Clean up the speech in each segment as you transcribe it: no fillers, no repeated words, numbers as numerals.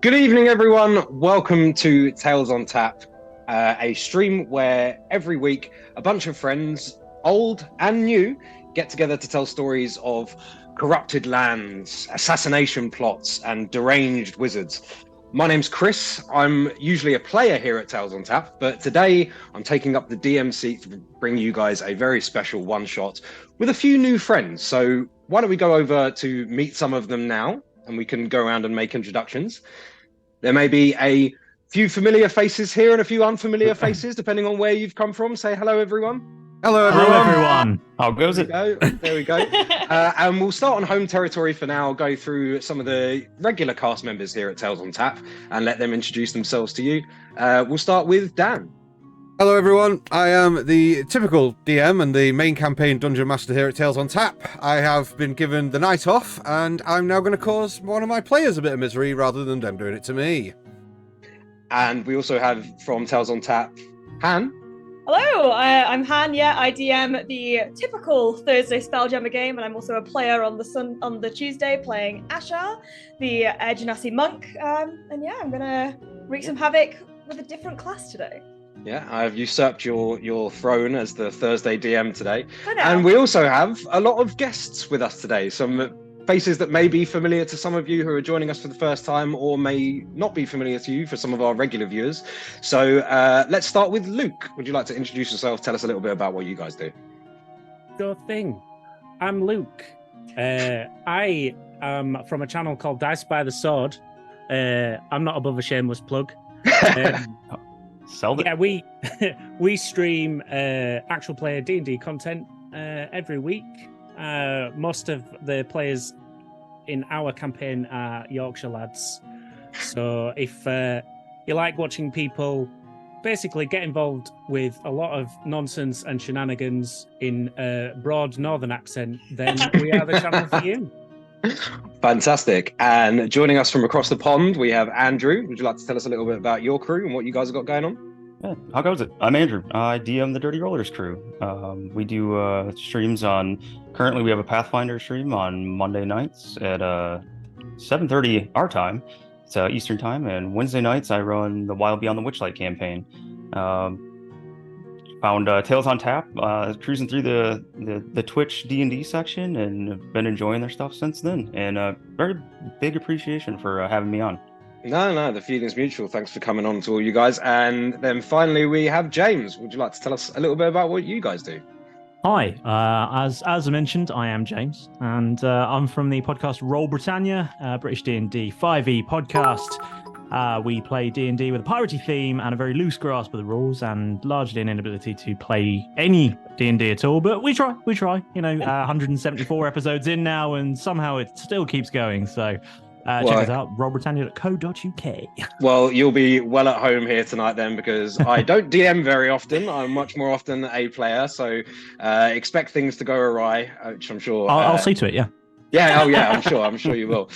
Good evening, everyone. Welcome to Tales on Tap, a stream where every week a bunch of friends, old and new, get together to tell stories of corrupted lands, assassination plots, and deranged wizards. My name's Chris. I'm usually a player here at Tales on Tap, but today I'm taking up the DM seat to bring you guys a very special one-shot with a few new friends. So why don't we go over to meet some of them now, and we can go around and make introductions. There may be a few familiar faces here and a few unfamiliar faces, depending on where you've come from. Say hello, everyone. Hello, everyone. How goes it? There we go. And we'll start on home territory for now. Go through some of the regular cast members here at Tales on Tap and let them introduce themselves to you. We'll start with Dan. Hello, everyone. I am the typical DM and the main campaign dungeon master here at Tales on Tap. I have been given the night off, and I'm now going to cause one of my players a bit of misery rather than them doing it to me. And we also have from Tales on Tap, Han. Hello, I'm Han. Yeah, I DM the typical Thursday Spelljammer game, and I'm also a player on the Tuesday playing Asher, the Genasi monk. And yeah, I'm gonna wreak some havoc with a different class today. Yeah, I've usurped your throne as the Thursday DM today. Hello. And we also have a lot of guests with us today. Some faces that may be familiar to some of you who are joining us for the first time or may not be familiar to you for some of our regular viewers. So let's start with Luke. Would you like to introduce yourself? Tell us a little bit about what you guys do. Sure thing. I'm Luke. I am from a channel called Dice by the Sword. I'm not above a shameless plug. Sell it. Yeah, we stream actual player D&D content every week. Most of the players in our campaign are Yorkshire lads. So if you like watching people basically get involved with a lot of nonsense and shenanigans in a broad northern accent, then we are the channel for you. Fantastic. And joining us from across the pond, we have Andrew. Would you like to tell us a little bit about your crew and what you guys have got going on? Yeah, how goes it? I'm Andrew. I DM the Dirty Rollers crew. We do streams on. Currently, we have a Pathfinder stream on Monday nights at 7:30 our time. It's Eastern time, and Wednesday nights I run the Wild Beyond the Witchlight campaign. Found Tales on Tap, cruising through the Twitch D&D section, and have been enjoying their stuff since then. And very big appreciation for having me on. No, the feeling's mutual. Thanks for coming on to all you guys. And then finally, we have James. Would you like to tell us a little bit about what you guys do? Hi, as I mentioned, I am James, and I'm from the podcast Roll Britannia, British D&D 5e podcast. We play D&D with a piratey theme and a very loose grasp of the rules, and largely an inability to play any D&D at all. But we try. You know, 174 episodes in now, and somehow it still keeps going. So. Check us out, rollbritannia.co.uk. Well, you'll be well at home here tonight then, because I don't DM very often. I'm much more often a player, so expect things to go awry, which I'm sure... I'll see to it, yeah. Yeah, I'm sure you will.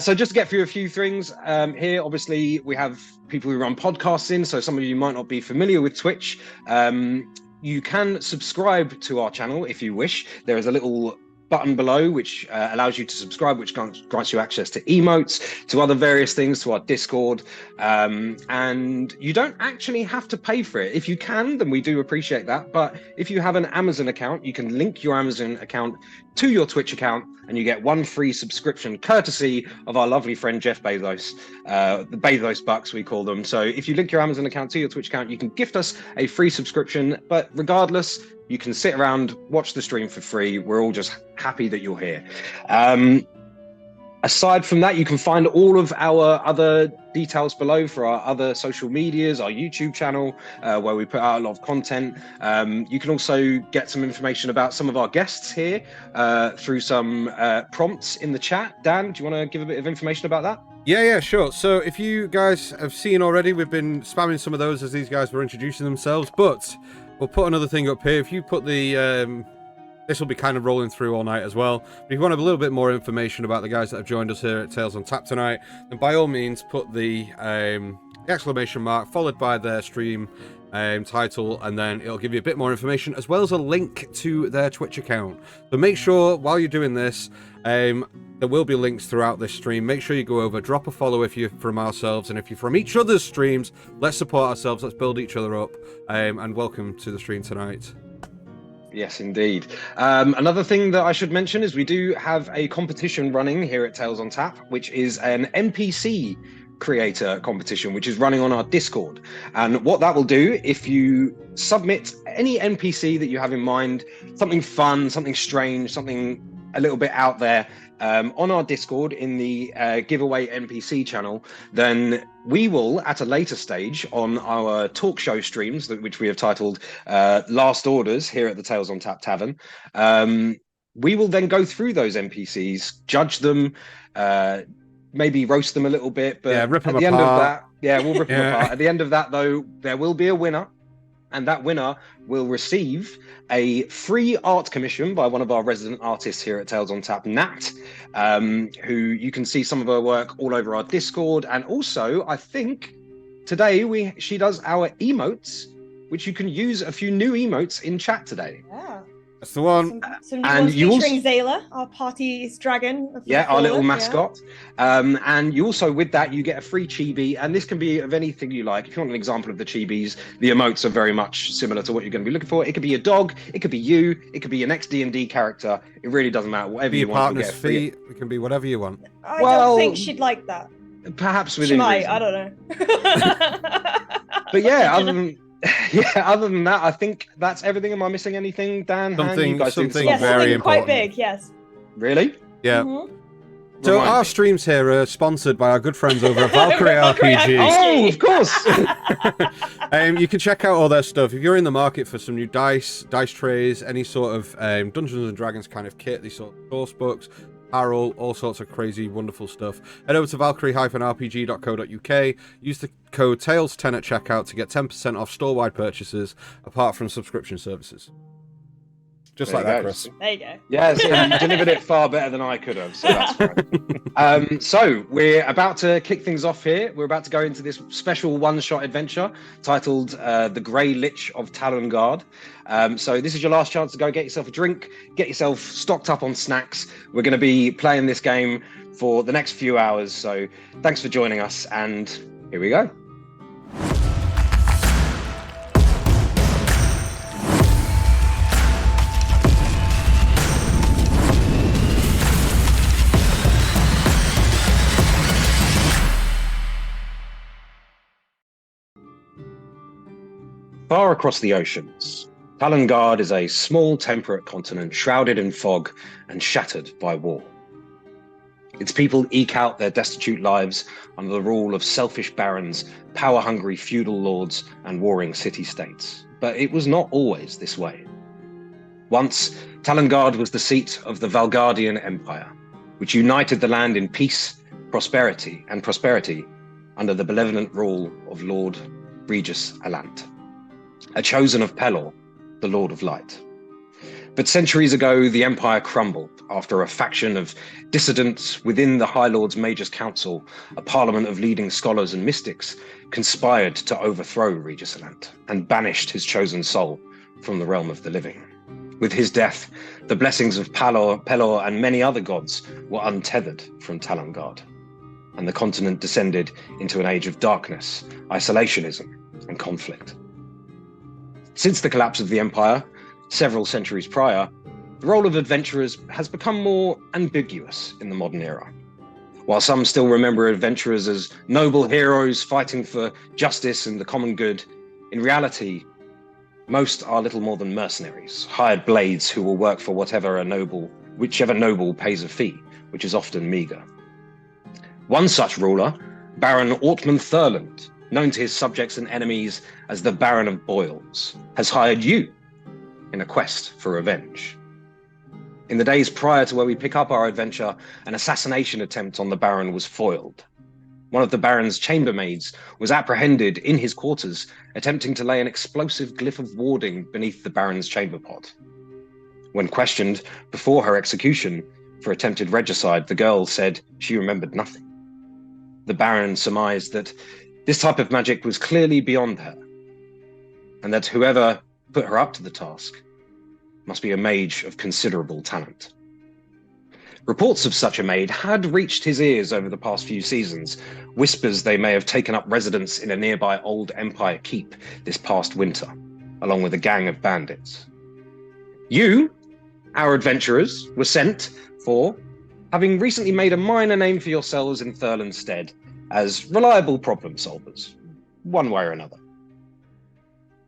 So just to get through a few things here, obviously we have people who run podcasts in, so some of you might not be familiar with Twitch. You can subscribe to our channel if you wish. There is a little button below which allows you to subscribe, which grants you access to emotes, to other various things, to our Discord, and you don't actually have to pay for it. If you can, then we do appreciate that, but if you have an Amazon account, you can link your Amazon account to your Twitch account and you get one free subscription courtesy of our lovely friend Jeff Bezos, the Bezos bucks we call them. So if you link your Amazon account to your Twitch account, you can gift us a free subscription, but regardless, you can sit around, watch the stream for free. We're all just happy that you're here. Aside from that, you can find all of our other details below for our other social medias, our YouTube channel, where we put out a lot of content. You can also get some information about some of our guests here through some prompts in the chat. Dan, do you want to give a bit of information about that? Yeah, sure. So if you guys have seen already, we've been spamming some of those as these guys were introducing themselves, but we'll put another thing up here. If you put the... this will be kind of rolling through all night as well. But if you want a little bit more information about the guys that have joined us here at Tales on Tap tonight, then by all means put the the exclamation mark, followed by their stream title, and then it'll give you a bit more information, as well as a link to their Twitch account. So make sure, while you're doing this, there will be links throughout this stream. Make sure you go over, drop a follow if you're from ourselves, and if you're from each other's streams, let's support ourselves, let's build each other up, and welcome to the stream tonight. Yes, indeed. Another thing that I should mention is we do have a competition running here at Tales on Tap, which is an NPC creator competition, which is running on our Discord. And what that will do, if you submit any NPC that you have in mind, something fun, something strange, something a little bit out there, on our Discord in the giveaway NPC channel, then we will, at a later stage on our talk show streams, which we have titled Last Orders here at the Tales on Tap Tavern, we will then go through those NPCs, judge them, maybe roast them a little bit, but yeah, rip them at the apart. end of that, we'll rip them apart. At the end of that, though, there will be a winner, and that winner will receive a free art commission by one of our resident artists here at Tales on Tap, Nat, who you can see some of her work all over our Discord. And also, I think today she does our emotes, which you can use a few new emotes in chat today. Yeah. That's the one. Some new And ones you featuring Zayla, our party's dragon. Yeah, our little Yeah. mascot. And you also, with that, you get a free chibi, and this can be of anything you like. If you want an example of the chibis, the emotes are very much similar to what you're going to be looking for. It could be a dog, it could be you, it could be your next D&D character. It really doesn't matter. Whatever Be you your want, you'll partner's get free. feet. It can be whatever you want. I Well, don't think she'd like that. Perhaps She within might, reason. I don't know. But yeah, other than that, I think that's everything. Am I missing anything, Dan? Han? You guys do the Something Yes, same. very something quite important. big, yes. Really? Yeah. Mhm. So Remind our me. streams here are sponsored by our good friends over at Valkyrie Valkyrie RPG. Oh, of course. You can check out all their stuff. If you're in the market for some new dice trays, any sort of Dungeons and Dragons kind of kit, these sort of source books, apparel, all sorts of crazy, wonderful stuff, head over to valkyrie-rpg.co.uk. Use the code TALES10 at checkout to get 10% off store-wide purchases, apart from subscription services. Just There like you that, go. Chris. There you go. Yes, you delivered it far better than I could have, so that's fine. So we're about to kick things off here. We're about to go into this special one-shot adventure titled The Grey Lich of Tal'ungaard. So this is your last chance to go get yourself a drink, get yourself stocked up on snacks. We're going to be playing this game for the next few hours, so thanks for joining us, and here we go. Far across the oceans, Tal'ungaard is a small temperate continent shrouded in fog and shattered by war. Its people eke out their destitute lives under the rule of selfish barons, power-hungry feudal lords, and warring city-states. But it was not always this way. Once, Tal'ungaard was the seat of the Valgardian Empire, which united the land in peace, prosperity under the benevolent rule of Lord Regis Alant, a chosen of Pelor, the Lord of Light. But centuries ago, the Empire crumbled after a faction of dissidents within the High Lord's Mages Council, a parliament of leading scholars and mystics, conspired to overthrow Regis Alant and banished his chosen soul from the realm of the living. With his death, the blessings of Pelor and many other gods were untethered from Tal'ungaard, and the continent descended into an age of darkness, isolationism, and conflict. Since the collapse of the Empire, several centuries prior, the role of adventurers has become more ambiguous in the modern era. While some still remember adventurers as noble heroes fighting for justice and the common good, in reality, most are little more than mercenaries, hired blades who will work for whichever noble pays a fee, which is often meager. One such ruler, Baron Ortman Thurland, known to his subjects and enemies as the Baron of Boils, has hired you in a quest for revenge. In the days prior to where we pick up our adventure, an assassination attempt on the Baron was foiled. One of the Baron's chambermaids was apprehended in his quarters, attempting to lay an explosive glyph of warding beneath the Baron's chamber pot. When questioned before her execution for attempted regicide, the girl said she remembered nothing. The Baron surmised that This type of magic was clearly beyond her, and that whoever put her up to the task must be a mage of considerable talent. Reports of such a maid had reached his ears over the past few seasons, whispers they may have taken up residence in a nearby old Empire keep this past winter, along with a gang of bandits. You, our adventurers, were sent for having recently made a minor name for yourselves in Thurland's stead as reliable problem solvers, one way or another.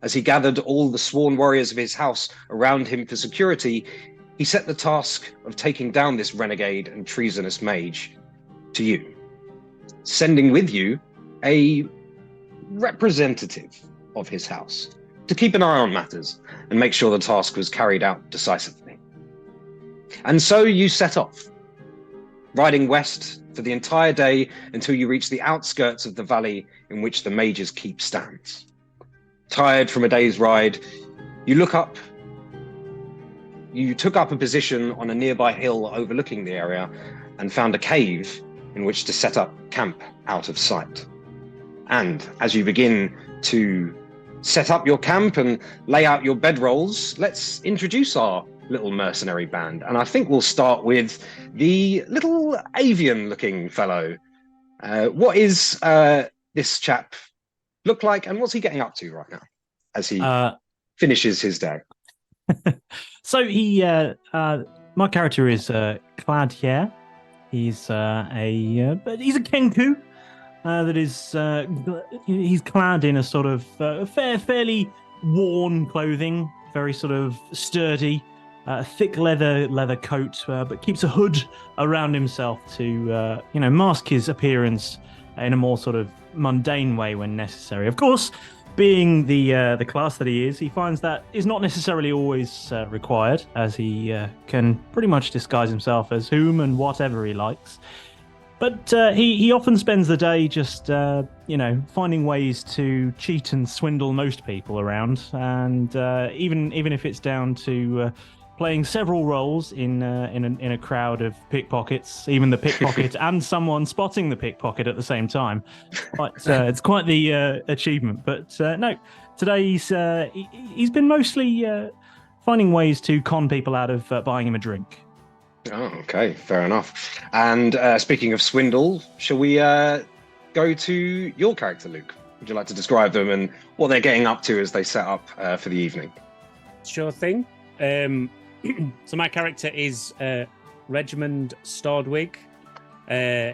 As he gathered all the sworn warriors of his house around him for security, he set the task of taking down this renegade and treasonous mage to you, sending with you a representative of his house to keep an eye on matters and make sure the task was carried out decisively. And so you set off, riding west for the entire day until you reach the outskirts of the valley in which the mage's keep stands. Tired from a day's ride, you look up. You took up a position on a nearby hill overlooking the area and found a cave in which to set up camp out of sight. And as you begin to set up your camp and lay out your bedrolls, let's introduce our little mercenary band. And I think we'll start with the little avian-looking fellow. What is this chap look like, and what's he getting up to right now as he finishes his day? So my character is clad here. He's a kenku. That is, he's clad in a sort of fairly worn clothing, very sort of sturdy, thick leather coat, but keeps a hood around himself to mask his appearance in a more sort of mundane way when necessary. Of course, being the class that he is, he finds that is not necessarily always required, as he can pretty much disguise himself as whom and whatever he likes. But he often spends the day just, finding ways to cheat and swindle most people around, and even if it's down to playing several roles in a crowd of pickpockets, even the pickpocket and someone spotting the pickpocket at the same time. But it's quite the achievement. But no, today he's been mostly finding ways to con people out of buying him a drink. Oh, okay, fair enough. And speaking of swindle, shall we go to your character, Luke? Would you like to describe them and what they're getting up to as they set up for the evening? Sure thing. So my character is Regimund Stordwig.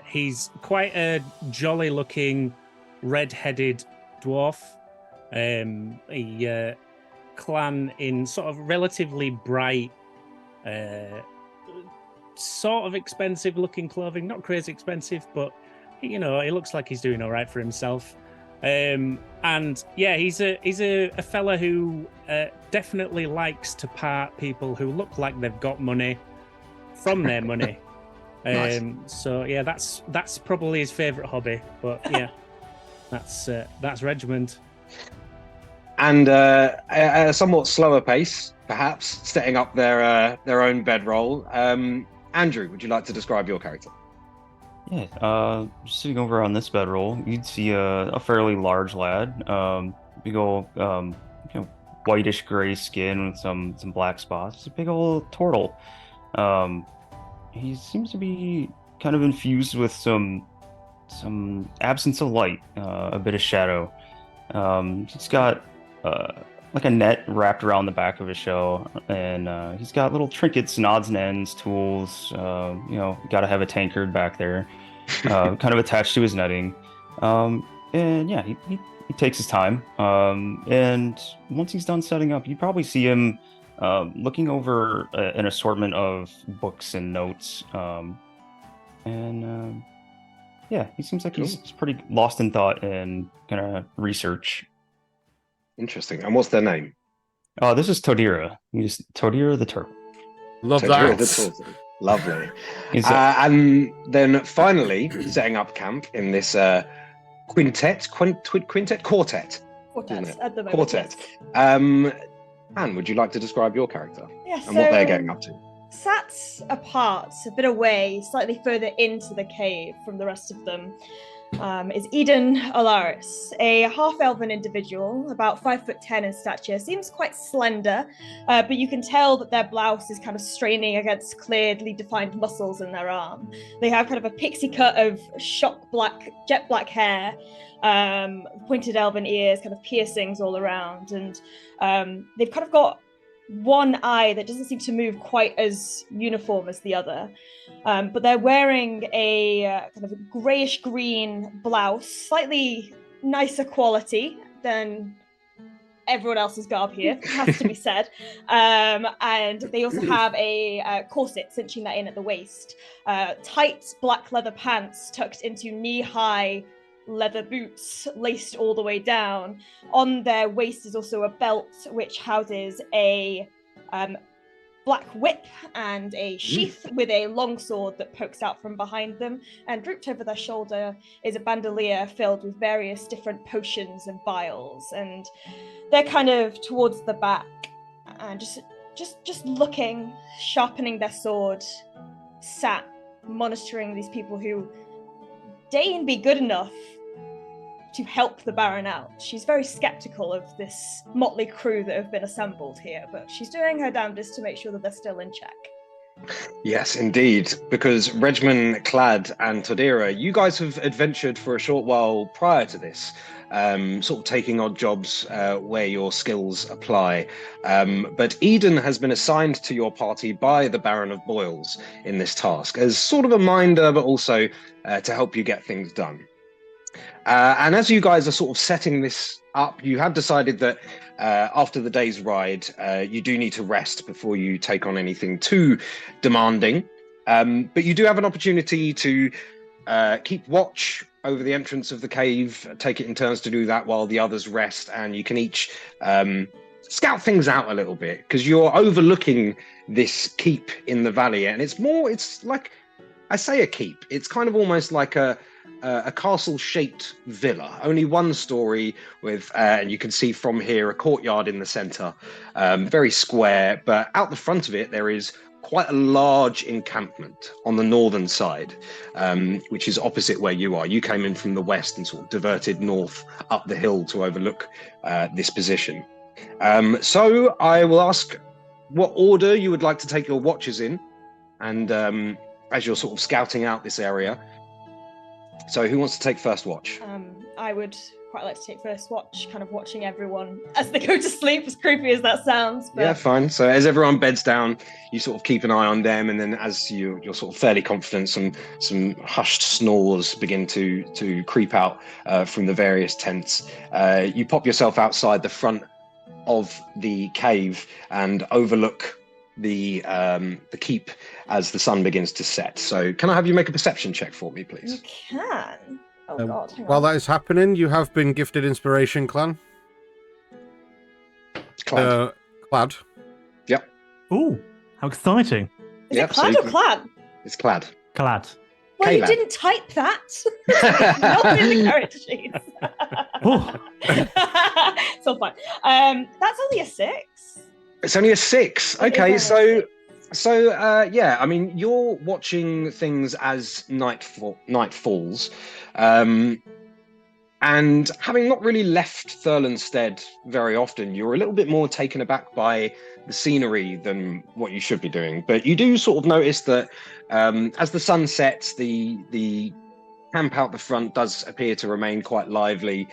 He's quite a jolly-looking, red-headed dwarf. He clan in sort of relatively bright, sort of expensive-looking clothing. Not crazy expensive, but he looks like he's doing all right for himself. And yeah, he's a fella who definitely likes to part people who look like they've got money from their money. Nice. So yeah, that's probably his favourite hobby. But yeah, that's Regiment. And at a somewhat slower pace, perhaps, setting up their own bedroll. Andrew, would you like to describe your character? Yeah, sitting over on this bedroll, you'd see a fairly large lad. Big old, whitish gray skin with some black spots. It's a big old turtle. He seems to be kind of infused with some absence of light, a bit of shadow. He's got like a net wrapped around the back of his shell, and he's got little trinkets and odds and ends, tools. Got to have a tankard back there, kind of attached to his netting. And yeah, he takes his time. And once he's done setting up, you probably see him looking over an assortment of books and notes. Yeah, he seems like he's pretty lost in thought and gonna research. Interesting. And what's their name? Oh, this is Todira. He's Todira the turtle. Love Todira that. the turtle. Lovely. He's And then finally, setting up camp in this quartet, isn't it? Quartet at the moment. Quartet. yes. Anne, would you like to describe your character Yeah, and what they're getting up to? Sat apart, a bit away, slightly further into the cave from the rest of them, is Eden Alaris, a half-elven individual, about 5'10" in stature. Seems quite slender, but you can tell that their blouse is kind of straining against clearly defined muscles in their arm. They have kind of a pixie cut of jet black hair, pointed elven ears, kind of piercings all around, and they've kind of got one eye that doesn't seem to move quite as uniform as the other. But they're wearing a kind of grayish green blouse, slightly nicer quality than everyone else's garb here, has to be said. And they also have a corset cinching that in at the waist. Tight black leather pants tucked into knee-high leather boots laced all the way down. On their waist is also a belt which houses a black whip and a sheath with a long sword that pokes out from behind them, and drooped over their shoulder is a bandolier filled with various different potions and vials, and they're kind of towards the back and just looking, sharpening their sword, sat monitoring these people who deign be good enough to help the Baron out. She's very skeptical of this motley crew that have been assembled here, but she's doing her damnedest to make sure that they're still in check. Yes, indeed, because Regman, Clad, and Todira, you guys have adventured for a short while prior to this, sort of taking odd jobs where your skills apply. But Eden has been assigned to your party by the Baron of Boyles in this task as sort of a minder, but also to help you get things done. And as you guys are sort of setting this up, you have decided that after the day's ride, you do need to rest before you take on anything too demanding. But you do have an opportunity to keep watch over the entrance of the cave, take it in turns to do that while the others rest, and you can each scout things out a little bit, because you're overlooking this keep in the valley, and it's like, I say a keep, it's kind of almost like a castle-shaped villa, only one story with, and you can see from here, a courtyard in the center, very square, but out the front of it, there is quite a large encampment on the northern side, which is opposite where you are. You came in from the west and sort of diverted north up the hill to overlook this position. So I will ask what order you would like to take your watches in, and as you're sort of scouting out this area. So who wants to take first watch? I would quite like to take first watch, kind of watching everyone as they go to sleep, as creepy as that sounds. But... Yeah, fine. So as everyone beds down, you sort of keep an eye on them, and then as you're sort of fairly confident, some hushed snores begin to creep out from the various tents. You pop yourself outside the front of the cave and overlook the keep as the sun begins to set. So can I have you make a perception check for me, please? You can. Oh God. Hang While on. that is happening, you have been gifted inspiration, Clan. Clad. Clad. Yep. Ooh, how exciting. Is Yep, it so Clad you or can- Clad? It's Clad. Glad. Well, you Caleb. didn't type that. Not in the character sheets. Oh, It's all fine. That's only a 6. It's only a 6. It is Okay, only a so 6. yeah, I mean, you're watching things as night falls, and having not really left Thurlandstead very often, you're a little bit more taken aback by the scenery than what you should be doing. But you do sort of notice that as the sun sets, the camp out the front does appear to remain quite lively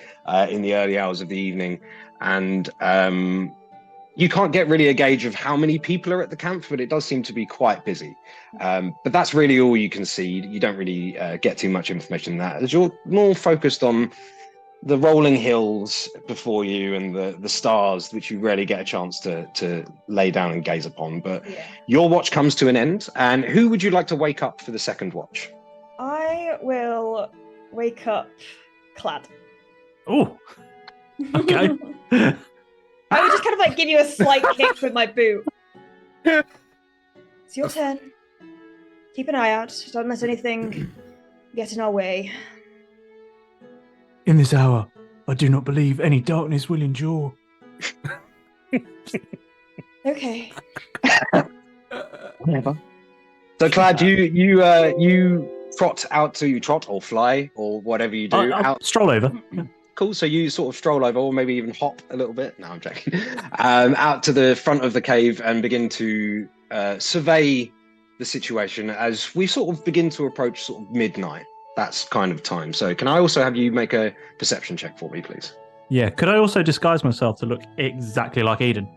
in the early hours of the evening, and you can't get really a gauge of how many people are at the camp, but it does seem to be quite busy. But that's really all you can see. You don't really get too much information on that, as you're more focused on the rolling hills before you and the stars, which you rarely get a chance to lay down and gaze upon. But Yeah. your watch comes to an end, and who would you like to wake up for the second watch? I will wake up Clad. oh, okay. I would just kind of like give you a slight kick with my boot. It's your turn. Keep an eye out. Don't let anything get in our way. In this hour, I do not believe any darkness will endure. Okay. Whatever. So, Clad, you trot out to you trot or fly or whatever you do I'll out. stroll over. Cool. So you sort of stroll over, or maybe even hop a little bit. No, I'm joking. Out to the front of the cave and begin to survey the situation as we sort of begin to approach sort of midnight. That's kind of time. So can I also have you make a perception check for me, please? Yeah. Could I also disguise myself to look exactly like Eden?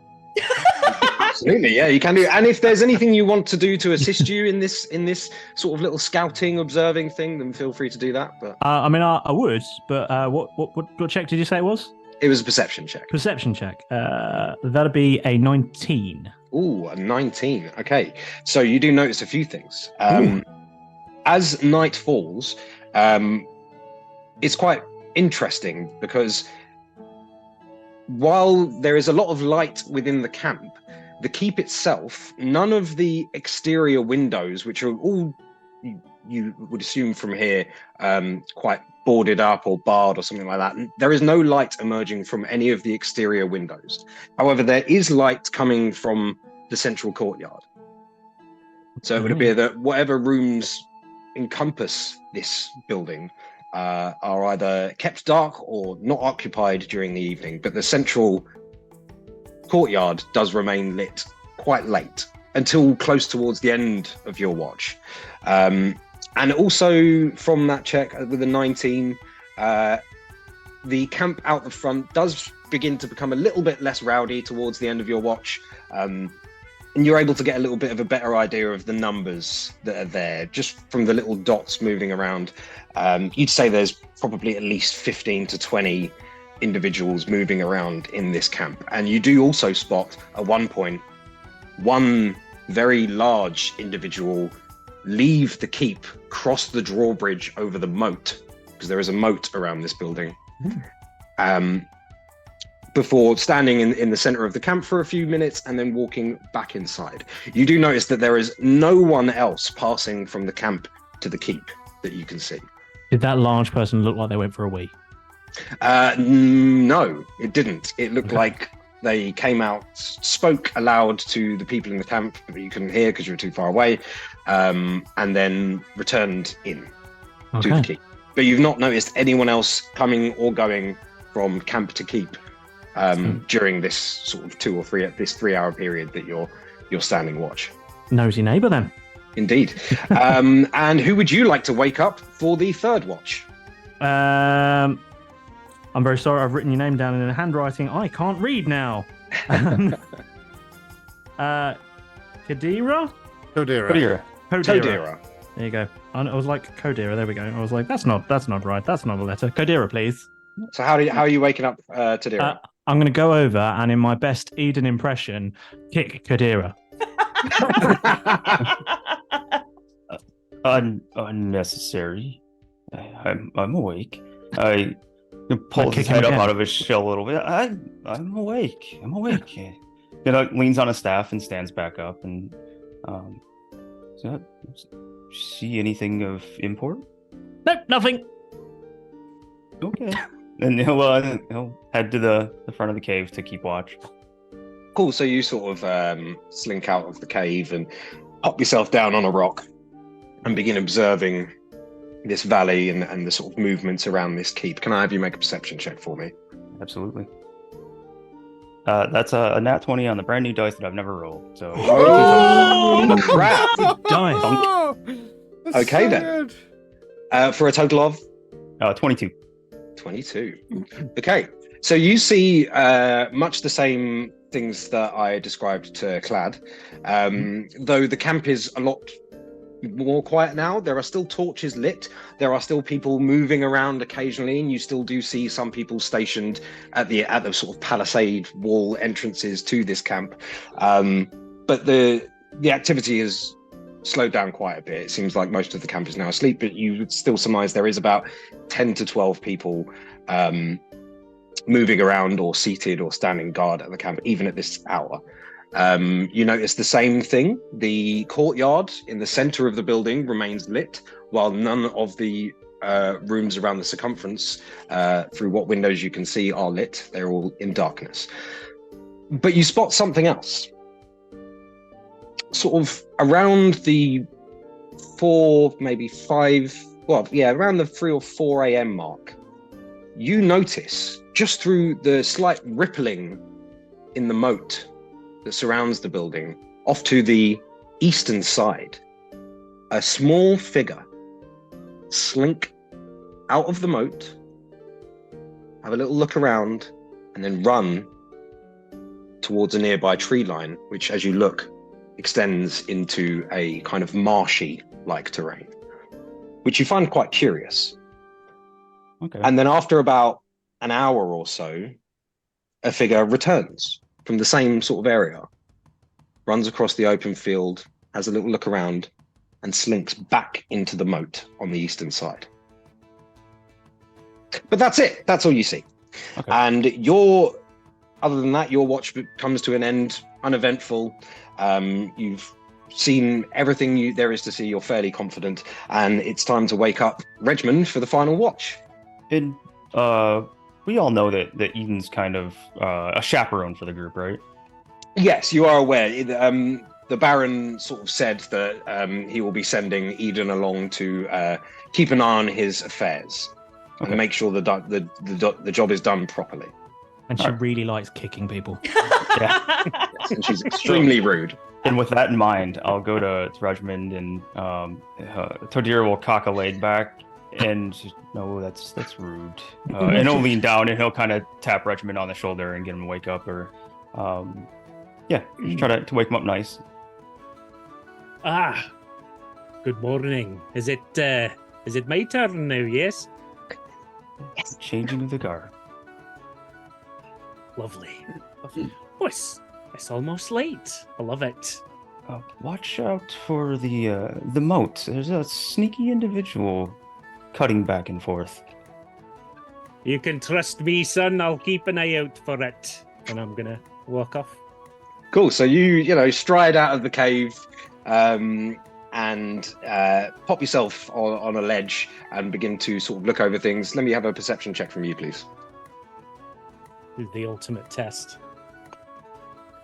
Absolutely, yeah, you can do. And if there's anything you want to do to assist you in this sort of little scouting, observing thing, then feel free to do that. But I mean, I would, but what check did you say it was? it was a perception check. Perception check. That'd be a 19. Ooh, a 19. Okay, so you do notice a few things. Ooh. As night falls, it's quite interesting because while there is a lot of light within the camp, the keep itself, none of the exterior windows, which are all, you would assume from here, quite boarded up or barred or something like that, there is no light emerging from any of the exterior windows. However, there is light coming from the central courtyard. So it would appear that whatever rooms encompass this building are either kept dark or not occupied during the evening, but the central courtyard does remain lit quite late until close towards the end of your watch. And also from that check with a 19, the camp out the front does begin to become a little bit less rowdy towards the end of your watch. And you're able to get a little bit of a better idea of the numbers that are there, just from the little dots moving around. You'd say there's probably at least 15 to 20 individuals moving around in this camp. And you do also spot, at one point, one very large individual leave the keep, cross the drawbridge over the moat, because there is a moat around this building, before standing in the center of the camp for a few minutes and then walking back inside. You do notice that there is no one else passing from the camp to the keep that you can see. Did that large person look like they went for a wee? No, it didn't. It looked like they came out, spoke aloud to the people in the camp that you couldn't hear because you were too far away, and then returned in to the keep. But you've not noticed anyone else coming or going from camp to keep during this sort of 2 or 3 this 3 hour period that you're standing watch. Nosy neighbour then. Indeed. And who would you like to wake up for the third watch? I'm very sorry, I've written your name down in a handwriting I can't read now. Kadira? Kodira. Kodira. There you go. I was like, Kodira, there we go. I was like, that's not right. That's not a letter. Kodira, please. So how are you waking up Tadira? I'm going to go over and in my best Eden impression, kick Kodira. Unnecessary. I'm awake. I pulls his head up out of his shell a little bit. I'm awake. Leans on his staff and stands back up. And see anything of import? Nope, nothing. Okay. And he'll head to the front of the cave to keep watch. Cool. So you sort of slink out of the cave and pop yourself down on a rock and begin observing this valley and the sort of movements around this keep. Can I have you make a perception check for me? Absolutely. That's a nat 20 on the brand new dice that I've never rolled. So crap! Dice. Okay then. For a total of 22. 22. Okay, so you see much the same things that I described to Clad, though the camp is a lot more quiet now. There are still torches lit. There are still people moving around occasionally, and you still do see some people stationed at the sort of palisade wall entrances to this camp. But the activity has slowed down quite a bit. It seems like most of the camp is now asleep, but you would still surmise there is about 10 to 12 people moving around or seated or standing guard at the camp, even at this hour. You notice the same thing. The courtyard in the center of the building remains lit, while none of the rooms around the circumference, through what windows you can see, are lit. They're all in darkness. But you spot something else. Sort of around the 4, maybe 5, well, yeah, around the 3 or 4 a.m. mark, you notice just through the slight rippling in the moat that surrounds the building, off to the eastern side, a small figure slink out of the moat, have a little look around, and then run towards a nearby tree line, which, as you look, extends into a kind of marshy-like terrain, which you find quite curious. Okay. And then after about an hour or so, a figure returns from the same sort of area, runs across the open field, has a little look around, and slinks back into the moat on the eastern side. But that's it. That's all you see. Okay. And other than that, your watch comes to an end, uneventful. You've seen everything there is to see. You're fairly confident, and it's time to wake up Regmund for the final watch. And we all know that Eden's kind of a chaperone for the group, right? Yes, you are aware. The Baron sort of said that he will be sending Eden along to keep an eye on his affairs and make sure the job is done properly. And she really likes kicking people. Yeah. Yes, and she's extremely rude. And with that in mind, I'll go to Regmund, and Todir will cock a leg back, and no, that's rude. And he'll lean down, and he'll kind of tap Regmund on the shoulder and get him to wake up, or just try to wake him up nice. Ah, good morning. Is it my turn now? Yes. Yes. Changing of the guard. Lovely. Oh, it's almost late. I love it. Watch out for the moat. There's a sneaky individual cutting back and forth. You can trust me, son. I'll keep an eye out for it. And I'm gonna walk off. Cool. So you stride out of the cave and pop yourself on a ledge and begin to sort of look over things. Let me have a perception check from you, please. The ultimate test.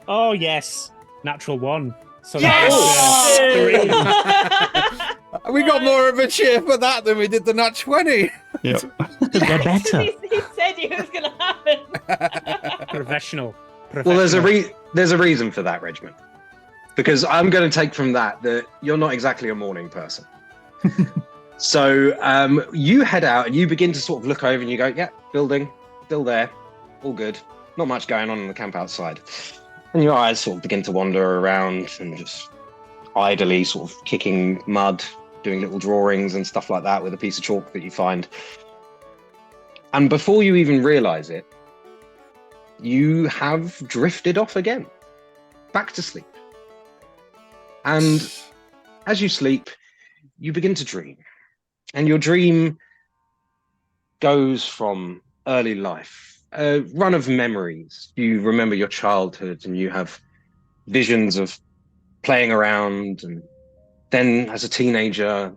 Oh yes, natural 1. So Yes! We got more of a cheer for that than we did the nat 20. Yep. They're better. He said it was going to happen. Professional. Well, there's a reason for that, Regiment. Because I'm going to take from that you're not exactly a morning person. So you head out and you begin to sort of look over and you go, yeah, building, still there, all good. Not much going on in the camp outside. And your eyes sort of begin to wander around and just idly sort of kicking mud, doing little drawings and stuff like that with a piece of chalk that you find. And before you even realize it, you have drifted off again, back to sleep. And as you sleep, you begin to dream. And your dream goes from early life, a run of memories. You remember your childhood and you have visions of playing around, and then as a teenager,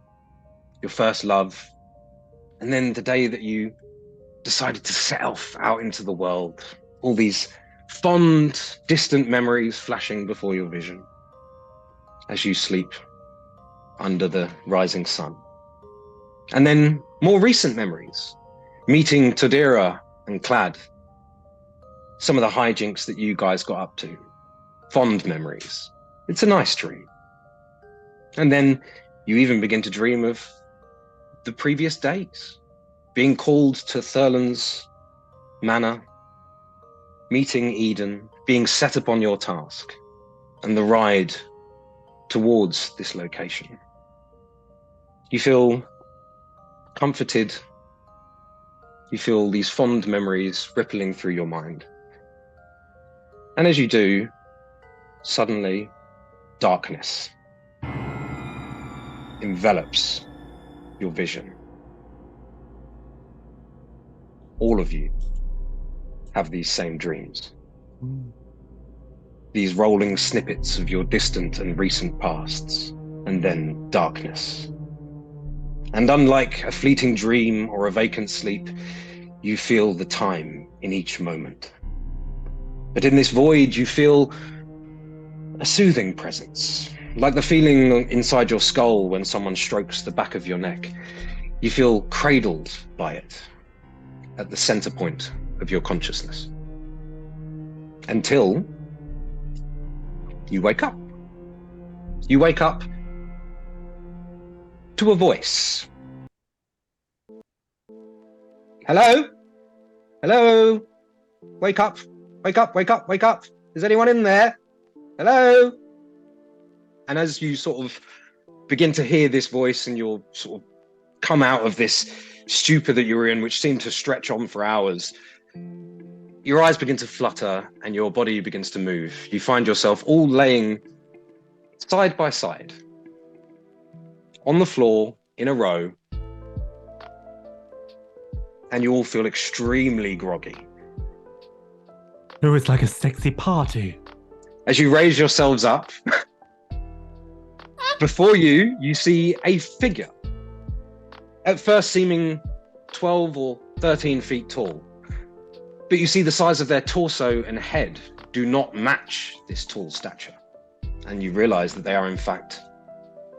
your first love, and then the day that you decided to set off out into the world. All these fond, distant memories flashing before your vision as you sleep under the rising sun. And then more recent memories, meeting Todira and Clad, some of the hijinks that you guys got up to, fond memories. It's a nice dream. And then you even begin to dream of the previous days, being called to Thurland's manor, meeting Eden, being set upon your task, and the ride towards this location. You feel comforted. You feel these fond memories rippling through your mind. And as you do, suddenly darkness envelops your vision. All of you have these same dreams. These rolling snippets of your distant and recent pasts, and then darkness. And unlike a fleeting dream or a vacant sleep, you feel the time in each moment. But in this void, you feel a soothing presence, like the feeling inside your skull when someone strokes the back of your neck. You feel cradled by it at the center point of your consciousness. Until you wake up. You wake up to a voice. Hello? Hello? Wake up. Wake up, wake up, wake up. Is anyone in there? Hello? And as you sort of begin to hear this voice and you'll sort of come out of this stupor that you were in, which seemed to stretch on for hours, your eyes begin to flutter and your body begins to move. You find yourself all laying side by side on the floor in a row, and you all feel extremely groggy. It was like a sexy party. As you raise yourselves up, before you, you see a figure, at first seeming 12 or 13 feet tall. But you see the size of their torso and head do not match this tall stature. And you realize that they are in fact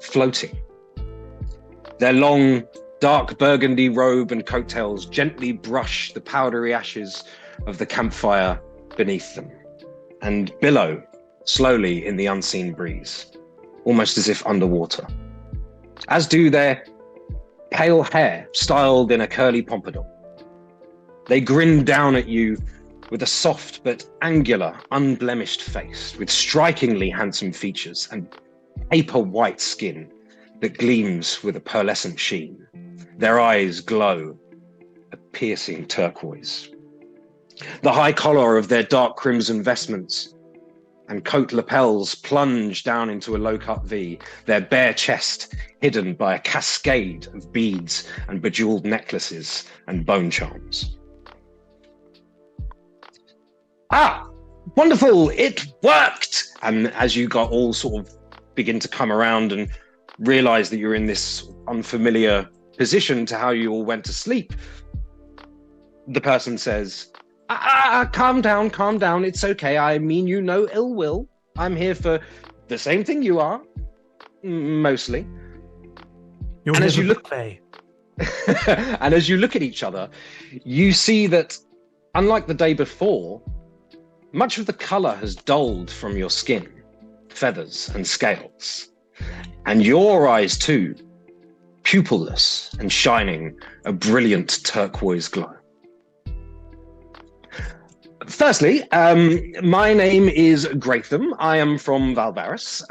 floating. Their long, dark burgundy robe and coattails gently brush the powdery ashes of the campfire beneath them and billow slowly in the unseen breeze, almost as if underwater. As do their pale hair styled in a curly pompadour. They grin down at you with a soft but angular, unblemished face, with strikingly handsome features and paper white skin that gleams with a pearlescent sheen. Their eyes glow a piercing turquoise. The high collar of their dark crimson vestments and coat lapels plunge down into a low-cut V, their bare chest hidden by a cascade of beads and bejeweled necklaces and bone charms. Ah, wonderful, it worked! And as you got all sort of begin to come around and realize that you're in this unfamiliar position to how you all went to sleep, the person says, calm down, it's okay. I mean you no ill will. I'm here for the same thing you are, mostly. You're and as you look, play. and as you look at each other, you see that, unlike the day before, much of the color has dulled from your skin, feathers and scales, and your eyes too, pupilless and shining a brilliant turquoise glow. Firstly, my name is Gratham. I am from Valbaris,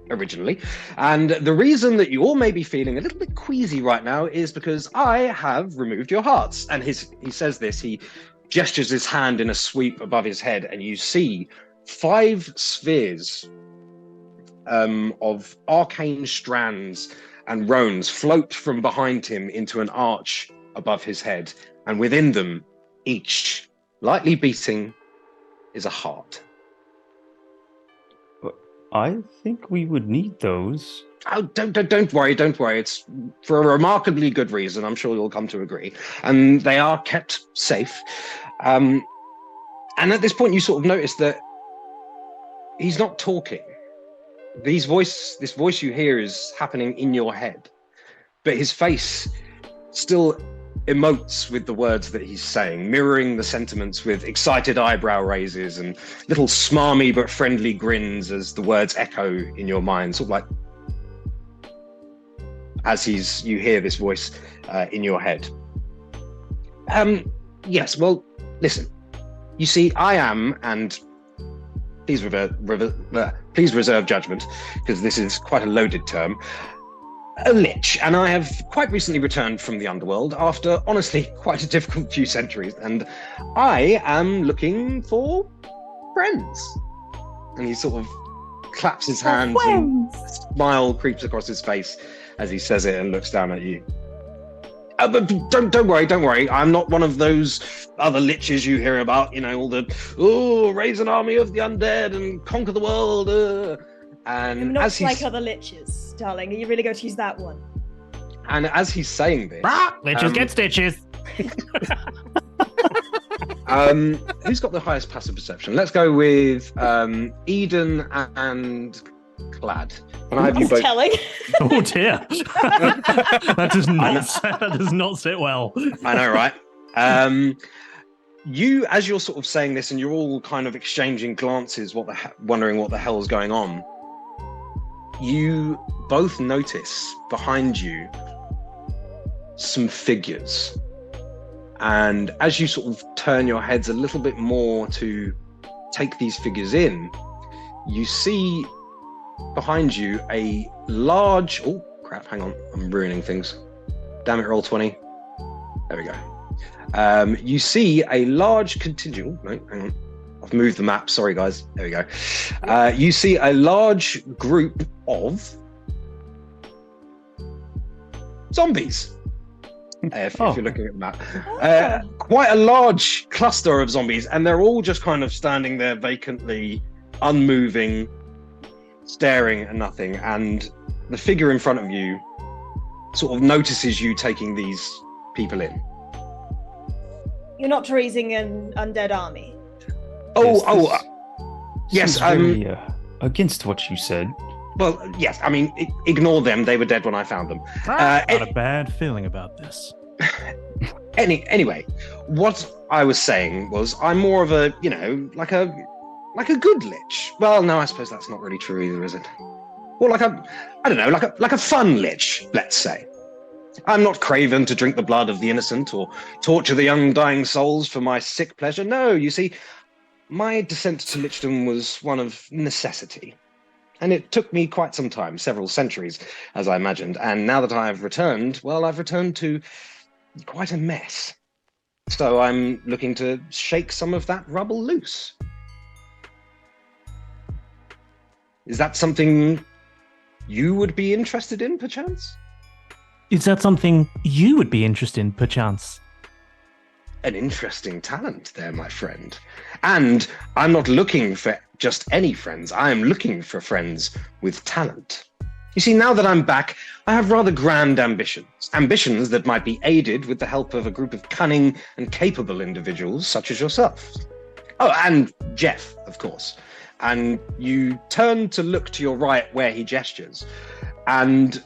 originally. And the reason that you all may be feeling a little bit queasy right now is because I have removed your hearts. And he says this, he gestures his hand in a sweep above his head, and you see 5 spheres of arcane strands and rones float from behind him into an arch above his head. And within them, each lightly beating is a heart. I think we would need those. Oh, don't worry. It's for a remarkably good reason. I'm sure you'll come to agree. And they are kept safe. And at this point, you sort of notice that he's not talking. This voice you hear is happening in your head, but his face still emotes with the words that he's saying, mirroring the sentiments with excited eyebrow raises and little smarmy but friendly grins as the words echo in your mind, sort of like as you hear this voice in your head. Yes, well, listen, you see, I am, and please reserve judgment, because this is quite a loaded term, a Lich, and I have quite recently returned from the underworld after, honestly, quite a difficult few centuries, and I am looking for friends. And he sort of claps his hands and a smile creeps across his face as he says it and looks down at you. But don't worry. I'm not one of those other liches you hear about, all the, raise an army of the undead and conquer the world. And I'm not like other liches, darling. Are you really going to use that one? And as he's saying this... Liches get stitches! Who's got the highest passive perception? Let's go with Eden and clad. Can I have you That's both? telling. Oh dear, that does not sit well. I know, right? You, as you're sort of saying this, and you're all kind of exchanging glances, wondering what the hell's going on. You both notice behind you some figures, and as you sort of turn your heads a little bit more to take these figures in, you see behind you a large... Oh, crap, hang on. I'm ruining things. Damn it, roll 20. There we go. You see a large contingent... Oh, no, hang on. I've moved the map. Sorry, guys. There we go. You see a large group of zombies. If you're looking at the map. Quite a large cluster of zombies, and they're all just kind of standing there vacantly, unmoving, staring at nothing. And the figure in front of you sort of notices you taking these people in. You're not raising an undead army. Yes. Very, against what you said. Well, yes. I mean, ignore them. They were dead when I found them. Got a bad feeling about this. Anyway, what I was saying was, I'm more of a, like a good lich. Well, no, I suppose that's not really true either, is it? Or like a fun lich, let's say. I'm not craven to drink the blood of the innocent or torture the young dying souls for my sick pleasure. No, you see, my descent to lichdom was one of necessity. And it took me quite some time, several centuries, as I imagined. And now that I've returned, well, I've returned to quite a mess. So I'm looking to shake some of that rubble loose. Is that something you would be interested in, perchance? Is that something you would be interested in, perchance? An interesting talent there, my friend. And I'm not looking for just any friends. I am looking for friends with talent. You see, now that I'm back, I have rather grand ambitions. Ambitions that might be aided with the help of a group of cunning and capable individuals such as yourself. Oh, and Jeff, of course. And you turn to look to your right where he gestures. And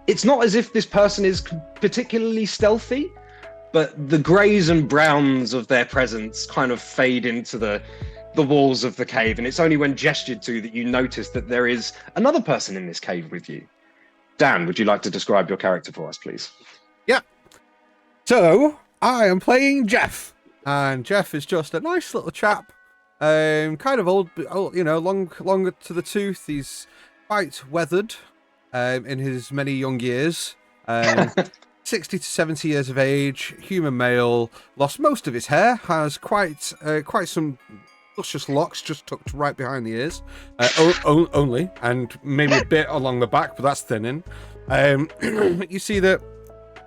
it's not as if this person is particularly stealthy, but the greys and browns of their presence kind of fade into the walls of the cave, and it's only when gestured to that you notice that there is another person in this cave with you. Dan, would you like to describe your character for us, please? Yeah. So, I am playing Jeff, and Jeff is just a nice little chap, kind of old, longer to the tooth. He's quite weathered in his many young years. 60 to 70 years of age, human male, lost most of his hair, has quite some luscious locks just tucked right behind the ears, only, and maybe a bit along the back, but that's thinning. You see that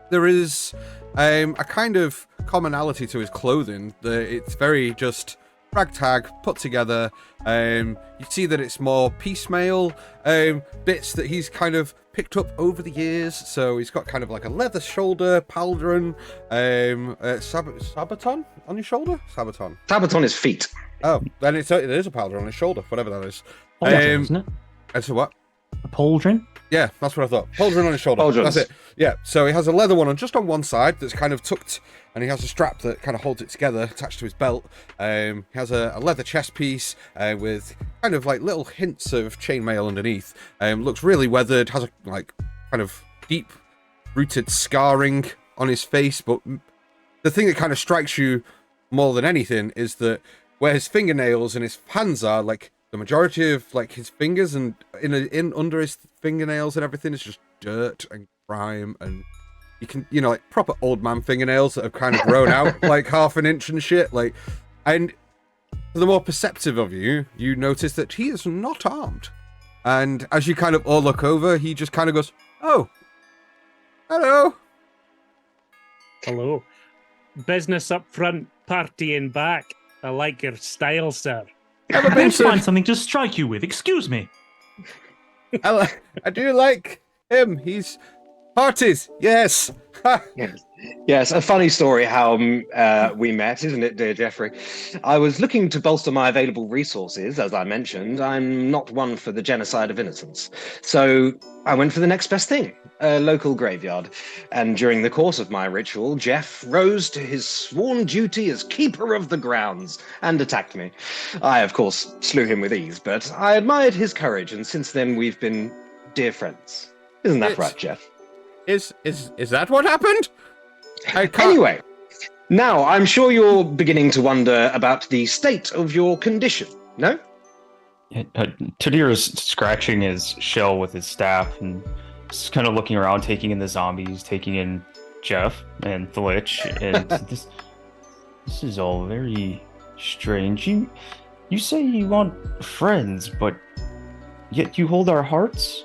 there is a kind of commonality to his clothing. It's very just ragtag, put together. You see that it's more piecemeal bits that he's kind of picked up over the years. So he's got kind of like a leather shoulder, pauldron, sabaton on your shoulder? Sabaton. Sabaton is feet. Oh, then it is a pauldron on his shoulder, whatever that is. Isn't it? And so what? A pauldron? Yeah, that's what I thought. Pauldron on his shoulder. Pauldrons. That's it. Yeah, so he has a leather one on just on one side that's kind of tucked, and he has a strap that kind of holds it together, attached to his belt. He has a leather chest piece with kind of like little hints of chainmail underneath. Looks really weathered, has a like kind of deep-rooted scarring on his face, but the thing that kind of strikes you more than anything is that where his fingernails and his hands are, like the majority of like his fingers and in under his fingernails and everything is just dirt and grime, and you can like proper old man fingernails that have kind of grown out like half an inch and shit. Like, and for the more perceptive of you, you notice that he is not armed. And as you kind of all look over, he just kind of goes, "Oh, hello." Hello. Business up front, party in back. I like your style, sir. Let's find something to strike you with. Excuse me. I do like him. He's parties. Yes. Yes. Yes, a funny story how we met, isn't it, dear Jeffrey? I was looking to bolster my available resources, as I mentioned. I'm not one for the genocide of innocents. So I went for the next best thing, a local graveyard. And during the course of my ritual, Jeff rose to his sworn duty as keeper of the grounds and attacked me. I, of course, slew him with ease, but I admired his courage, and since then we've been dear friends. Isn't that right, Jeff? Is that what happened? I can't... Anyway, now I'm sure you're beginning to wonder about the state of your condition, no? Tadir is scratching his shell with his staff and just kind of looking around, taking in the zombies, taking in Jeff and the Lich, and this is all very strange. You say you want friends, but yet you hold our hearts?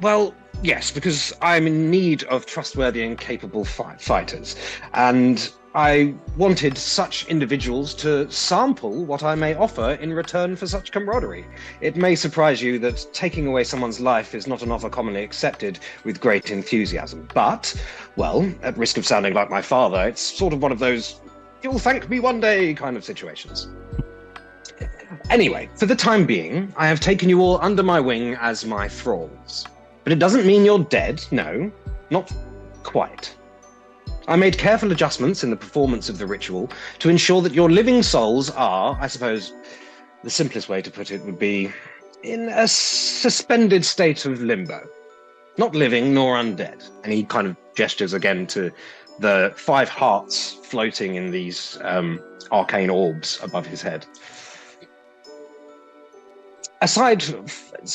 Well, yes, because I'm in need of trustworthy and capable fighters, and I wanted such individuals to sample what I may offer in return for such camaraderie. It may surprise you that taking away someone's life is not an offer commonly accepted with great enthusiasm, but, well, at risk of sounding like my father, it's sort of one of those "you'll thank me one day" kind of situations. Anyway, for the time being, I have taken you all under my wing as my thralls. But it doesn't mean you're dead, no, not quite. I made careful adjustments in the performance of the ritual to ensure that your living souls are, I suppose, the simplest way to put it would be, in a suspended state of limbo. Not living nor undead. And he kind of gestures again to the 5 hearts floating in these arcane orbs above his head.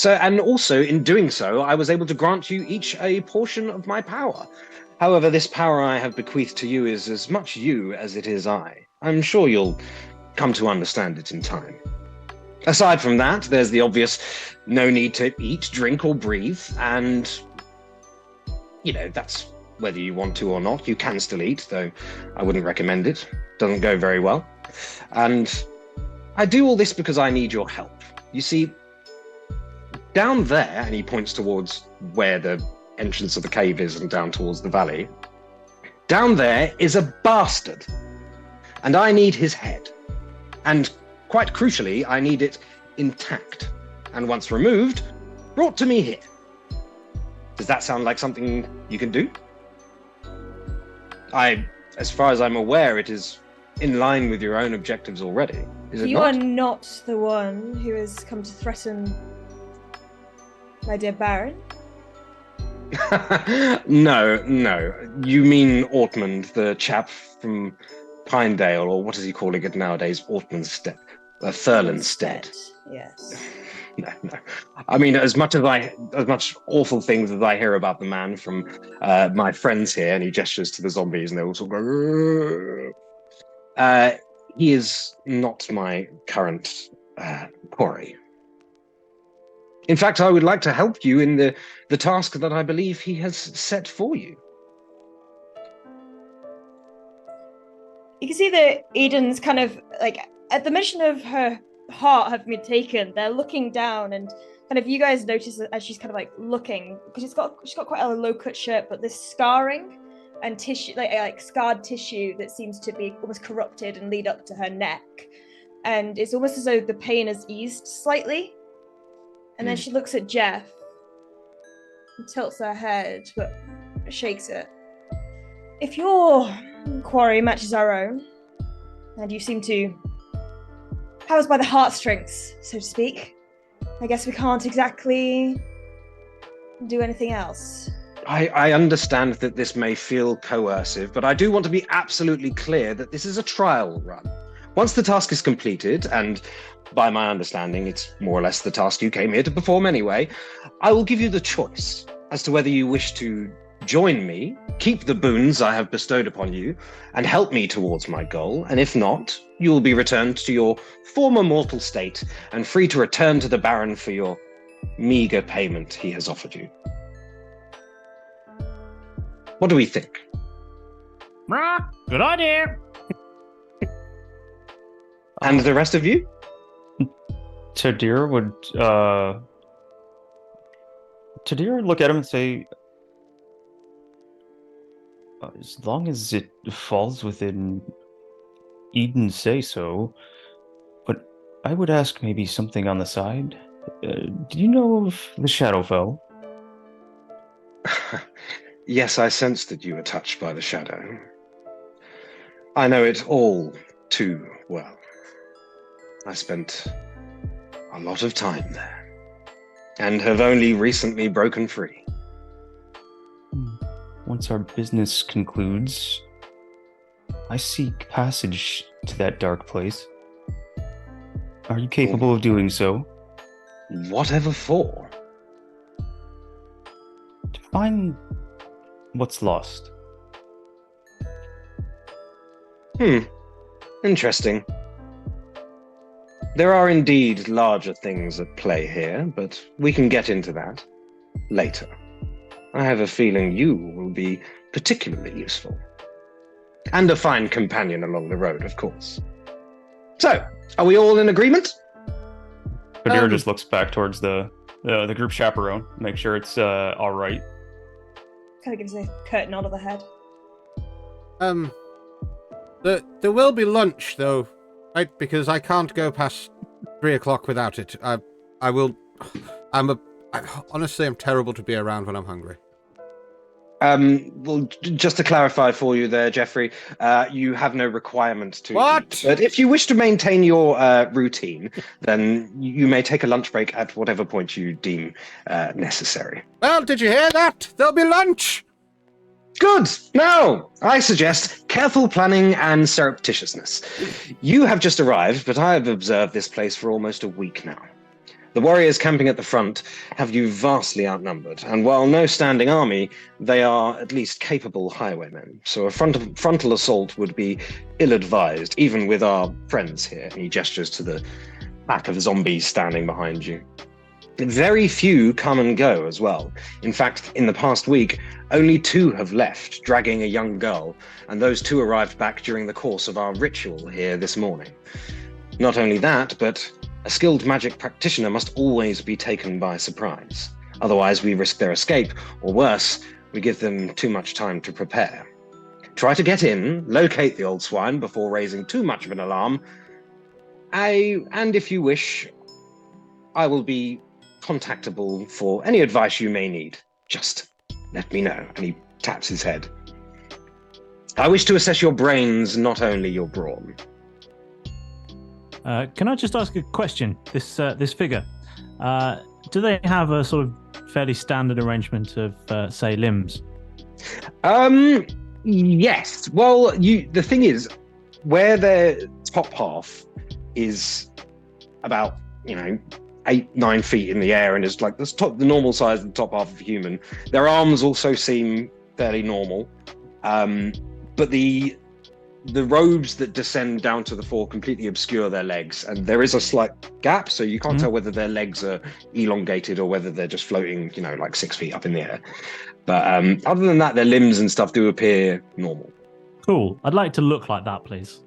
And also in doing so, I was able to grant you each a portion of my power. However, this power I have bequeathed to you is as much you as it is I. I'm sure you'll come to understand it in time. Aside from that, there's the obvious no need to eat, drink, or breathe, and, that's whether you want to or not. You can still eat, though I wouldn't recommend it. Doesn't go very well. And I do all this because I need your help. You see, down there, and he points towards where the entrance of the cave is and down towards the valley, down there is a bastard. And I need his head. And quite crucially, I need it intact. And once removed, brought to me here. Does that sound like something you can do? As far as I'm aware, it is in line with your own objectives already. Is it You not? are not the one who has come to threaten my dear Baron. No. You mean Ortmund, the chap from Pinedale, or what is he calling it nowadays? Ortmundstead. Thurlandstead. Yes. No. I mean, as much awful things as I hear about the man from my friends here, and he gestures to the zombies, and they all sort of go, he is not my current quarry. In fact, I would like to help you in the task that I believe he has set for you. You can see that Eden's kind of at the mention of her heart having been taken, they're looking down, and kind of you guys notice as she's kind of looking, because she's got quite a low cut shirt, but this scarring and tissue, like scarred tissue that seems to be almost corrupted and lead up to her neck, and it's almost as though the pain has eased slightly. And then she looks at Jeff and tilts her head, but shakes it. If your quarry matches our own, and you seem to have us by the heartstrings, so to speak, I guess we can't exactly do anything else. I understand that this may feel coercive, but I do want to be absolutely clear that this is a trial run. Once the task is completed, and by my understanding, it's more or less the task you came here to perform anyway, I will give you the choice as to whether you wish to join me, keep the boons I have bestowed upon you, and help me towards my goal, and if not, you will be returned to your former mortal state and free to return to the Baron for your meager payment he has offered you. What do we think? Good idea. And the rest of you? Tadir would look at him and say, As long as it falls within Eden's say-so. But I would ask maybe something on the side. Do you know of the Shadowfell? Yes, I sensed that you were touched by the shadow. I know it all too well. I spent a lot of time there, and have only recently broken free. Once our business concludes, I seek passage to that dark place. Are you capable of doing so? Whatever for? To find what's lost. Interesting. There are indeed larger things at play here, but we can get into that later. I have a feeling you will be particularly useful. And a fine companion along the road, of course. So, are we all in agreement? Badira just looks back towards the group chaperone, make sure it's all right. Kind of gives a curt nod of the head. There will be lunch though, right? Because I can't go past 3 o'clock without it. Honestly, I'm terrible to be around when I'm hungry. Well, just to clarify for you there, Jeffrey, you have no requirement to What? eat. But if you wish to maintain your routine, then you may take a lunch break at whatever point you deem necessary. Well, did you hear that? There'll be lunch! Good! Now, I suggest careful planning and surreptitiousness. You have just arrived, but I have observed this place for almost a week now. The warriors camping at the front have you vastly outnumbered, and while no standing army, they are at least capable highwaymen, so a frontal assault would be ill-advised, even with our friends here. And he gestures to the pack of zombies standing behind you. Very few come and go as well. In fact, in the past week, only 2 have left, dragging a young girl, and those 2 arrived back during the course of our ritual here this morning. Not only that, but a skilled magic practitioner must always be taken by surprise. Otherwise, we risk their escape, or worse, we give them too much time to prepare. Try to get in, locate the old swine before raising too much of an alarm. And if you wish, I will be contactable for any advice you may need. Just let me know. And he taps his head. I wish to assess your brains, not only your brawn. Can I just ask a question? This figure, do they have a sort of fairly standard arrangement of, say, limbs? Yes. Well, the thing is, where their top half is about, 8-9 feet in the air and is like the normal size of the top half of a human. Their arms also seem fairly normal, but the robes that descend down to the floor completely obscure their legs, and there is a slight gap, so you can't tell whether their legs are elongated or whether they're just floating, like 6 feet up in the air. But other than that, their limbs and stuff do appear normal. Cool. I'd like to look like that, please.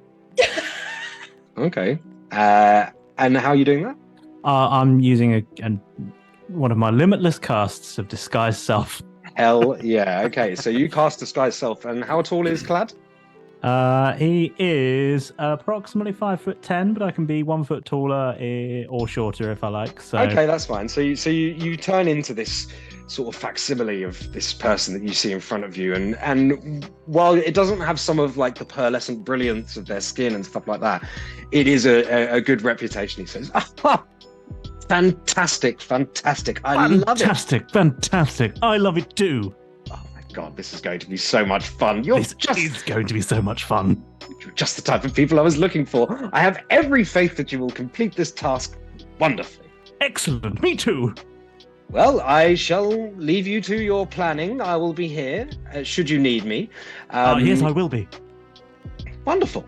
Okay. And how are you doing that? I'm using one of my limitless casts of Disguise Self. Hell yeah. Okay, so you cast Disguise Self, and how tall is Clad? He is approximately 5'10", but I can be 1 foot taller or shorter if I like. So okay, that's fine. So you turn into this sort of facsimile of this person that you see in front of you, and while it doesn't have some of like the pearlescent brilliance of their skin and stuff like that, it is a good reputation. He says, fantastic, I love it. Fantastic, I love it too. God, this is going to be so much fun. This is going to be so much fun. You're just the type of people I was looking for. I have every faith that you will complete this task wonderfully. Excellent, me too. Well, I shall leave you to your planning. I will be here, should you need me. Yes, I will be. Wonderful.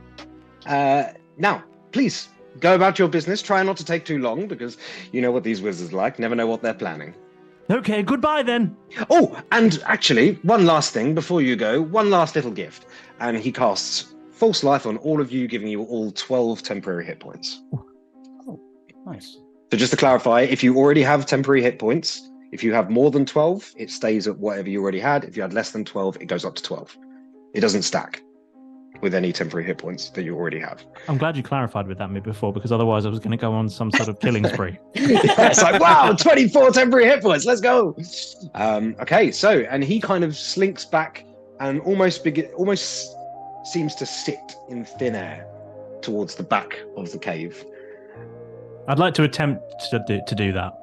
Now, please, go about your business. Try not to take too long, because you know what these wizards like. Never know what they're planning. Okay, goodbye then. Oh, and actually, one last thing before you go, one last little gift. And he casts False Life on all of you, giving you all 12 temporary hit points. Oh, nice. So just to clarify, if you already have temporary hit points, if you have more than 12, it stays at whatever you already had. If you had less than 12, it goes up to 12. It doesn't stack with any temporary hit points that you already have. I'm glad you clarified with that before, because otherwise I was going to go on some sort of killing spree. Yeah, it's like, wow, 24 temporary hit points. Let's go. Okay, so, and he kind of slinks back and almost seems to sit in thin air towards the back of the cave. I'd like to attempt to do that.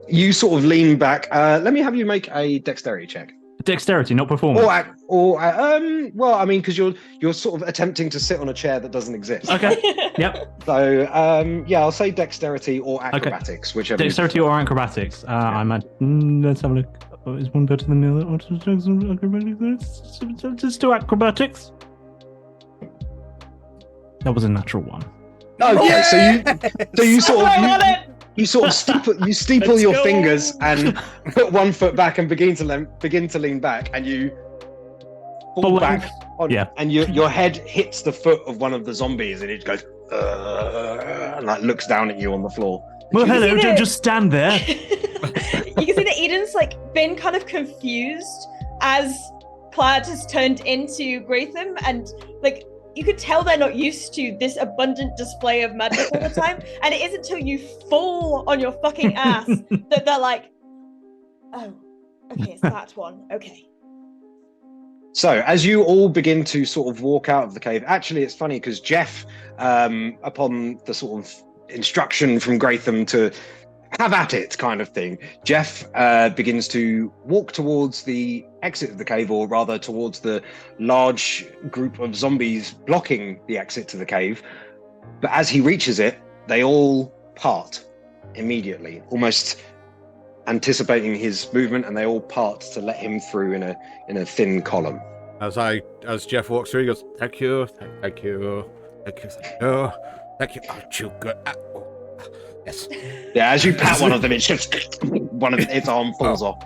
You sort of lean back. Let me have you make a dexterity check. Dexterity, not performance. Well, I mean, because you're sort of attempting to sit on a chair that doesn't exist. Okay. Yep. So, I'll say dexterity or acrobatics, whichever. Dexterity or acrobatics. I'm at. Let's have a look. Is one better than the other? Let's do acrobatics. That was a natural one. Okay, so you sort of you sort of steeple your fingers and put one foot back and begin to lean back, and you fall back on, and your head hits the foot of one of the zombies, and it goes and like looks down at you on the floor. Well, hello, don't just stand there. You can see that Eden's like been kind of confused as Clad has turned into Gratham, and like you could tell they're not used to this abundant display of magic all the time. And it isn't until you fall on your fucking ass that they're like, oh, okay, it's that one. Okay. So as you all begin to sort of walk out of the cave, actually it's funny because Jeff, upon the sort of instruction from Gratham to have at it kind of thing, Jeff begins to walk towards the exit of the cave, or rather towards the large group of zombies blocking the exit to the cave. But as he reaches it, they all part immediately, almost anticipating his movement, and they all part to let him through in a thin column. As Jeff walks through, he goes, thank you, thank you, thank you, thank you, thank you. Aren't you good? Yes. Yeah, as you pat one of them, it's just one of its arm falls off.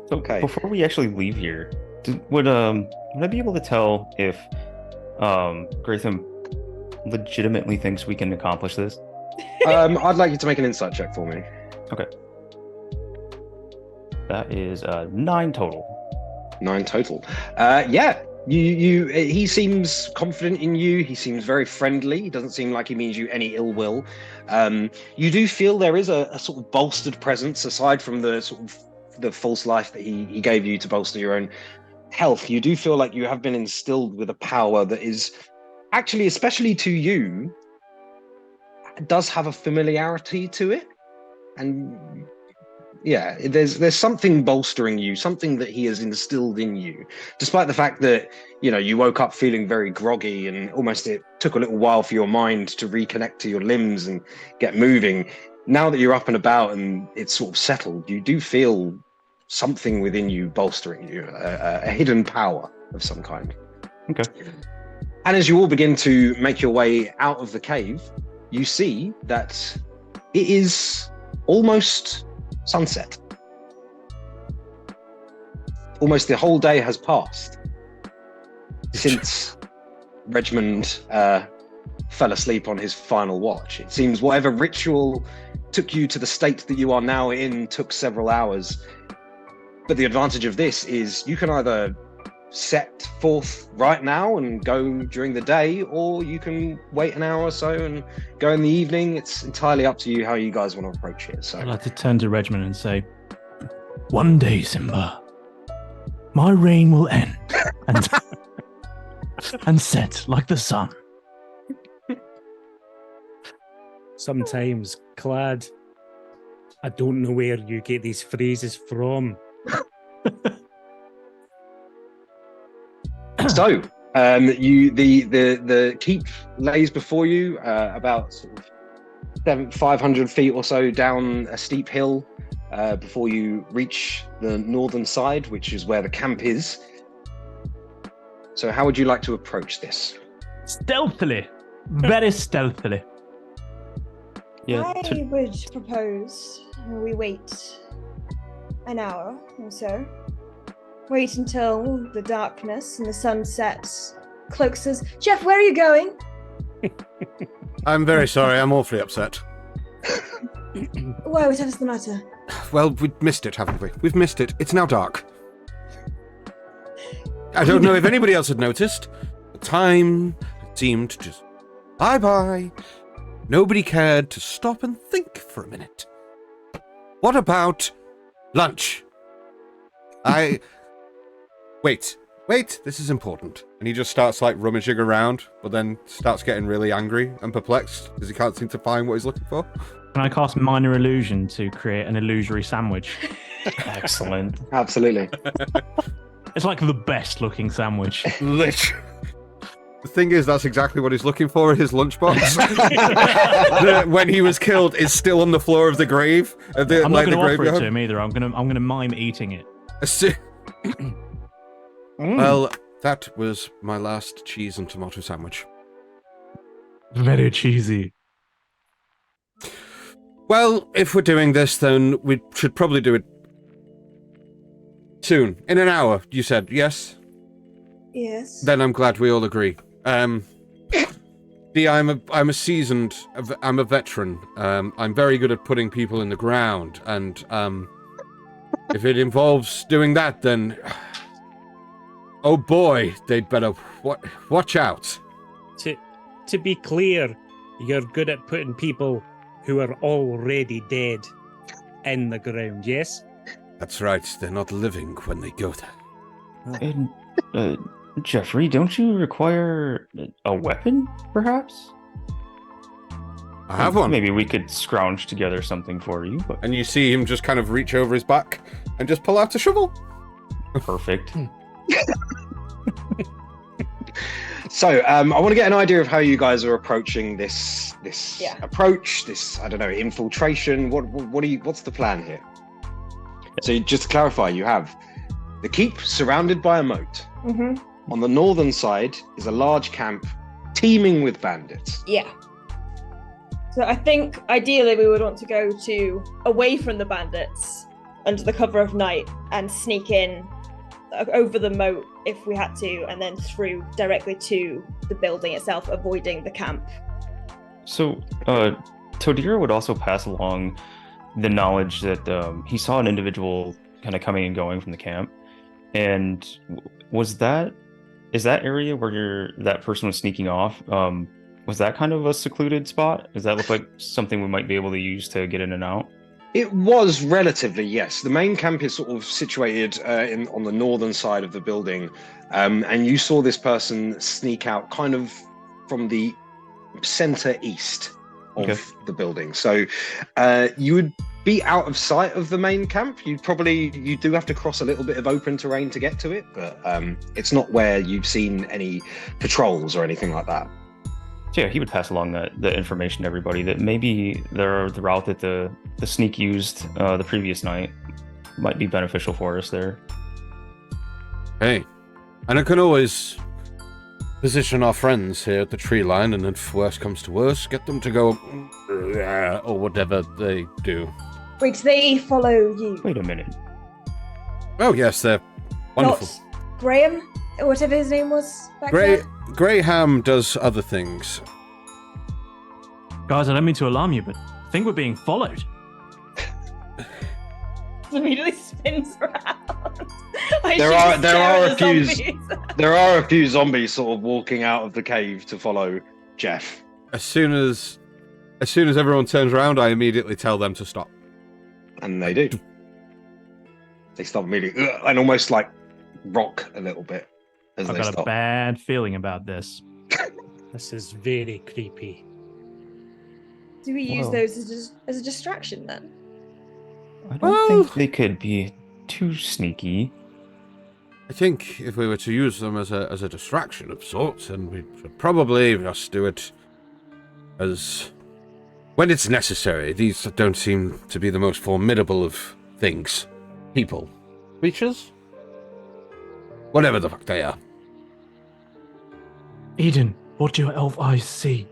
So Okay. Before we actually leave here, would I be able to tell if Gratham legitimately thinks we can accomplish this? I'd like you to make an insight check for me. Okay. That is 9 total. 9 total. Yeah. He seems confident in you. He seems very friendly. He doesn't seem like he means you any ill will. You do feel there is a sort of bolstered presence aside from the sort of the false life that he gave you to bolster your own health. You do feel like you have been instilled with a power that is actually, especially to you, does have a familiarity to it. And yeah, there's something bolstering you, something that he has instilled in you, despite the fact that, you know, you woke up feeling very groggy and almost it took a little while for your mind to reconnect to your limbs and get moving. Now that you're up and about and it's sort of settled, you do feel something within you bolstering you, a hidden power of some kind. Okay. And as you all begin to make your way out of the cave, you see that it is almost sunset. Almost the whole day has passed since Regmund fell asleep on his final watch. It seems whatever ritual took you to the state that you are now in took several hours. But the advantage of this is you can either set forth right now and go during the day, or you can wait an hour or so and go in the evening. It's entirely up to you how you guys want to approach it. So I'd like to turn to Regmund and say, one day, Simba, my reign will end and, and set like the sun. Sometimes, Clad, I don't know where you get these phrases from. So, the keep lays before you, about sort of 500 feet or so down a steep hill, before you reach the northern side, which is where the camp is. So, how would you like to approach this? Stealthily, very stealthily. Yeah. I would propose we wait an hour or so. Wait until the darkness and the sunset cloaks us. Jeff, where are you going? I'm very sorry, I'm awfully upset. Why, whatever's the matter? Well, we've missed it, haven't we? We've missed it. It's now dark. I don't know if anybody else had noticed, but time seemed to just bye-bye. Nobody cared to stop and think for a minute. What about lunch? Wait, this is important. And he just starts like rummaging around, but then starts getting really angry and perplexed because he can't seem to find what he's looking for. Can I cast Minor Illusion to create an illusory sandwich? Excellent. Absolutely. It's like the best looking sandwich. Lich. The thing is, that's exactly what he's looking for in his lunchbox. When he was killed, is still on the floor of the grave. I'm not going to offer it to him either. I'm going to mime eating it. Well, that was my last cheese and tomato sandwich. Very cheesy. Well, if we're doing this, then we should probably do it soon. In an hour, you said, yes? Yes. Then I'm glad we all agree. I'm a seasoned, I'm a veteran. I'm very good at putting people in the ground, and if it involves doing that, then oh boy, they'd better watch out. To be clear, you're good at putting people who are already dead in the ground, yes? That's right, they're not living when they go there. And, Jeffrey, don't you require a weapon, perhaps? I have one. Maybe we could scrounge together something for you. But... And you see him just kind of reach over his back and just pull out a shovel. Perfect. So, I want to get an idea of how you guys are approaching this approach, this, I don't know, infiltration. What's the plan here? So, just to clarify, you have the keep surrounded by a moat. Mm-hmm. On the northern side is a large camp teeming with bandits. Yeah. So I think ideally we would want to go away from the bandits under the cover of night and sneak in over the moat if we had to, and then through directly to the building itself, avoiding the camp. So, Todira would also pass along the knowledge that he saw an individual kind of coming and going from the camp. And is that area where that person was sneaking off, was that kind of a secluded spot? Does that look like something we might be able to use to get in and out? It was relatively, yes. The main camp is sort of situated on the northern side of the building, and you saw this person sneak out kind of from the center east of the building. So you would be out of sight of the main camp. You do have to cross a little bit of open terrain to get to it, but it's not where you've seen any patrols or anything like that. So yeah, he would pass along the information to everybody that maybe the route that the sneak used the previous night might be beneficial for us there. Hey, and I can always position our friends here at the tree line, and if worse comes to worse, get them to go or whatever they do. Wait, do they follow you? Wait a minute. Oh yes, they're wonderful. Not Graham, or whatever his name was back there? Graham does other things. Guys, I don't mean to alarm you, but I think we're being followed. Immediately spins around. There are a few zombies sort of walking out of the cave to follow Jeff. As soon as everyone turns around, I immediately tell them to stop. And they do. They stop immediately and almost like rock a little bit as I've they got stop. a bad feeling about this. This is very creepy. Do we use those as a distraction then? I don't think they could be too sneaky. I think if we were to use them as a distraction of sorts, then we should probably just do it as when it's necessary. These don't seem to be the most formidable of things. People. Creatures? Whatever the fuck they are. Eden, what do your elf eyes see?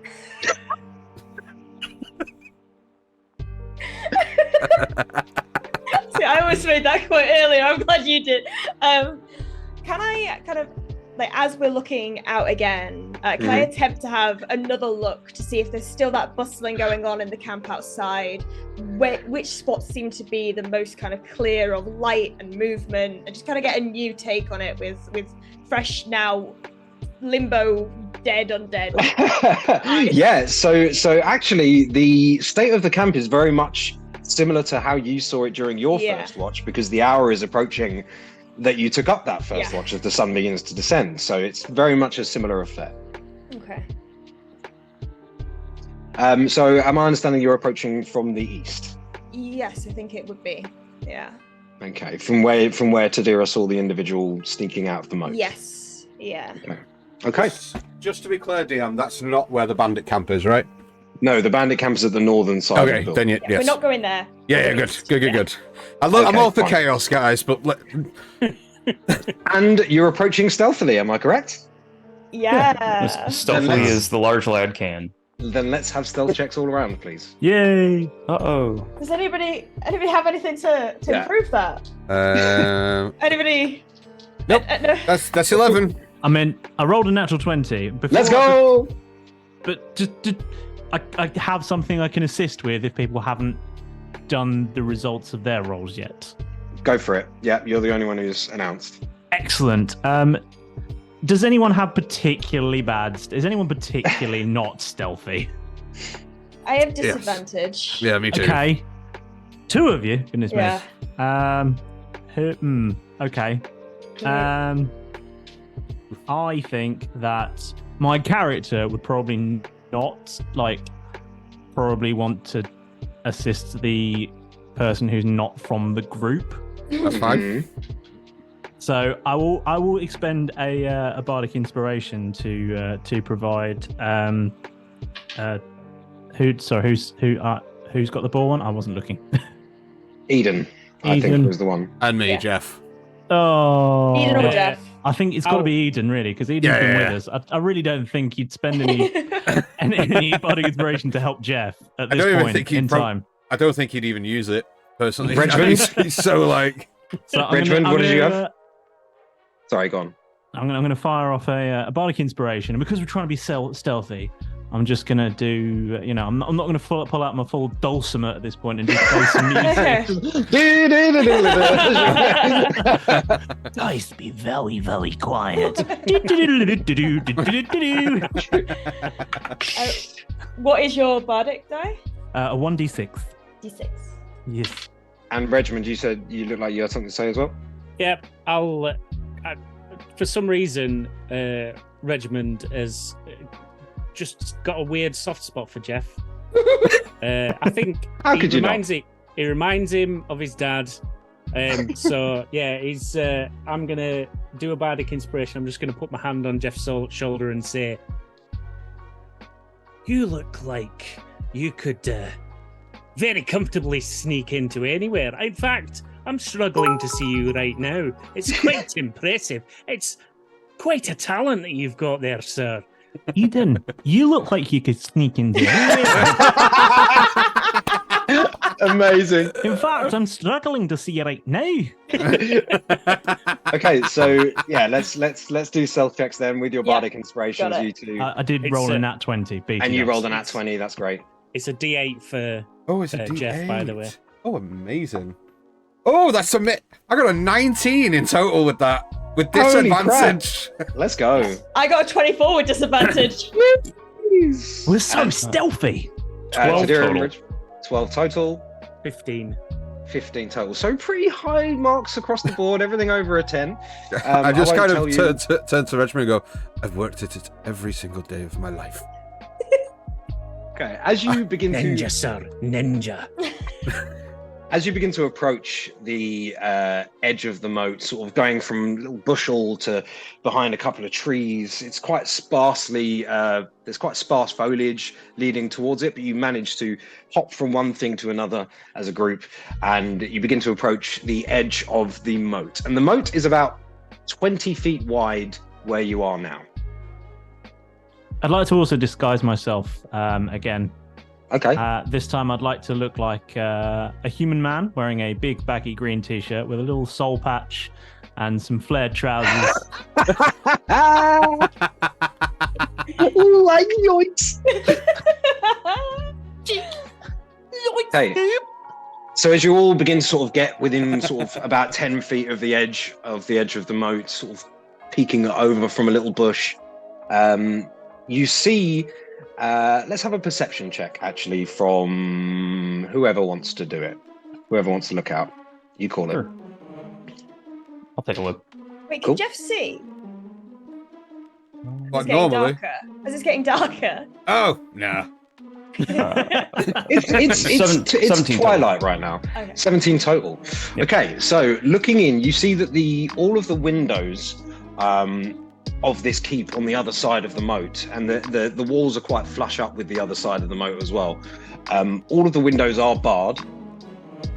See, I almost made that quite earlier. I'm glad you did. Can I kind of, like, as we're looking out again, Can I attempt to have another look to see if there's still that bustling going on in the camp outside? Which spots seem to be the most kind of clear of light and movement, and just kind of get a new take on it with fresh now limbo dead undead. Yeah, so actually the state of the camp is very much similar to how you saw it during your first watch, because the hour is approaching that you took up that first watch as the sun begins to descend. So it's very much a similar affair. Okay. So am I understanding you're approaching from the east? Yes, I think it would be. Yeah. Okay. From where Tadira saw the individual sneaking out of the moat? Yes. Yeah. Okay. Just to be clear, DM, that's not where the bandit camp is, right? No, the bandit camp is at the northern side. Okay, of the then building. yes. We're not going there. Yeah, good. I'm all for chaos, guys, but And you're approaching stealthily, am I correct? Yeah. Stealthily as the large lad can. Then let's have stealth checks all around, please. Yay! Uh-oh. Does anybody have anything to improve that? Anybody? Nope. No. That's 11. I mean, I rolled a natural 20. Let's go! But I have something I can assist with if people haven't done the results of their rolls yet. Go for it. Yeah, you're the only one who's announced. Excellent. Does anyone have particularly bad? Is anyone particularly not stealthy? I have disadvantage. Yeah, me too. Okay. Two of you. Goodness Yeah. me. Okay. I think that my character would probably not probably want to assist the person who's not from the group. That's fine. So I will expend a bardic inspiration to provide who's got the ball one? I wasn't looking. Eden, I think was the one. And me, Yeah. Jeff. Oh, Eden or Jeff? I think it's got to be Eden, really, because Eden's been with us. I really don't think you'd spend any bardic inspiration to help Jeff at this point in time. I don't think he'd even use it, personally. Regiment? He's so So Regiment, what did you have? Sorry, go on. I'm gonna fire off a bardic inspiration, and because we're trying to be stealthy, I'm just gonna do. I'm not gonna pull out my full dulcimer at this point and just play some music. Guys, be very, very quiet. What is your bardic die? A 1d6. D6. Yes. And Regiment, you said you look like you had something to say as well? Yep, I'll. For some reason, Regiment has just got a weird soft spot for Jeff. I think How could you not? It reminds him of his dad. So yeah, he's. I'm gonna do a bardic inspiration. I'm just gonna put my hand on Jeff's shoulder and say, "You look like you could very comfortably sneak into anywhere. In fact, I'm struggling to see you right now. It's quite impressive. It's quite a talent that you've got there, sir." Eden, you look like you could sneak in there. Amazing. In fact, I'm struggling to see you right now. Okay, so yeah, let's do stealth checks then with your bardic inspirations. got it. You two, I did roll a nat 20. and you rolled a nat 20. That's great. It's a D8 for it's a D8. Jeff, by the way. Oh, amazing. Oh, that's I got a 19 in total with that. With Holy disadvantage. Let's go. I got a 24 with disadvantage. We're so stealthy. 12 Tadira and total. Reg- 12 total. 15. 15 total. So pretty high marks across the board. Everything over a 10. I just won't kind tell of you- turned to Regiment and go, I've worked at it every single day of my life. Okay, as you begin Ninja, to sir. Ninja. as you begin to approach the edge of the moat, sort of going from little bushel to behind a couple of trees, it's quite sparsely, there's quite sparse foliage leading towards it, but you manage to hop from one thing to another as a group, and you begin to approach the edge of the moat. And the moat is about 20 feet wide where you are now. I'd like to also disguise myself again. Okay. This time I'd like to look like a human man wearing a big baggy green t-shirt with a little soul patch and some flared trousers. Like yoinks. Okay. So as you all begin to sort of get within sort of about 10 feet of the edge of the moat, sort of peeking over from a little bush, you see. Let's have a perception check, actually, from whoever wants to do it. Whoever wants to look out. You call it. Sure. I'll take a look. Wait, can Cool. Jeff see? Like It's getting normally. darker. Is this getting darker? Oh, no. It's 17 twilight right now. Okay. 17 total. Yep. Okay, so looking in, you see that all of the windows of this keep on the other side of the moat, and the walls are quite flush up with the other side of the moat as well. All of the windows are barred,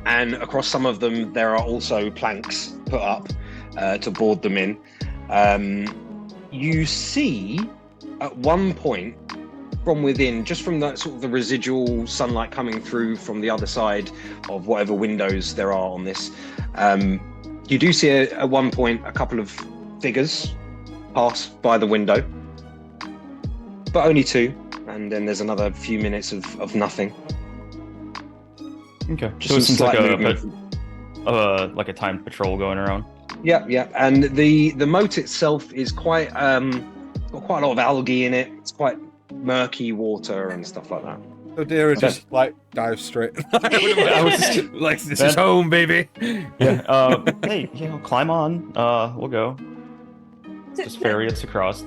and across some of them there are also planks put up to board them in. You see at one point from within, just from that sort of the residual sunlight coming through from the other side of whatever windows there are on this, you do see at one point a couple of figures pass by the window, but only two, and then there's another few minutes of nothing. Okay. Just So it some seems like slight movement. like a timed patrol going around. Yeah, and the moat itself is quite got quite a lot of algae in it. It's quite murky water and stuff like that. So Dira just like dives straight. Like this is home, baby. Yeah. Hey, climb on. We'll go. So, Just ferry us across.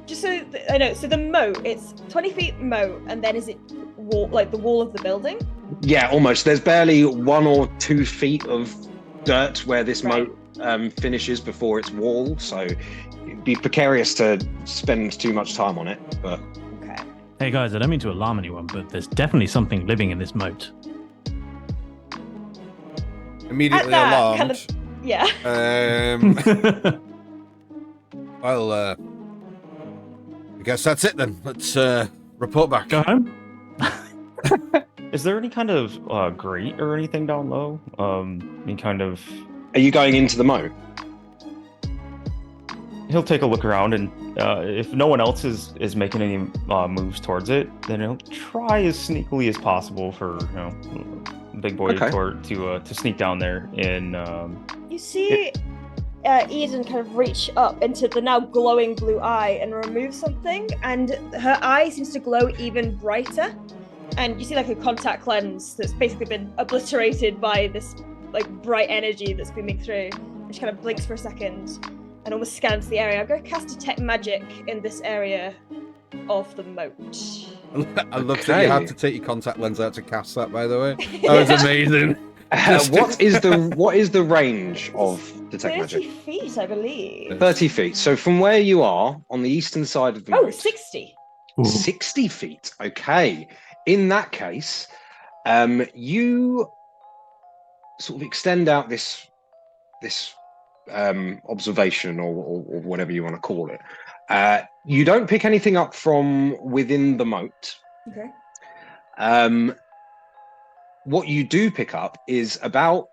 Just so I know, so the moat, it's 20 feet moat, and then is it like the wall of the building? Yeah, almost. There's barely 1 or 2 feet of dirt where this Right. moat finishes before its wall, so it'd be precarious to spend too much time on it. But Okay. Hey guys, I don't mean to alarm anyone, but there's definitely something living in this moat. Immediately At that, alarmed. kind of- Yeah. Well, I guess that's it then. Let's report back. Go home. Is there any kind of grate or anything down low? Any kind of... are you going into the moat? He'll take a look around, and if no one else is making any moves towards it, then he'll try as sneakily as possible for big boy Okay. to sneak down there and You see Eden kind of reach up into the now glowing blue eye and remove something, and her eye seems to glow even brighter. And you see like a contact lens that's basically been obliterated by this like bright energy that's beaming through. And she kind of blinks for a second and almost scans the area. I'm going to cast Detect Magic in this area of the moat. I love that Okay. you had to take your contact lens out to cast that, by the way. That was amazing. What is the range of Detect 30 Magic? feet, I believe. 30 feet. So from where you are on the eastern side of the Oh, moat, 60. 60 feet. Okay. In that case, you sort of extend out this observation or whatever you want to call it. You don't pick anything up from within the moat. Okay. What you do pick up is about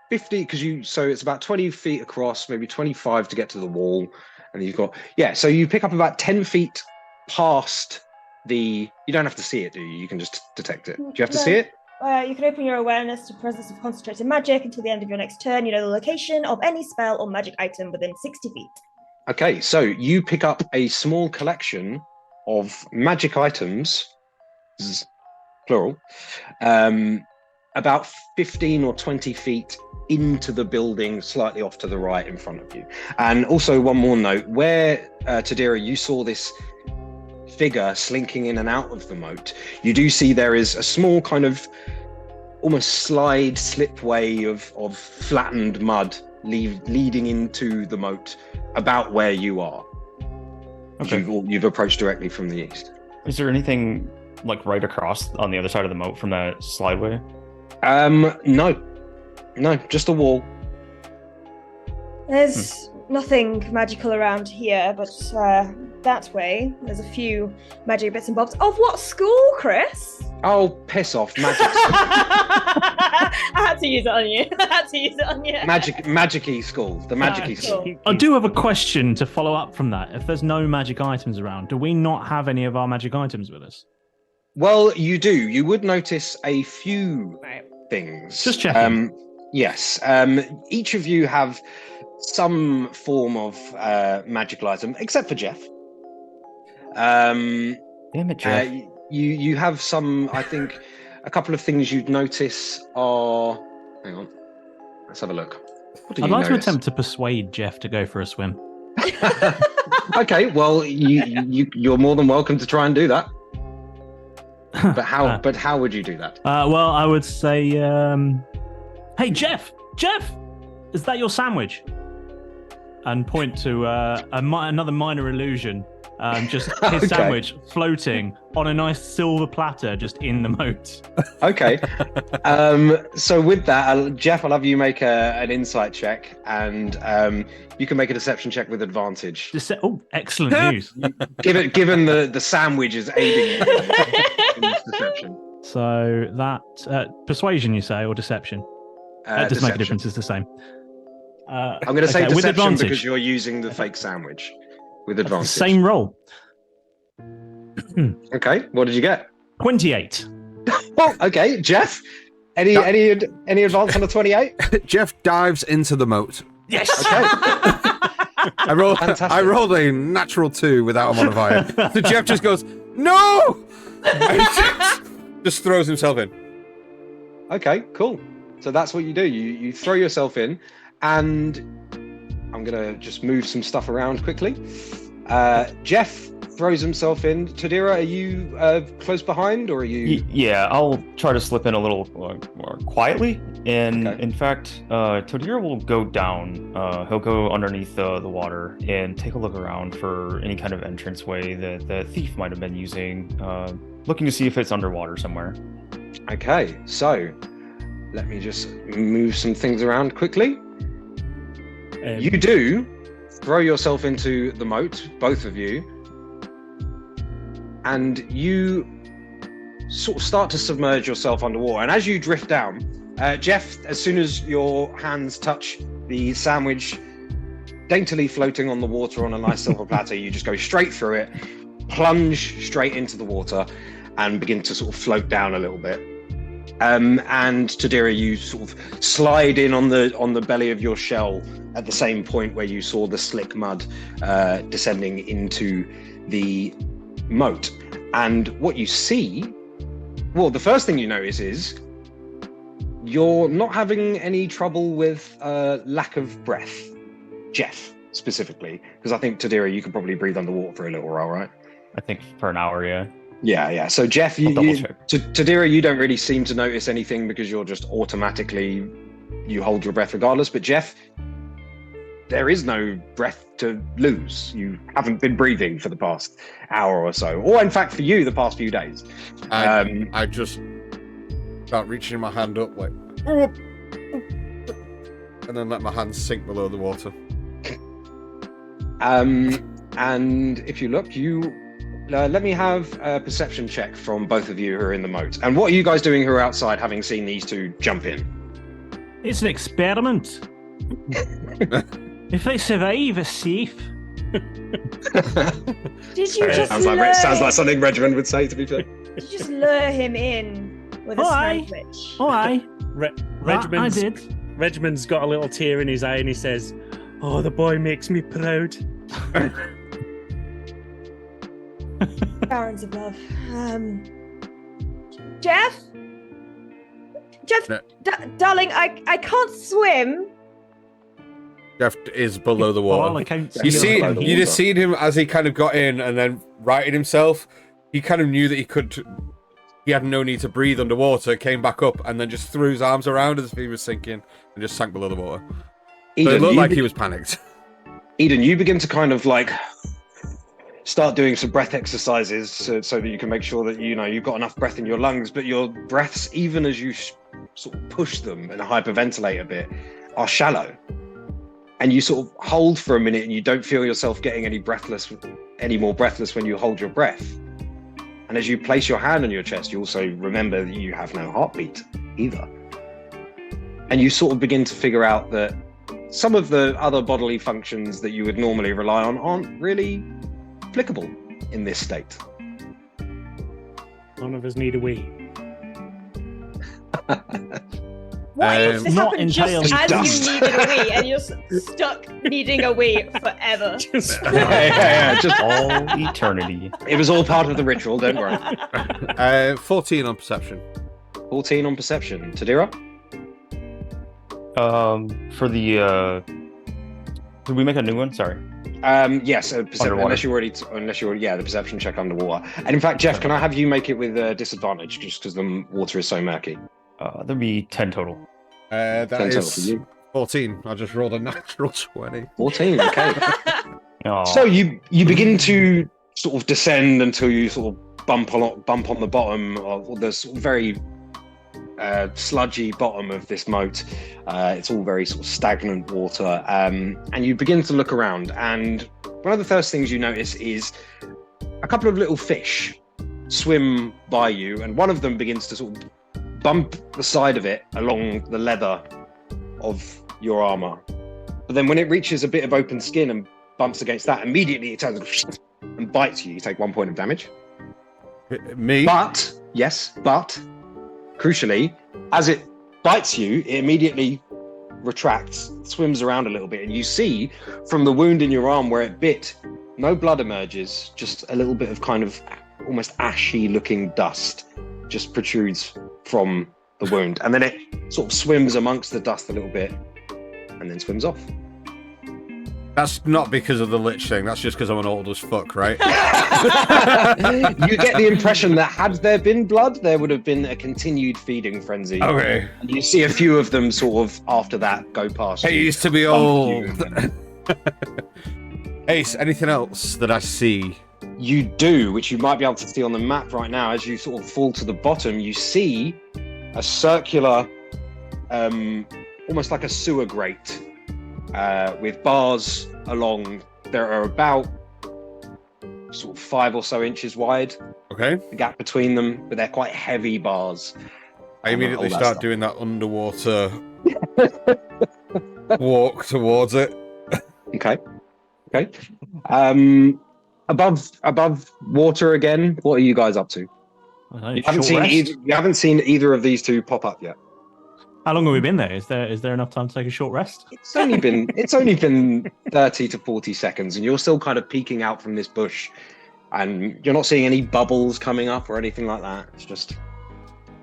50, so it's about 20 feet across, maybe 25 to get to the wall, and you've got so you pick up about 10 feet past you don't have to see it, do you? You can just detect it. Do you have to No. see it? You can open your awareness to presence of concentrated magic until the end of your next turn. You know the location of any spell or magic item within 60 feet. Okay, so you pick up a small collection of magic items, plural, about 15 or 20 feet into the building, slightly off to the right in front of you. And also one more note, where, Tadira, you saw this figure slinking in and out of the moat, you do see there is a small kind of almost slipway of flattened mud leading into the moat about where you are. Okay. You've approached directly from the east. Is there anything like right across on the other side of the moat from that slideway? No, just a wall. There's nothing magical around here, but that way there's a few magic bits and bobs. Of what school, Chris? Oh, piss off, magic. I had to use it on you. Magic-y school. The magic-y school. Cool. I do have a question to follow up from that. If there's no magic items around, do we not have any of our magic items with us? Well, you do. You would notice a few things. Just checking. Yes. Each of you have some form of magical item, except for Jeff. Damn it, Jeff. You have some, I think, a couple of things you'd notice are... Hang on. Let's have a look. What do I'd you like to notice? attempt to persuade Jeff to go for a swim. Okay, well, you're more than welcome to try and do that. But how? But how would you do that? Well, I would say, hey, Jeff, is that your sandwich? And point to another minor illusion, just his Okay. sandwich floating on a nice silver platter just in the moat. Okay. So with that, Jeff, I'll have you make an insight check, and you can make a deception check with advantage. Oh, excellent news. Given the sandwich is aiding you in this deception. So that persuasion, you say, or deception? That does make a difference. It's the same. I'm going to say with deception advantage. because you're using the fake sandwich with advantage. Same roll. Okay. What did you get? 28. Oh, okay. Jeff, any advance on a 28? Jeff dives into the moat. Yes. Okay. I rolled a natural 2 without a modifier. So Jeff just goes, no! And just throws himself in. Okay, cool. So that's what you do. You throw yourself in, and I'm gonna just move some stuff around quickly. Jeff throws himself in. Tadira, are you close behind, or are you? Yeah, I'll try to slip in a little more quietly. And Okay. in fact, Tadira will go down. He'll go underneath the water and take a look around for any kind of entranceway that the thief might have been using, looking to see if it's underwater somewhere. Okay, so let me just move some things around quickly. You do throw yourself into the moat, both of you, and you sort of start to submerge yourself underwater. And as you drift down, Jeff, as soon as your hands touch the sandwich daintily floating on the water on a nice silver platter, you just go straight through it, plunge straight into the water, and begin to sort of float down a little bit. And Tadira, you sort of slide in on the belly of your shell at the same point where you saw the slick mud descending into the moat. And what you see, well, the first thing you notice is you're not having any trouble with lack of breath, Jeff specifically, because I think Tadira, you could probably breathe underwater for a little while, right? I think for an hour, yeah. Yeah. So Jeff, I'll double check. Tadira, you don't really seem to notice anything because you're just automatically, you hold your breath regardless. But Jeff, there is no breath to lose. You haven't been breathing for the past hour or so, or in fact for you, the past few days. I just start reaching my hand up like, and then let my hand sink below the water. And if you look, let me have a perception check from both of you who are in the moat. And what are you guys doing who are outside, having seen these two jump in? It's an experiment. If they survive, it's safe. Did you just sounds like something Regimen would say, to be fair. Did you just lure him in with a sandwich? Oh, aye. I Regiment's, did. Regiment's got a little tear in his eye and he says, "Oh, the boy makes me proud." Barons of love. Jeff? No. Darling, I can't swim. Jeff is below the By all water. accounts, You He's see, below the you just water. seen him as he kind of got in and then righted himself. He kind of knew that he had no need to breathe underwater, came back up, and then just threw his arms around as if he was sinking and just sank below the water. So it looked like he was panicked. Eden, you begin to kind of like start doing some breath exercises so that you can make sure that you've got enough breath in your lungs, but your breaths, even as you sort of push them and hyperventilate a bit, are shallow. And you sort of hold for a minute and you don't feel yourself getting any more breathless when you hold your breath. And as you place your hand on your chest, you also remember that you have no heartbeat either. and you sort of begin to figure out that some of the other bodily functions that you would normally rely on aren't really applicable in this state. None of us need a wee. What if this Not happened just entirely. as you needed a wee and you're stuck needing a wee forever? Yeah, just All eternity. it was all part of the ritual. Don't worry. 14 on perception. 14 on perception. Tadira? For the did we make a new one? Sorry. Yes, perception, Underwater. unless you're the perception check underwater. And in fact, Jeff, can I have you make it with disadvantage just because the water is so murky? There'd be 10 total. That 10 total for is you. 14. I just rolled a natural 20. 14. Okay. Oh, So you begin to sort of descend until you sort of bump on the bottom of the sort of very sludgy bottom of this moat. It's all very sort of stagnant water, and you begin to look around. And one of the first things you notice is a couple of little fish swim by you, and one of them begins to sort of bump the side of it along the leather of your armor. But then when it reaches a bit of open skin and bumps against that, immediately it turns and bites you. You take 1 point of damage. Me? But crucially, as it bites you, it immediately retracts, swims around a little bit, and you see from the wound in your arm where it bit, no blood emerges, just a little bit of kind of almost ashy looking dust just protrudes from the wound, and then it sort of swims amongst the dust a little bit and then swims off. That's not because of the Lich thing. That's just because I'm an old as fuck, right? You get the impression that had there been blood, there would have been a continued feeding frenzy. Okay. And you see a few of them sort of after that go past I you. used to be Bump old. Ace, anything else that I see? You do, which you might be able to see on the map right now. As you sort of fall to the bottom, you see a circular, almost like a sewer grate, with bars along. There are about sort of 5 or so inches wide, Okay. the gap between them, but they're quite heavy bars. I immediately all that start stuff. doing that underwater walk towards it. Okay. Above water again, what are you guys up to? I don't know, You haven't short seen rest? you haven't seen either of these two pop up yet. How long have we been there? Is there enough time to take a short rest? It's only been 30 to 40 seconds, and you're still kind of peeking out from this bush, and you're not seeing any bubbles coming up or anything like that. It's just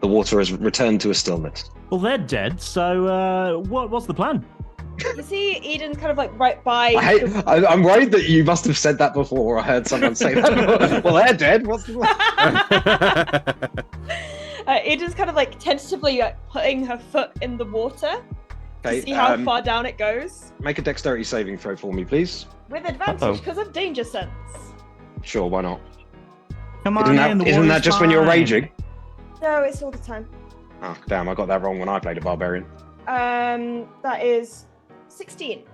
the water has returned to a stillness. Well, they're dead. So what's the plan? You see Eden kind of like right by. I'm worried that you must have said that before, or I heard someone say that before. Well, they're dead. What's the Eden's kind of like tentatively putting her foot in the water to see how far down it goes. Make a dexterity saving throw for me, please. With advantage because of danger sense. Sure, why not? Come on in. Isn't that just when you're raging? No, it's all the time. Oh, damn, I got that wrong when I played a barbarian. That is 16.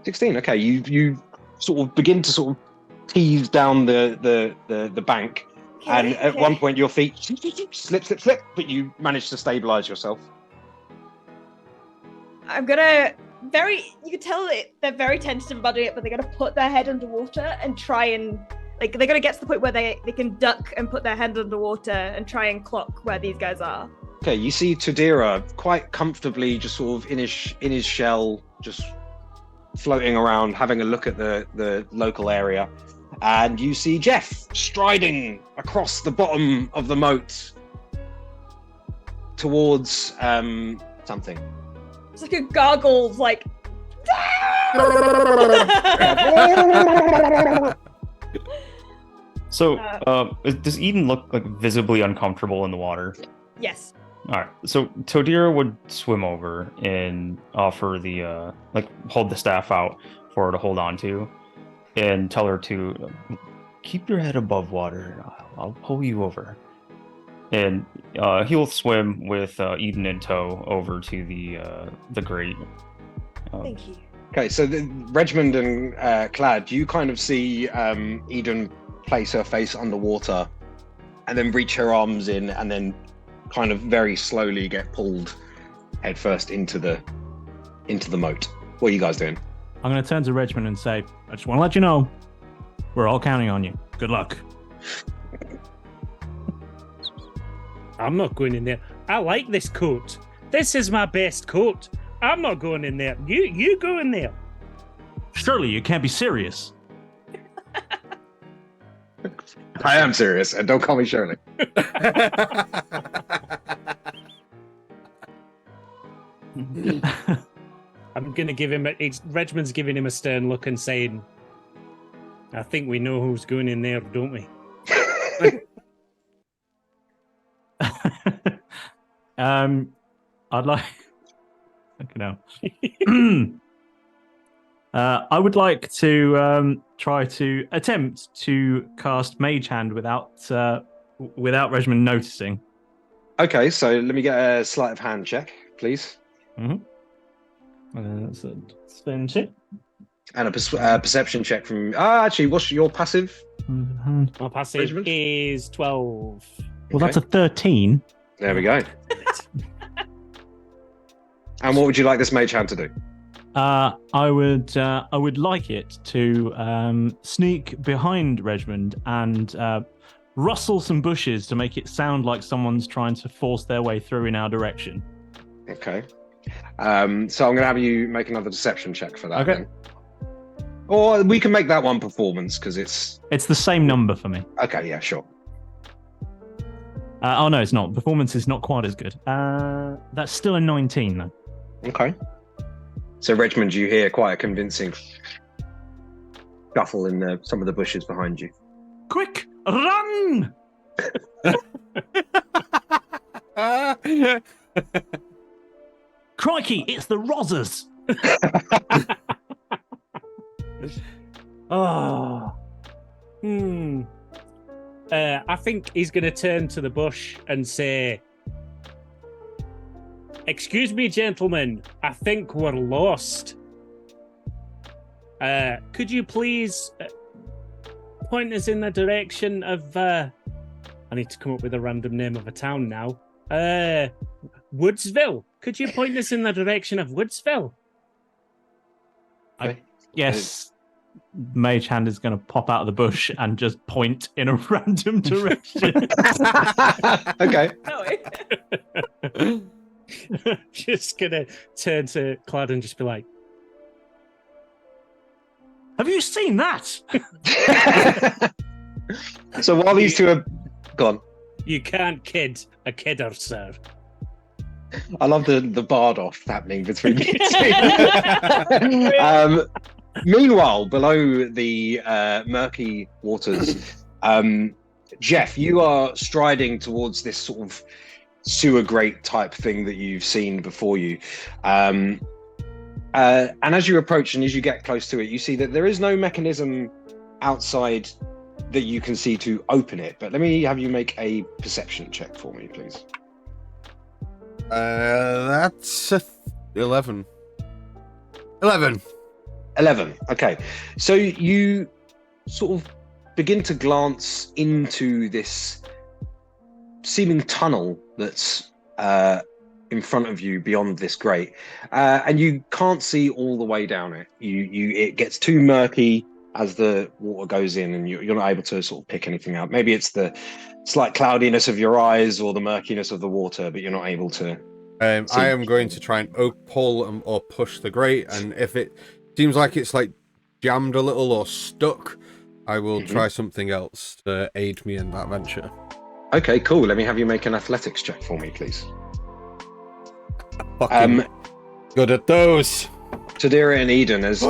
16, okay. You sort of begin to sort of tease down the bank, and at one point your feet slip, but you manage to stabilize yourself. I'm gonna you can tell that they're very tentative about it, but they're gonna put their head underwater and try and they're gonna get to the point where they can duck and put their hand underwater and try and clock where these guys are. Okay, you see Tadira quite comfortably just sort of in his shell, just floating around, having a look at the local area. And you see Jeff striding across the bottom of the moat towards something. It's like a gargles, like. So, does Eden look like visibly uncomfortable in the water? Yes. All right. So Todira would swim over and offer the hold the staff out for her to hold on to, and tell her to keep your head above water. I'll pull you over. And he'll swim with Eden in tow over to the grate. Thank you. Okay, so Regmund and Clad, you kind of see Eden place her face underwater and then reach her arms in and then kind of very slowly get pulled head first into the moat. What are you guys doing? I'm going to turn to Regiment and say, I just want to let you know, we're all counting on you. Good luck. I'm not going in there. I like this coat. This is my best coat. I'm not going in there. You go in there. Surely you can't be serious. I am serious, and don't call me Shirley. I'm going to give him Regiment's giving him a stern look and saying, I think we know who's going in there, don't we? I'd like... I would like to try to attempt to cast Mage Hand without Regiment noticing. Okay, so let me get a sleight of hand check, please. That's a spin check. And a perception check from... actually, what's your passive? My passive Regiment? is 12. Well, that's a 13. There we go. And what would you like this mage hand to do? I would like it to sneak behind Regiment and rustle some bushes to make it sound like someone's trying to force their way through in our direction. Okay. So I'm going to have you make another deception check for that. Okay. Then. Or we can make that one performance because it's the same number for me. Okay, yeah, sure. Oh no, it's not. Performance is not quite as good. That's still a 19 though. Okay. So Regiment, you hear quite a convincing shuffle in some of the bushes behind you. Quick, run! Crikey, it's the Rozzers! Oh. I think he's going to turn to the bush and say, "Excuse me, gentlemen. I think we're lost. Could you please point us in the direction of... I need to come up with a random name of a town now. Woodsville. Could you point us in the direction of Woodsville?" Yes. Mage Hand is going to pop out of the bush and just point in a random direction. Okay. Just going to turn to Clad and just be like, "Have you seen that?" So while these two are gone, "You can't kid a kidder, sir." I love the bard off happening between you two. Meanwhile, below the murky waters, Jeff, you are striding towards this sort of sewer grate type thing that you've seen before you. And as you approach and as you get close to it, you see that there is no mechanism outside that you can see to open it. But let me have you make a perception check for me, please. That's a 11. 11. 11. Okay. So you sort of begin to glance into this seeming tunnel that's in front of you beyond this grate, and you can't see all the way down it. It gets too murky as the water goes in, and you're not able to sort of pick anything out. Maybe it's the slight cloudiness of your eyes or the murkiness of the water, but you're not able to. I am going to try and pull or push the grate, and if it seems like it's like jammed a little or stuck, I will try something else to aid me in that venture. Okay, cool. Let me have you make an athletics check for me, please. Fucking good at those. Tadira and Eden, as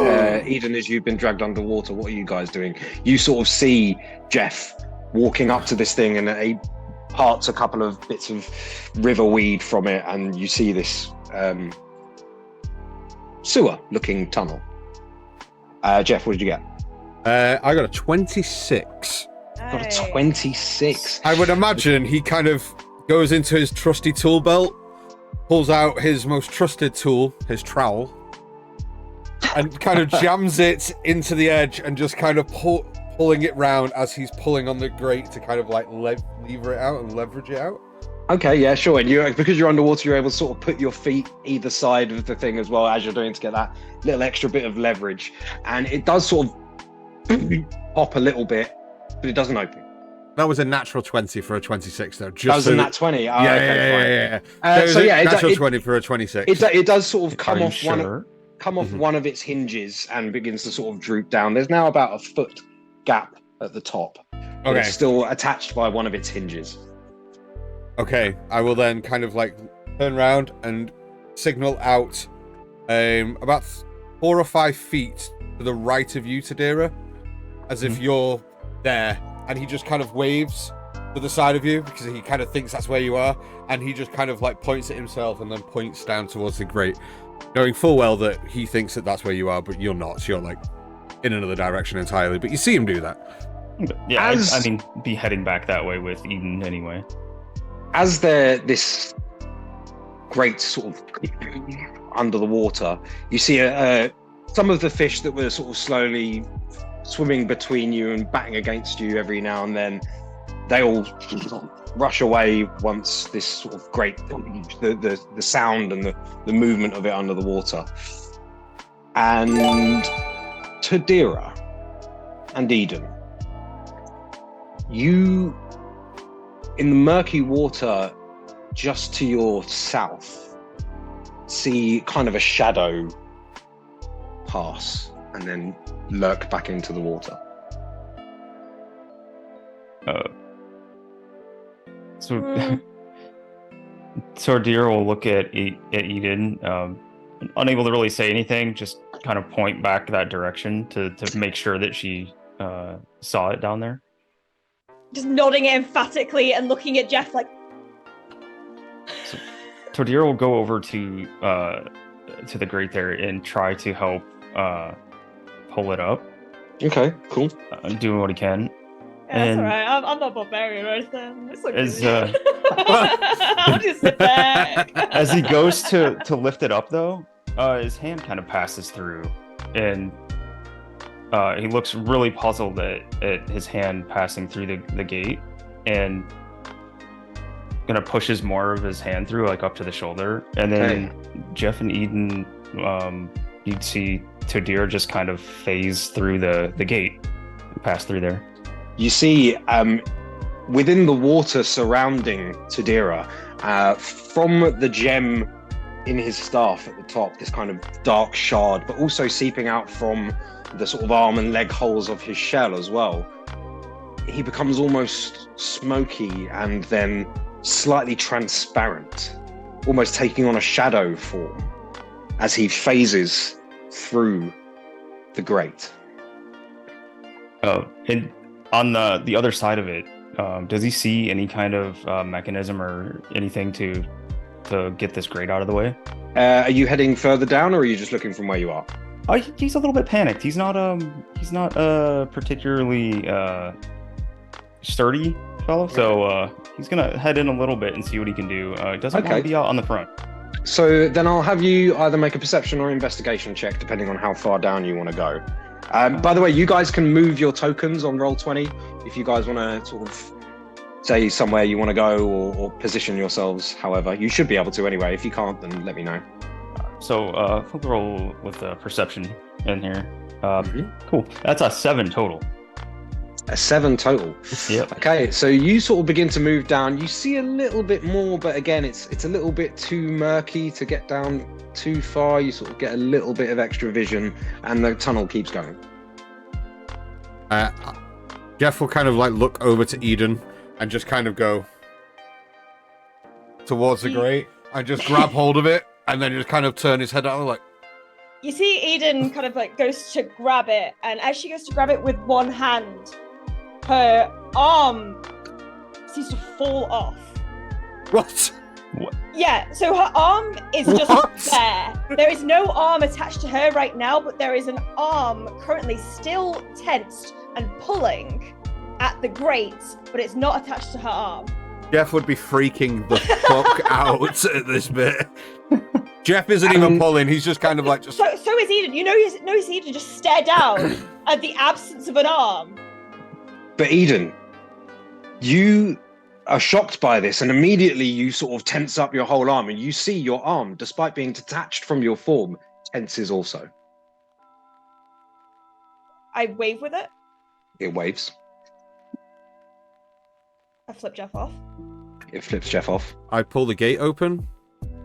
you've been dragged underwater, what are you guys doing? You sort of see Jeff walking up to this thing, and he parts a couple of bits of river weed from it, and you see this sewer-looking tunnel. Jeff, what did you get? I got a 26. Got a 26. I would imagine he kind of goes into his trusty tool belt, pulls out his most trusted tool, his trowel, and kind of jams it into the edge and just kind of pulling it round as he's pulling on the grate to kind of like lever it out and leverage it out. Okay, yeah, sure. And because you're underwater, you're able to sort of put your feet either side of the thing as well as you're doing to get that little extra bit of leverage. And it does sort of pop a little bit, but it doesn't open. That was a natural 20 for a 26, though. Just That was so a nat 20. Oh, yeah, okay, fine. So yeah, natural it 20 for a 26. it does sort of come Are you off sure? one of its hinges and begins to sort of droop down. There's now about a foot gap at the top. But Okay. it's still attached by one of its hinges. Okay, I will then kind of like turn around and signal out about 4 or 5 feet to the right of you, Tadira, as if you're there, and he just kind of waves to the side of you because he kind of thinks that's where you are, and he just kind of like points at himself and then points down towards the grate, knowing full well that he thinks that that's where you are, but you're not. You're like in another direction entirely, but you see him do that. Yeah, I mean, be heading back that way with Eden anyway. As they're this great sort of under the water, you see some of the fish that were sort of slowly swimming between you and batting against you every now and then. They all rush away once this sort of great the sound and the movement of it under the water. And Tadira and Eden, you in the murky water just to your south see kind of a shadow pass and then lurk back into the water. So Tadira will look at Eden, unable to really say anything, just kind of point back that direction to make sure that she saw it down there. Just nodding emphatically and looking at Jeff like. So Tadira will go over to the grate there and try to help pull it up. Okay, cool. Doing what he can. Yeah, that's And- alright. I'm not barbarian or anything. It's okay. As I'll just sit there. as he goes to lift it up, though, his hand kind of passes through, and he looks really puzzled at his hand passing through the gate, and gonna pushes more of his hand through, like up to the shoulder, and then Jeff and Eden, you'd see Tadira just kind of phase through the gate, and pass through there. You see, within the water surrounding Tadira, from the gem in his staff at the top, this kind of dark shard, but also seeping out from the sort of arm and leg holes of his shell as well, he becomes almost smoky and then slightly transparent, almost taking on a shadow form as he phases through the grate. Oh, and on the other side of it, does he see any kind of mechanism or anything to get this grate out of the way? Are you heading further down, or are you just looking from where you are? He's a little bit panicked. He's not particularly sturdy fellow, so he's gonna head in a little bit and see what he can do. He doesn't want to be out on the front. So then I'll have you either make a perception or investigation check, depending on how far down you want to go. By the way, you guys can move your tokens on Roll20 if you guys want to sort of say somewhere you want to go or position yourselves. However, you should be able to anyway. If you can't, then let me know. So we'll roll with perception in here. Cool. That's a 7 total. A 7 total. Yep. Okay, so you sort of begin to move down. You see a little bit more, but again, it's a little bit too murky to get down too far. You sort of get a little bit of extra vision, and the tunnel keeps going. Jeff will kind of like look over to Eden and just kind of go towards the grate and just grab hold of it and then just kind of turn his head out like. You see Eden kind of like goes to grab it, and as she goes to grab it with one hand, her arm seems to fall off. What? Yeah, so her arm is just What? there. There is no arm attached to her right now, but there is an arm currently still tensed and pulling at the grate, but it's not attached to her arm. Jeff would be freaking the fuck out at this bit. Jeff isn't even pulling, he's just kind of like just. So is Eden. You know, Eden just stare down at the absence of an arm. But Eden, you are shocked by this, and immediately you sort of tense up your whole arm, and you see your arm, despite being detached from your form, tenses also. I wave with it. It waves. I flip Jeff off. It flips Jeff off. I pull the gate open.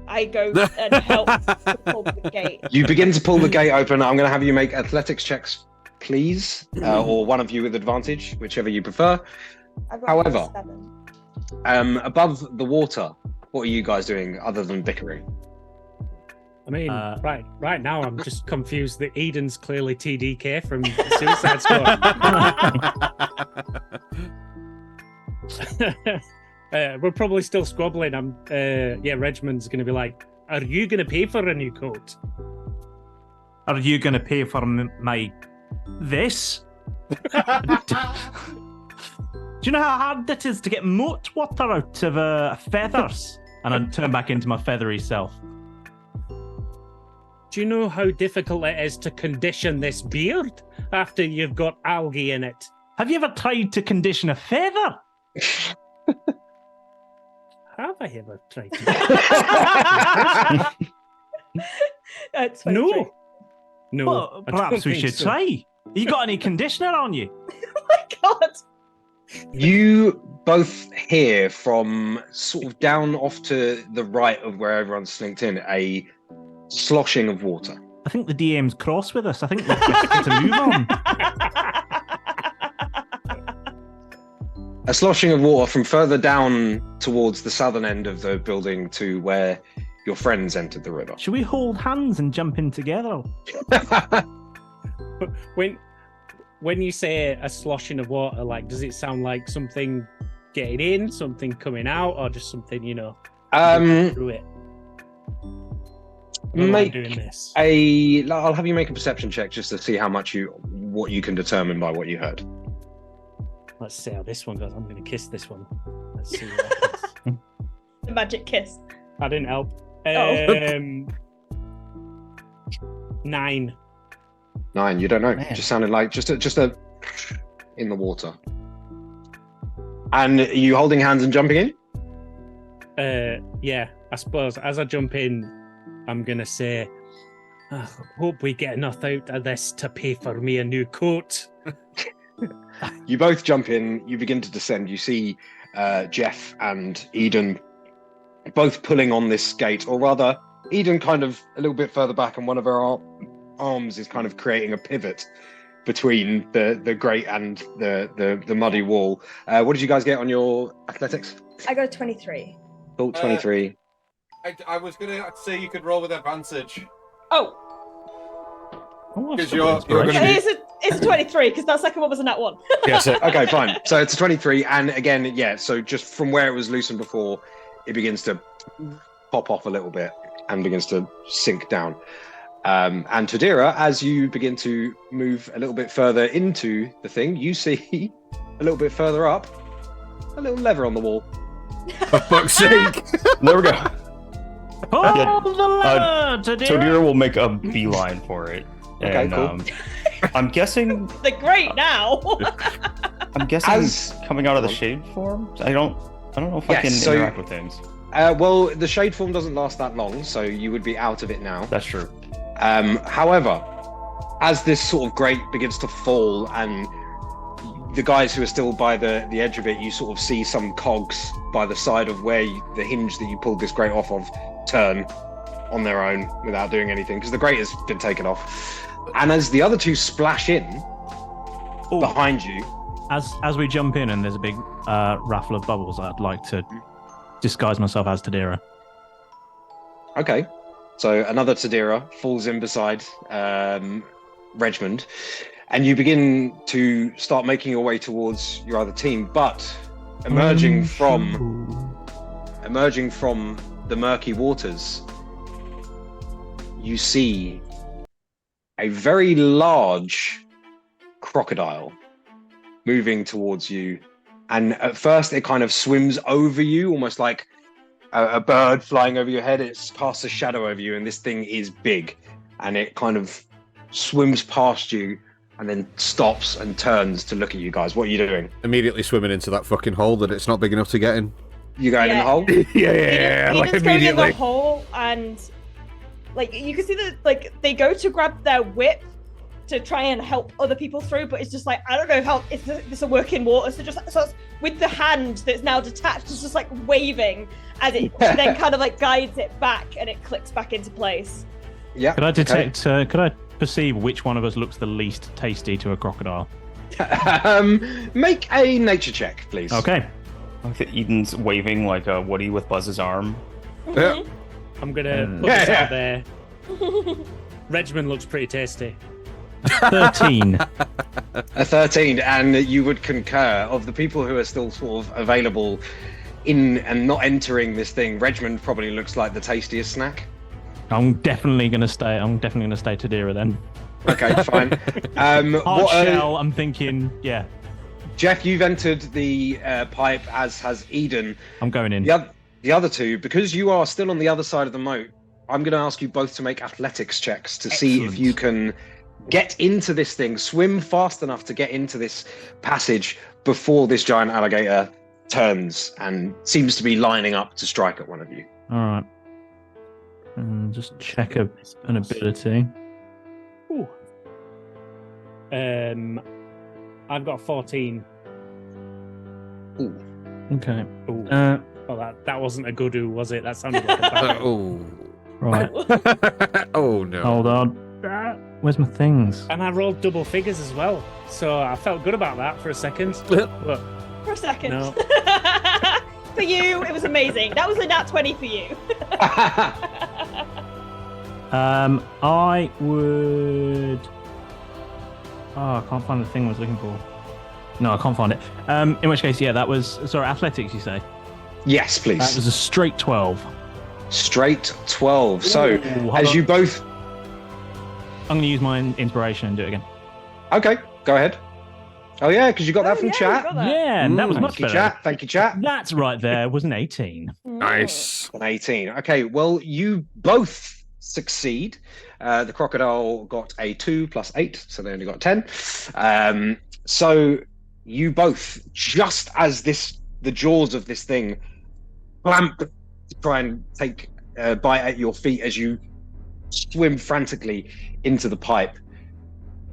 I go and help to pull the gate. You begin to pull the gate open. I'm going to have you make athletics checks, please, or one of you with advantage, whichever you prefer. I've got However, 7. Above the water, what are you guys doing other than bickering? I mean, right now I'm just confused that Eden's clearly TDK from Suicide Squad. We're probably still squabbling. Regman's going to be like, "Are you going to pay for a new coat? Are you going to pay for my this? Do you know how hard it is to get moat water out of feathers?" And I turn back into my feathery self. Do you know how difficult it is to condition this beard after you've got algae in it? Have you ever tried to condition a feather? Have I ever tried to? No. Well, I don't perhaps we think should so. try. You got any conditioner on you? Oh my god! You both hear from sort of down off to the right of where everyone's slinked in a sloshing of water. I think the DM's cross with us. I think we've got to move on. A sloshing of water from further down towards the southern end of the building to where your friends entered the river. Should we hold hands and jump in together? When you say a sloshing of water, like, does it sound like something getting in, something coming out, or just something, through it? Make doing this. I'll have you make a perception check just to see what you can determine by what you heard. Let's see how this one goes. I'm going to kiss this one. Let's see what happens. The magic kiss. I didn't help. Oh. 9. 9. You don't know. Man. It just sounded like just a in the water. And are you holding hands and jumping in? Yeah, I suppose as I jump in, I'm going to say, I hope we get enough out of this to pay for me a new coat. You both jump in. You begin to descend. You see Jeff and Eden both pulling on this gate, or rather, Eden kind of a little bit further back, and one of her arms is kind of creating a pivot between the grate and the muddy wall. What did you guys get on your athletics? I got a 23. Cool, 23. I was going to say you could roll with advantage. Oh, Because you're going to it's a 23 because that second one was a nat 1. Yeah, so, okay, fine. So it's a 23, and again, yeah, so just from where it was loosened before, it begins to pop off a little bit and begins to sink down. And Tadira, as you begin to move a little bit further into the thing, you see a little bit further up a little lever on the wall. For fuck's sake. There we go. Hold the lever, Tadira will make a beeline for it. Okay, And, cool. I'm guessing. They're great now. I'm guessing As- coming out of the shade form. I don't know if I Yes, can so- interact with things. Well, the shade form doesn't last that long, so you would be out of it now. That's true. However, as this sort of grate begins to fall and the guys who are still by the edge of it, you sort of see some cogs by the side of where the hinge that you pulled this grate off of turn on their own without doing anything, because the grate has been taken off. And as the other two splash in behind you, As we jump in and there's a big raffle of bubbles, I'd like to disguise myself as Tadira. okay, so another Tadira falls in beside Regmund, and you begin to start making your way towards your other team, but emerging from the murky waters, you see a very large crocodile moving towards you. And at first it kind of swims over you, almost like a bird flying over your head. It casts a shadow over you, and this thing is big, and it kind of swims past you and then stops and turns to look at you guys. What are you doing? Immediately swimming into that fucking hole that it's not big enough to get in. You going in the hole? Yeah, like Eden's going in immediately. the hole, and like you can see that like they go to grab their whip to try and help other people through, but it's just like, I don't know how it's a work in water, so it's with the hand that's now detached, it's just like waving as it then kind of like guides it back, and it clicks back into place. Yeah. Could I detect? Could I perceive which one of us looks the least tasty to a crocodile? Make a nature check, please. Okay. I think that Eden's waving like a Woody with Buzz's arm. Yeah. I'm gonna put this out there. Regiment looks pretty tasty. 13. A 13, and you would concur of the people who are still sort of available in and not entering this thing. Regiment probably looks like the tastiest snack. I'm definitely gonna stay Tadira then. Okay, fine. Hard shell. I'm thinking, yeah. Jeff, you've entered the pipe, as has Eden. I'm going in. The other two, because you are still on the other side of the moat, I'm going to ask you both to make athletics checks to see if you can get into this thing, swim fast enough to get into this passage before this giant alligator turns and seems to be lining up to strike at one of you. All right. Just check an ability. Ooh. I've got 14. Ooh. Okay. Ooh. Well, that wasn't a good ooh, was it? That sounded like a bad. Oh. Right. Oh no. Hold on. Where's my things? And I rolled double figures as well, so I felt good about that for a second. But For a second. No. For you, it was amazing. That was a nat 20 for you. I would. Oh, I can't find the thing I was looking for. No, I can't find it. In which case, yeah, that was. Sorry, athletics, you say? Yes, please. That was a straight 12. Straight 12. So, Ooh, as you both... I'm going to use my inspiration and do it again. Okay, go ahead. Oh, yeah, because you got that from yeah, chat. you got that. Yeah, and that was much Thank you, better. chat. Thank you, chat. That's right there, was an 18. Nice. An 18. Okay, well, you both succeed. The crocodile got a 2 plus 8, so they only got 10. So you both, just as the jaws of this thing clamp to try and take a bite at your feet as you swim frantically into the pipe,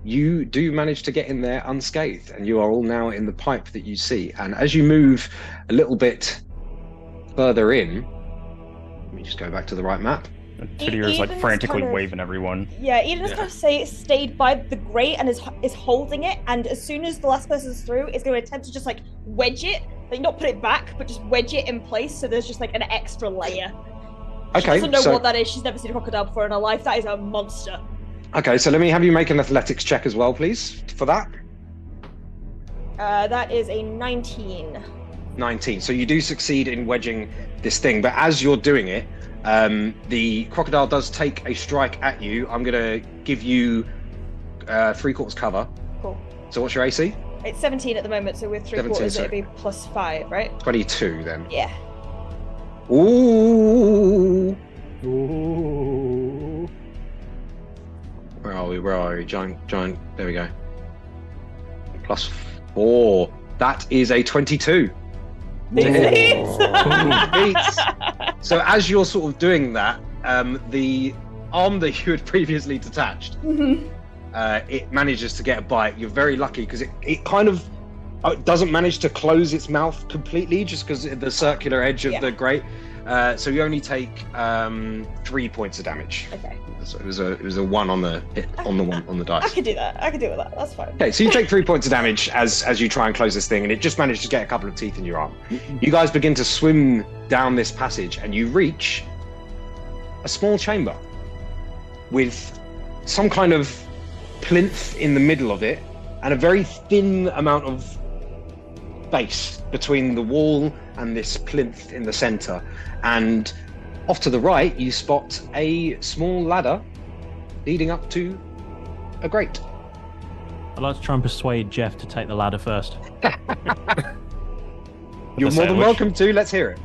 you do manage to get in there unscathed, and you are all now in the pipe that you see. And as you move a little bit further in, let me just go back to the right map. Tadira's like Eden's frantically kind of- waving everyone. Yeah, Eden's kind of stayed by the grate and is holding it, and as soon as the last person's through, it's going to attempt to just like wedge it, like not put it back, but just wedge it in place so there's just like an extra layer. She Okay, doesn't know so what that is. She's never seen a crocodile before in her life. That is a monster. okay, so let me have you make an athletics check as well, please, for that. That is a 19. 19. So you do succeed in wedging this thing, but as you're doing it, the crocodile does take a strike at you. I'm going to give you 3/4 cover. Cool. So what's your AC? It's 17 at the moment, so with 17, 3/4 so- it'd be plus 5, right? 22 then. Yeah. Ooh. Ooh. Where are we? Giant. There we go. Plus 4. That is a 22. Beats. Beats. So as you're sort of doing that, the arm that you had previously detached, Mhm. it manages to get a bite. You're very lucky because it kind of doesn't manage to close its mouth completely just because of the circular edge of Yeah. the grate. So you only take 3 points of damage. Okay. So it was a 1 on the hit on the I dice. could do that. I could deal with that. That's fine. Okay, so you take 3 points of damage as you try and close this thing, and it just managed to get a couple of teeth in your arm. You guys begin to swim down this passage, and you reach a small chamber with some kind of plinth in the middle of it, and a very thin amount of space between the wall and this plinth in the center. And off to the right, you spot a small ladder leading up to a grate. I'd like to try and persuade Jeff to take the ladder first. You're more than sandwich. welcome to. Let's hear it.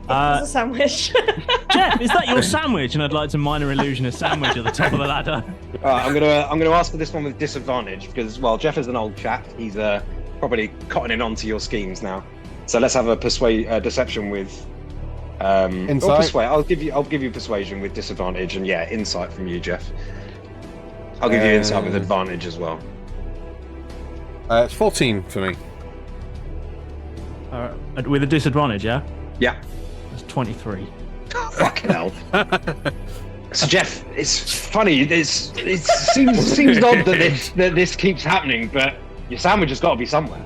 It's a sandwich. Jeff, is that your sandwich? And I'd like to minor illusion a sandwich at the top of the ladder. All right, I'm gonna ask for this one with disadvantage because, well, Jeff is an old chap. He's probably cottoning on to your schemes now. So let's have a deception with Insight. or persuade. I'll give you persuasion with disadvantage, and yeah, insight from you, Jeff. I'll give you insight with advantage as well. It's 14 for me. With a disadvantage, yeah? Yeah. That's 23. Fucking hell. So Jeff, it's funny. It seems odd that this keeps happening, but your sandwich has got to be somewhere.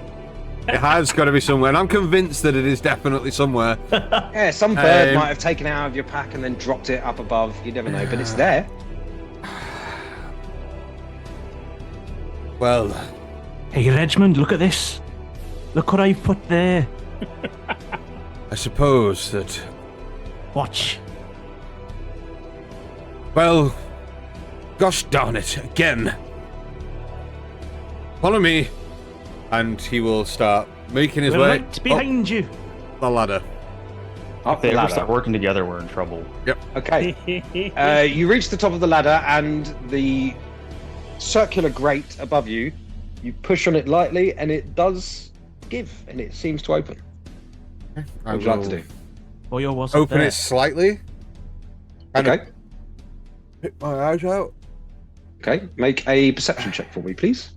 It has got to be somewhere, and I'm convinced that it is definitely somewhere. Yeah, some bird might have taken it out of your pack and then dropped it up above. You never know, but it's there. Well, Hey, Regmond, look at this. Look what I've put there. I suppose that. Watch. Well, gosh darn it, again. Follow me, and he will start making his We're way right behind you. up the ladder. Up If the they ever ladder. start working together, we're in trouble. Okay. You reach the top of the ladder, and the circular grate above you. You push on it lightly, and it does give, and it seems to open. What would you like to do? Well, your was Open there. it slightly. And Okay. Pick my eyes out. Okay. Make a perception check for me, please.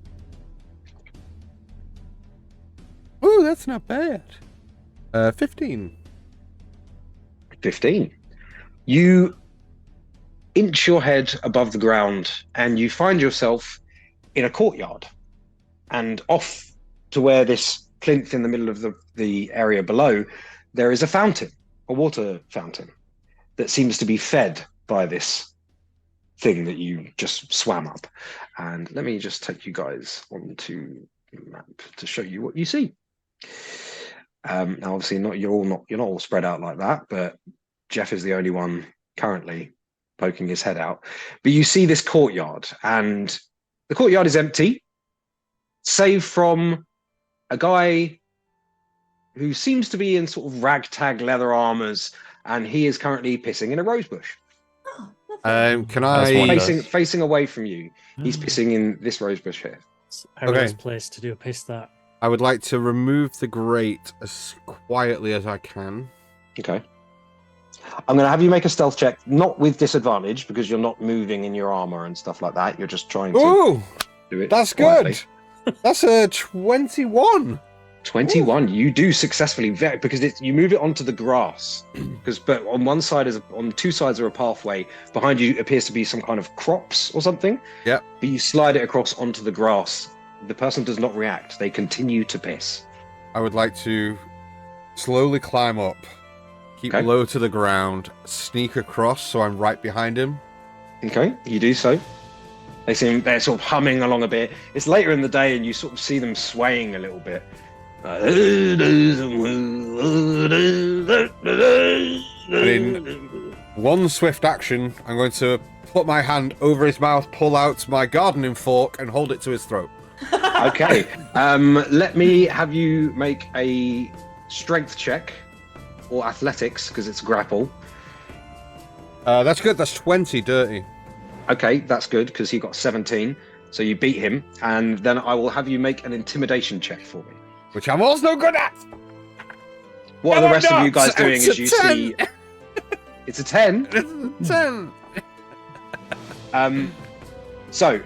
Oh, that's not bad. 15. 15. You inch your head above the ground, and you find yourself in a courtyard. And off to where this plinth in the middle of the area below, there is a fountain, a water fountain, that seems to be fed by this thing that you just swam up. And let me just take you guys onto the map to show you what you see. Now, obviously, you're not all spread out like that, but Jeff is the only one currently poking his head out. But you see this courtyard, and the courtyard is empty, save from a guy who seems to be in sort of ragtag leather armors, and he is currently pissing in a rose bush. Can That's I? one Facing away from you. He's pissing in this rose bush here. It's Eric's Okay. place to do a piss that. I would like to remove the grate as quietly as I can. Okay. I'm going to have you make a stealth check, not with disadvantage, because you're not moving in your armor and stuff like that. You're just trying to Ooh, do it. that's quietly. good. That's a 21. 21. You do successfully, because you move it onto the grass. But on two sides are a pathway. Behind you appears to be some kind of crops or something. Yep. But you slide it across onto the grass. The person does not react. They continue to piss. I would like to slowly climb up, keep Okay. low to the ground, sneak across so I'm right behind him. Okay, you do so. They're sort of humming along a bit. It's later in the day, and you sort of see them swaying a little bit. One swift action, I'm going to put my hand over his mouth, pull out my gardening fork, and hold it to his throat. Okay. Let me have you make a strength check or athletics, because it's grapple. That's good. That's 20 dirty. Okay, that's good, because he got 17. So you beat him, and then I will have you make an intimidation check for me. Which I'm also good at. What are No, the rest I'm of you not. guys doing It's as a you 10. see? It's a 10. It's a 10. So,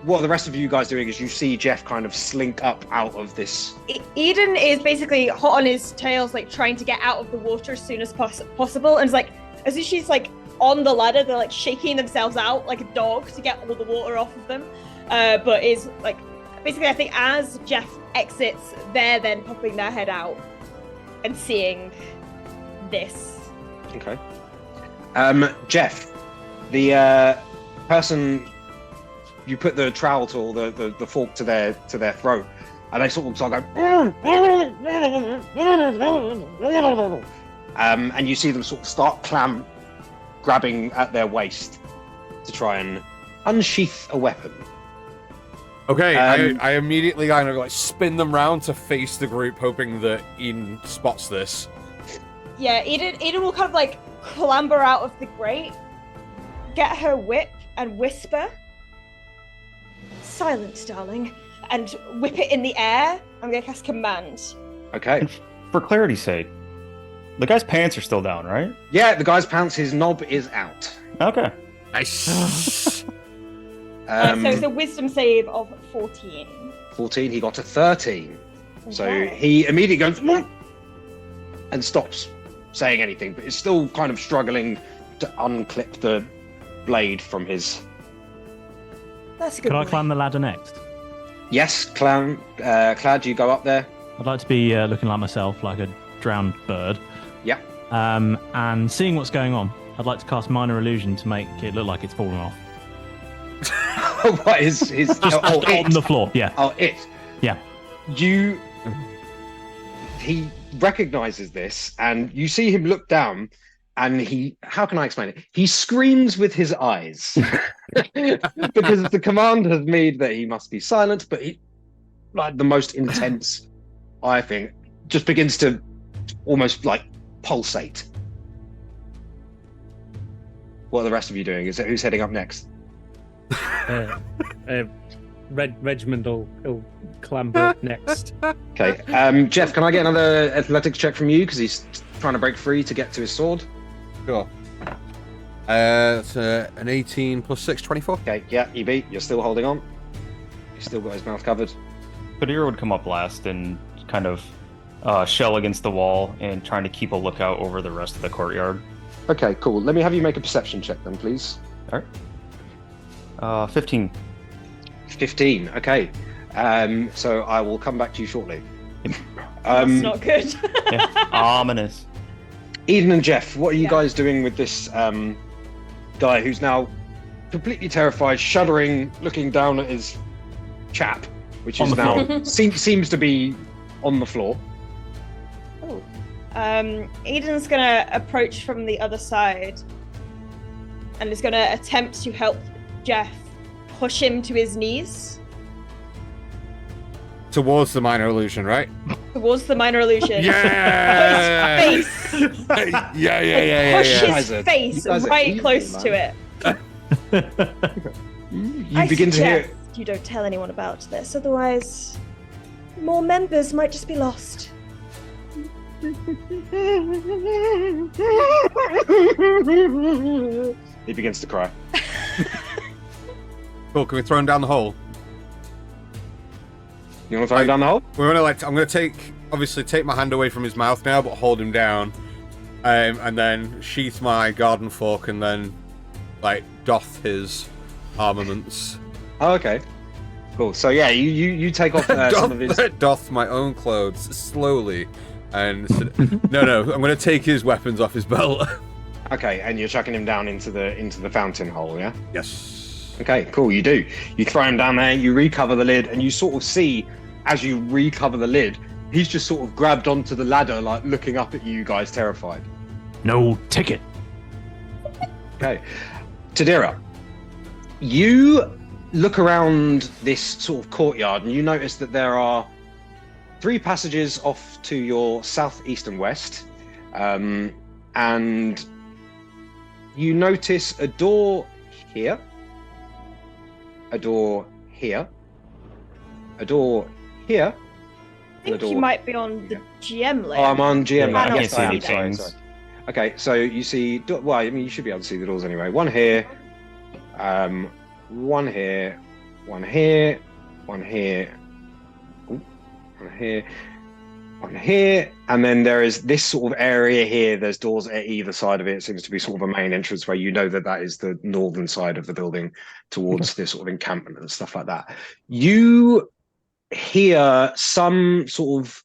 what are the rest of you guys doing as you see Jeff kind of slink up out of this? Eden is basically hot on his tails, like trying to get out of the water as soon as possible. And it's like, as soon as she's like on the ladder, they're like shaking themselves out like a dog to get all the water off of them. But is like, basically, I think as Jeff exits, they're then popping their head out and seeing this. Okay. Jeff, the person you put the trowel tool, the fork to their throat, and they sort of start going, and you see them sort of start grabbing at their waist to try and unsheath a weapon. Okay, Um, I immediately kind of like spin them round to face the group, hoping that Ian spots this. Eden will kind of like clamber out of the grate, get her whip, and whisper, "Silence, darling," and whip it in the air. I'm gonna cast command. Okay. And for clarity's sake, the guy's pants are still down, right? Yeah, the guy's pants, his knob is out. Okay. Nice. So it's a wisdom save of 14. 14, he got a 13. So Okay. he immediately goes "Whoop," and stops saying anything, but is still kind of struggling to unclip the blade from his... That's a good. Could I boy. climb the ladder next? Yes, Clad, you go up there. I'd like to be looking like myself, like a drowned bird. Yeah. And seeing what's going on, I'd like to cast Minor Illusion to make it look like it's falling off. What is his... Just oh, on the floor, yeah. Oh, it. Yeah. He recognizes this, and you see him look down, and how can I explain it? He screams with his eyes because the command has made that he must be silent, but he, like the most intense, I think, just begins to almost like pulsate. What are the rest of you doing? Is it who's heading up next? Regiment will clamber up next. Okay, Jeff, can I get another athletics check from you because he's trying to break free to get to his sword? Sure. It's an 18 plus 6, 24. Okay, yeah, you beat. You're still holding on. He's still got his mouth covered. Kadir would come up last and kind of shell against the wall and trying to keep a lookout over the rest of the courtyard. Okay, cool. Let me have you make a perception check then, please. All right. 15. 15. Okay. So I will come back to you shortly. That's not good. Yeah. Ominous. Eden and Jeff, what are you Yeah. guys doing with this guy who's now completely terrified, shuddering, looking down at his chap, which On is the now seems to be on the floor. Oh. Eden's gonna approach from the other side and is gonna attempt to help Jeff push him to his knees Towards the minor illusion, right? towards the minor illusion. Yeah! His face. Yeah. Push You guys his are- face you guys are right evil, close man. to it. You begin to hear. You don't tell anyone about this, otherwise more members might just be lost. He begins to cry. Cool, can we throw him down the hole? You want to throw him down the hole? I'm gonna take my hand away from his mouth now, but hold him down, and then sheath my garden fork, and then doff his armaments. Oh, okay. Cool. So yeah, you take off some of his. Doff my own clothes slowly, and no, I'm gonna take his weapons off his belt. Okay, and you're chucking him down into the fountain hole, yeah? Yes. Okay, cool. You do. You throw him down there. You recover the lid, and you sort of see as you recover the lid, he's just sort of grabbed onto the ladder, like looking up at you guys, terrified. No ticket. Okay, Tadira, you look around this sort of courtyard, and you notice that there are 3 passages off to your southeast and west, and you notice a door here, a door here, a door here, I think you might be on the GM layer. Oh, I'm on GM. Yeah, I now. can't Yes, see I am. any Sorry, signs. sorry. Okay, so you see, well, I mean, you should be able to see the doors anyway. One here, one here, one here, one here, ooh, one here, one here, and then there is this sort of area here. There's doors at either side of it. It seems to be sort of a main entrance where you know that is the northern side of the building towards this sort of encampment and stuff like that. You hear some sort of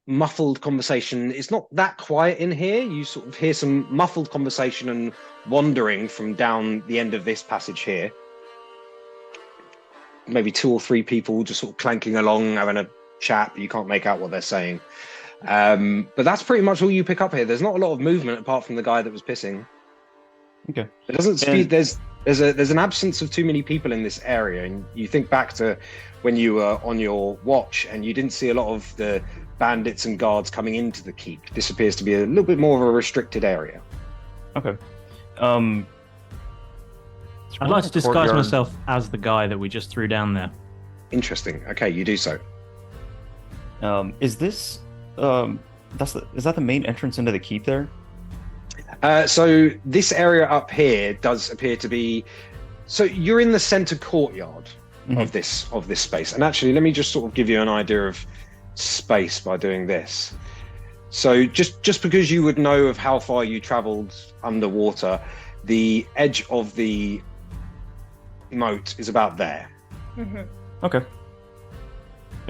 muffled conversation. It's not that quiet in here. You sort of hear some muffled conversation and wandering from down the end of this passage here. Maybe 2 or 3 people just sort of clanking along, having a chat, but you can't make out what they're saying. But that's pretty much all you pick up here. There's not a lot of movement apart from the guy that was pissing. Okay. It doesn't speak. There's an absence of too many people in this area, and you think back to when you were on your watch and you didn't see a lot of the bandits and guards coming into the keep. This appears to be a little bit more of a restricted area. Okay. I'd like to disguise myself as the guy that we just threw down there. Interesting. Okay, you do so. Is this is that the main entrance into the keep there? So this area up here does appear to be. So you're in the center courtyard of this space, and actually, let me just sort of give you an idea of space by doing this. So just because you would know of how far you traveled underwater, the edge of the moat is about there. Okay.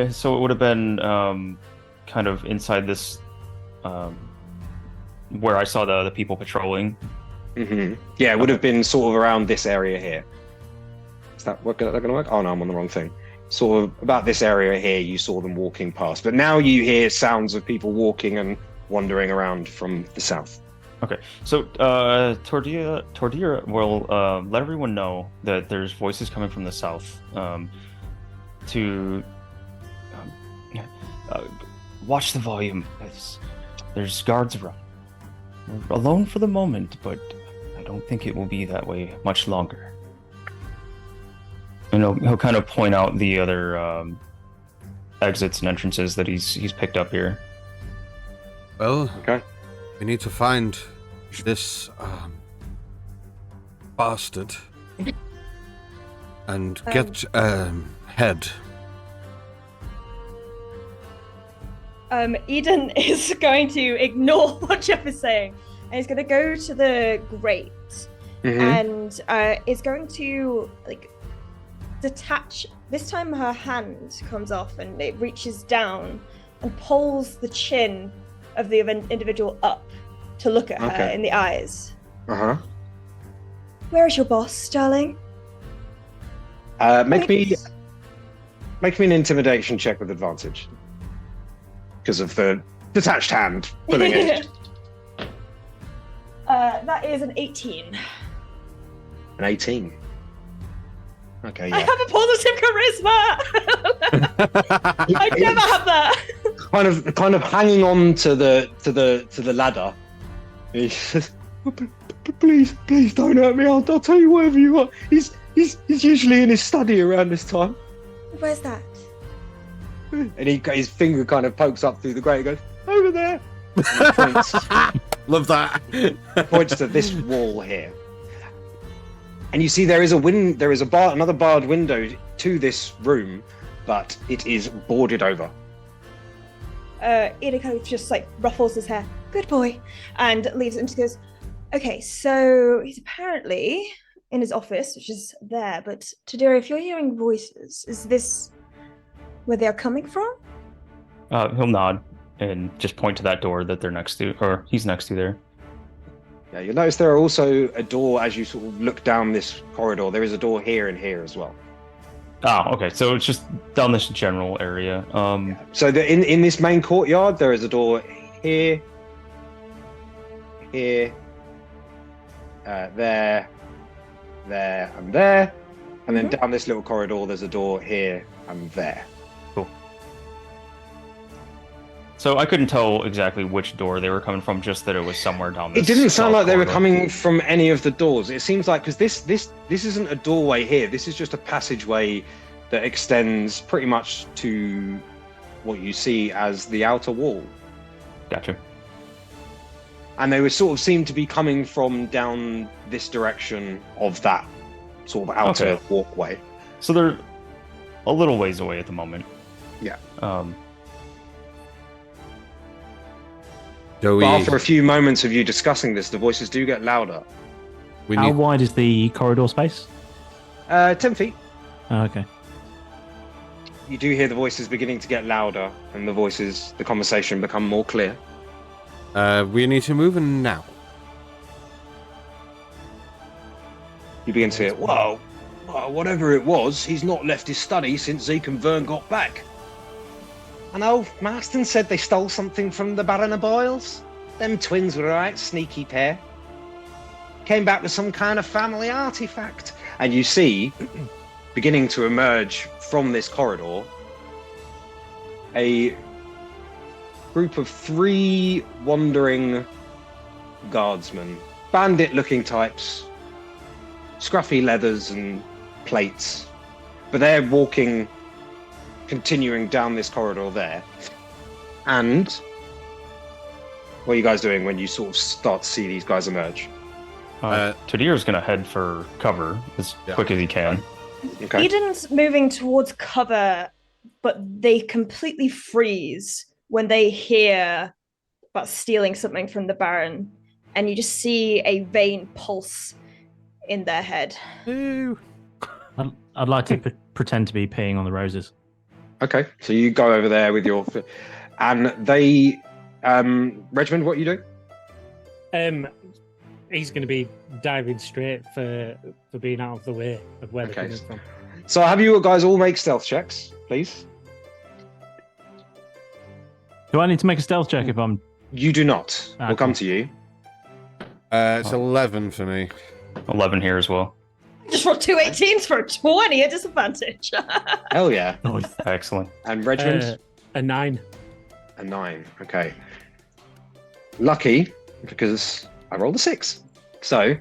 So it would have been kind of inside this, where I saw the people patrolling. Yeah, it would have been sort of around this area here. Is that going to work? Oh no, I'm on the wrong thing. Sort of about this area here, you saw them walking past, but now you hear sounds of people walking and wandering around from the south. Okay, so Tordia will let everyone know that there's voices coming from the south. To watch the volume. There's guards around. We're alone for the moment, but I don't think it will be that way much longer. And he'll kind of point out the other exits and entrances that he's picked up here. Well, Okay. we need to find this bastard and get head. Eden is going to ignore what Jeff is saying, and he's going to go to the grate, and is going to detach. This time, her hand comes off, and it reaches down and pulls the chin of the individual up to look at her in the eyes. Where is your boss, darling? Make me an intimidation check with advantage. Because of the detached hand pulling it. That is an 18. An 18. Okay, I yeah. have a positive charisma. I never have that. Kind of hanging on to the ladder. He says, "Please don't hurt me. I'll tell you whatever you want. He's usually in his study around this time." Where's that? And his finger kind of pokes up through the grate and goes, "Over there." Love that. Points to this wall here. And you see there is another barred window to this room, but it is boarded over. Idiko just ruffles his hair. Good boy. And leaves it and just goes, okay, so he's apparently in his office, which is there, but Tadira, if you're hearing voices, is this where they're coming from? He'll nod and just point to that door that they're next to, or he's next to there. Yeah, you'll notice there are also a door as you sort of look down this corridor. There is a door here and here as well. Oh, okay. So it's just down this general area. So in this main courtyard, there is a door here, there, and there. And then down this little corridor, there's a door here and there. Cool. So I couldn't tell exactly which door they were coming from, just that it was somewhere down this. It didn't sound like they were corridor. coming from any of the doors. It seems like, because this isn't a doorway here. This is just a passageway that extends pretty much to what you see as the outer wall. Gotcha. And they would sort of seem to be coming from down this direction of that sort of outer walkway. So they're a little ways away at the moment. Yeah. So But after a few moments of you discussing this, the voices do get louder. How wide is the corridor space? 10 feet. Oh, okay. You do hear the voices beginning to get louder, and the conversation become more clear. We need to move in now. You begin to hear, well, whatever it was, he's not left his study since Zeke and Vern got back. I know, Marston said they stole something from the Baron of Boyles. Them twins were a right sneaky pair. Came back with some kind of family artifact. And you see, beginning to emerge from this corridor, a group of 3 wandering guardsmen, bandit-looking types, scruffy leathers and plates, but they're walking, continuing down this corridor there. And what are you guys doing when you sort of start to see these guys emerge? Tadir's going to head for cover as quick as he can. Okay. Eden's moving towards cover, but they completely freeze when they hear about stealing something from the Baron, and you just see a vein pulse in their head. Ew. I'd like to pretend to be peeing on the roses. Okay, so you go over there with your... And they... Regiment, what are you doing? He's going to be diving straight for being out of the way of where they're coming from. So have you guys all make stealth checks, please? Do I need to make a stealth check if I'm... You do not. Ah, We'll come cool. to you. It's 11 for me. 11 here as well. Just rolled 2 18s for a 20 at disadvantage. Hell yeah. Nice. Excellent. And Regiment? A 9. A 9. Okay. Lucky, because I rolled a 6. So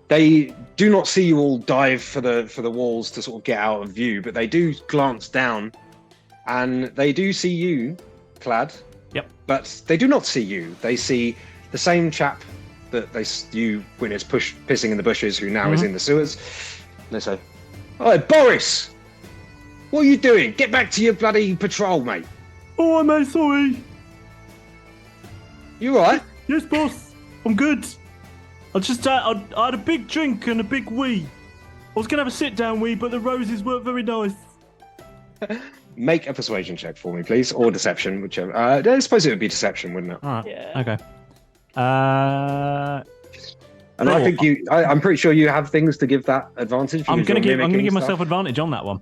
they do not see you all dive for the walls to sort of get out of view, but they do glance down, and they do see you, Clad. Yep. But they do not see you. They see the same chap that you witnessed pissing in the bushes, who now is in the sewers. And they say, "Hey, Boris! What are you doing? Get back to your bloody patrol, mate. Oh, mate, sorry. You all right?" Yes, boss. I'm good. I just I had a big drink and a big wee. I was going to have a sit-down wee, but the roses weren't very nice. Make a persuasion check for me, please, or deception, whichever. I suppose it would be deception, wouldn't it? All right. Yeah. Okay. And I think I'm pretty sure you have things to give that advantage. I'm because going you're to give mimicking myself stuff. advantage on that one.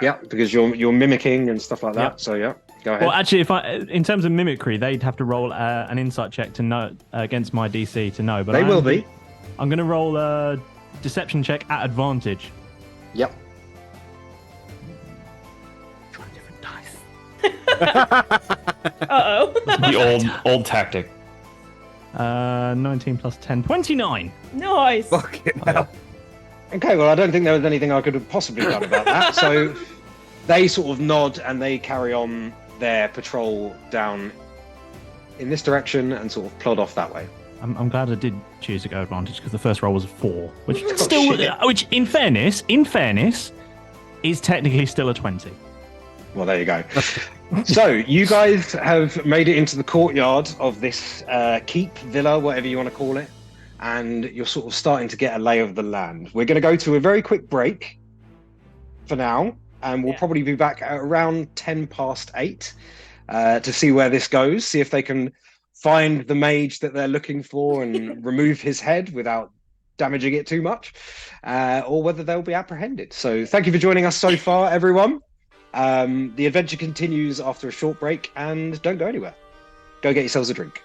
Yeah, because you're mimicking and stuff like that. Yep. So yeah, go ahead. Well, actually, in terms of mimicry, they'd have to roll an insight check to know against my DC to know. But They will be. I'm going to roll a deception check at advantage. Yep. Try different dice. Uh-oh. The old tactic. 19 plus 10, 29. Nice. Fucking hell. Okay, well, I don't think there was anything I could have possibly done about that. So they sort of nod and they carry on their patrol down in this direction and sort of plod off that way. I'm glad I did choose to go advantage because the first roll was a 4, which Oh, still, shit. which in fairness, is technically still a 20. Well, there you go. So you guys have made it into the courtyard of this keep, villa, whatever you want to call it, and you're sort of starting to get a lay of the land. We're going to go to a very quick break for now, and we'll probably be back at around 10 past 8 to see where this goes, see if they can find the mage that they're looking for and remove his head without damaging it too much, or whether they'll be apprehended. So thank you for joining us so far, everyone. The adventure continues after a short break, and don't go anywhere. Go get yourselves a drink.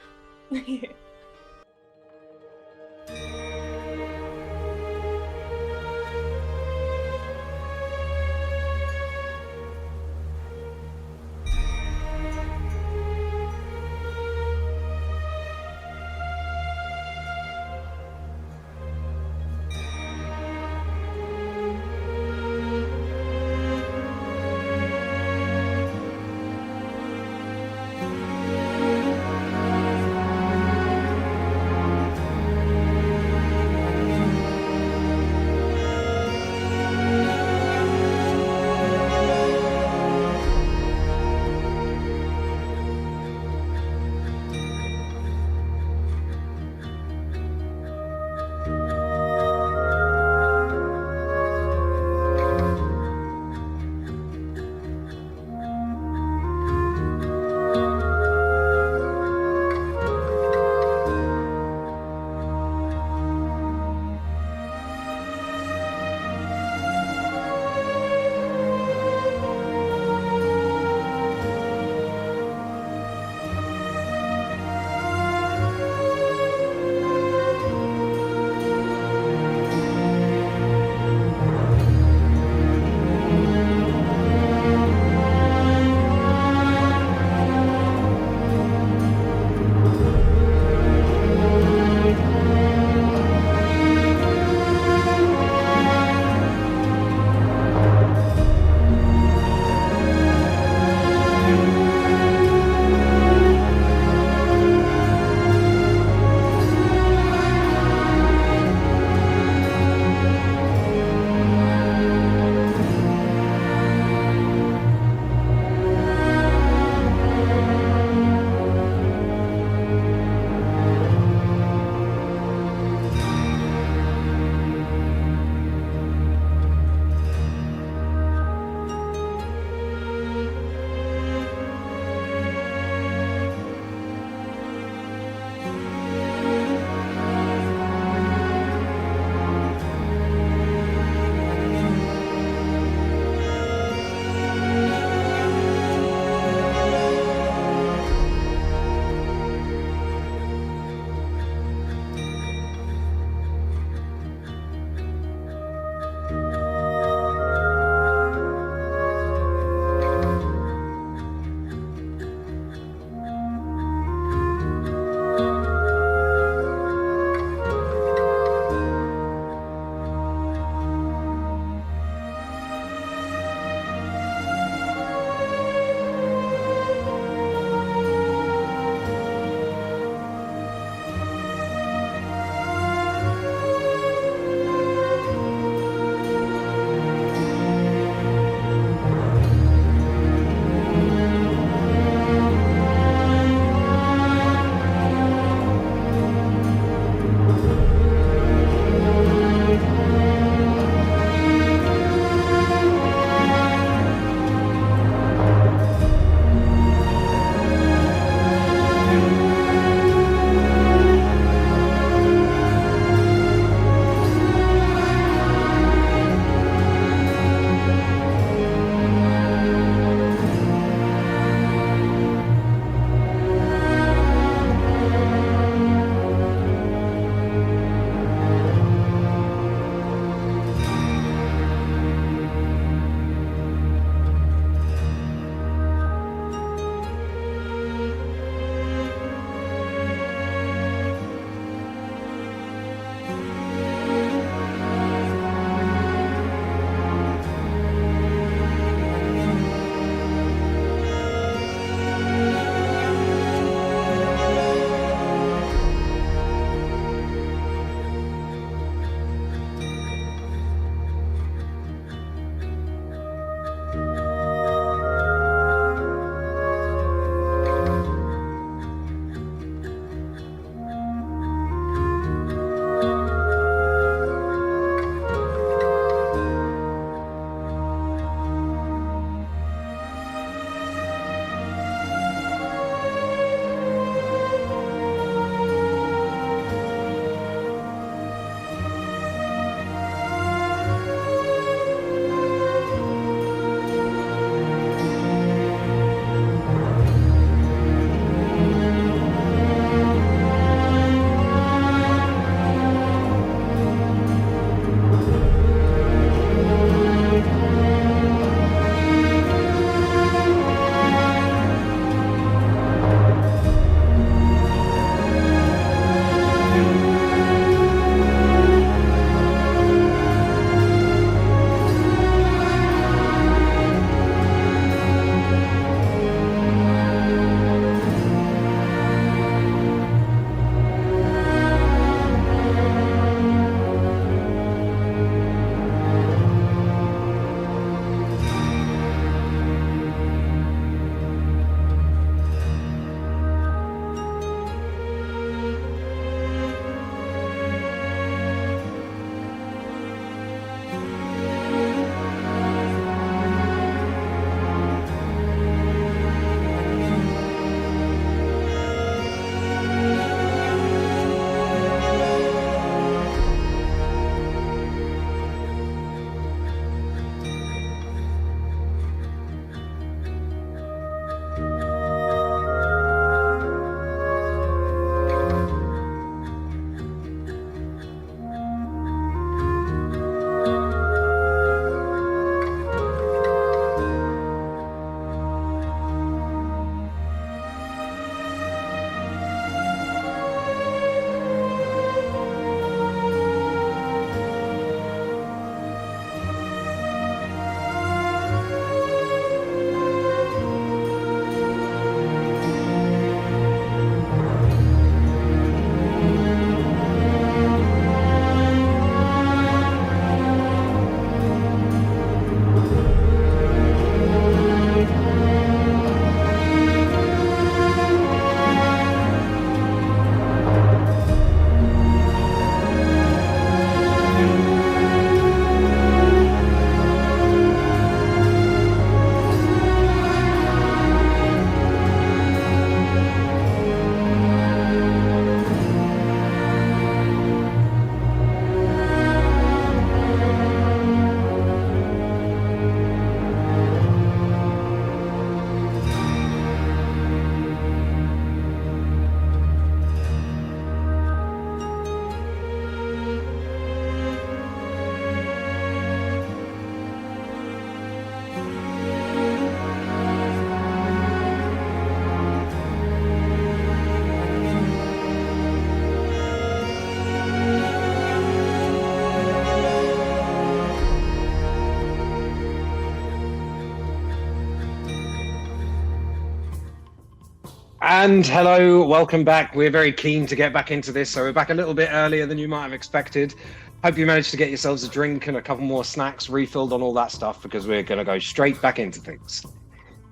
And hello, welcome back. We're very keen to get back into this, so we're back a little bit earlier than you might have expected. Hope you managed to get yourselves a drink and a couple more snacks refilled on all that stuff, because we're going to go straight back into things,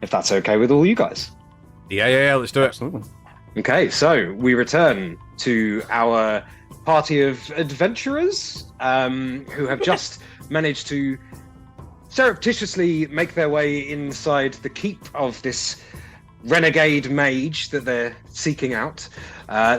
if that's okay with all you guys. Yeah, let's do it. Absolutely. Okay, so we return to our party of adventurers who have just managed to surreptitiously make their way inside the keep of this renegade mage that they're seeking out.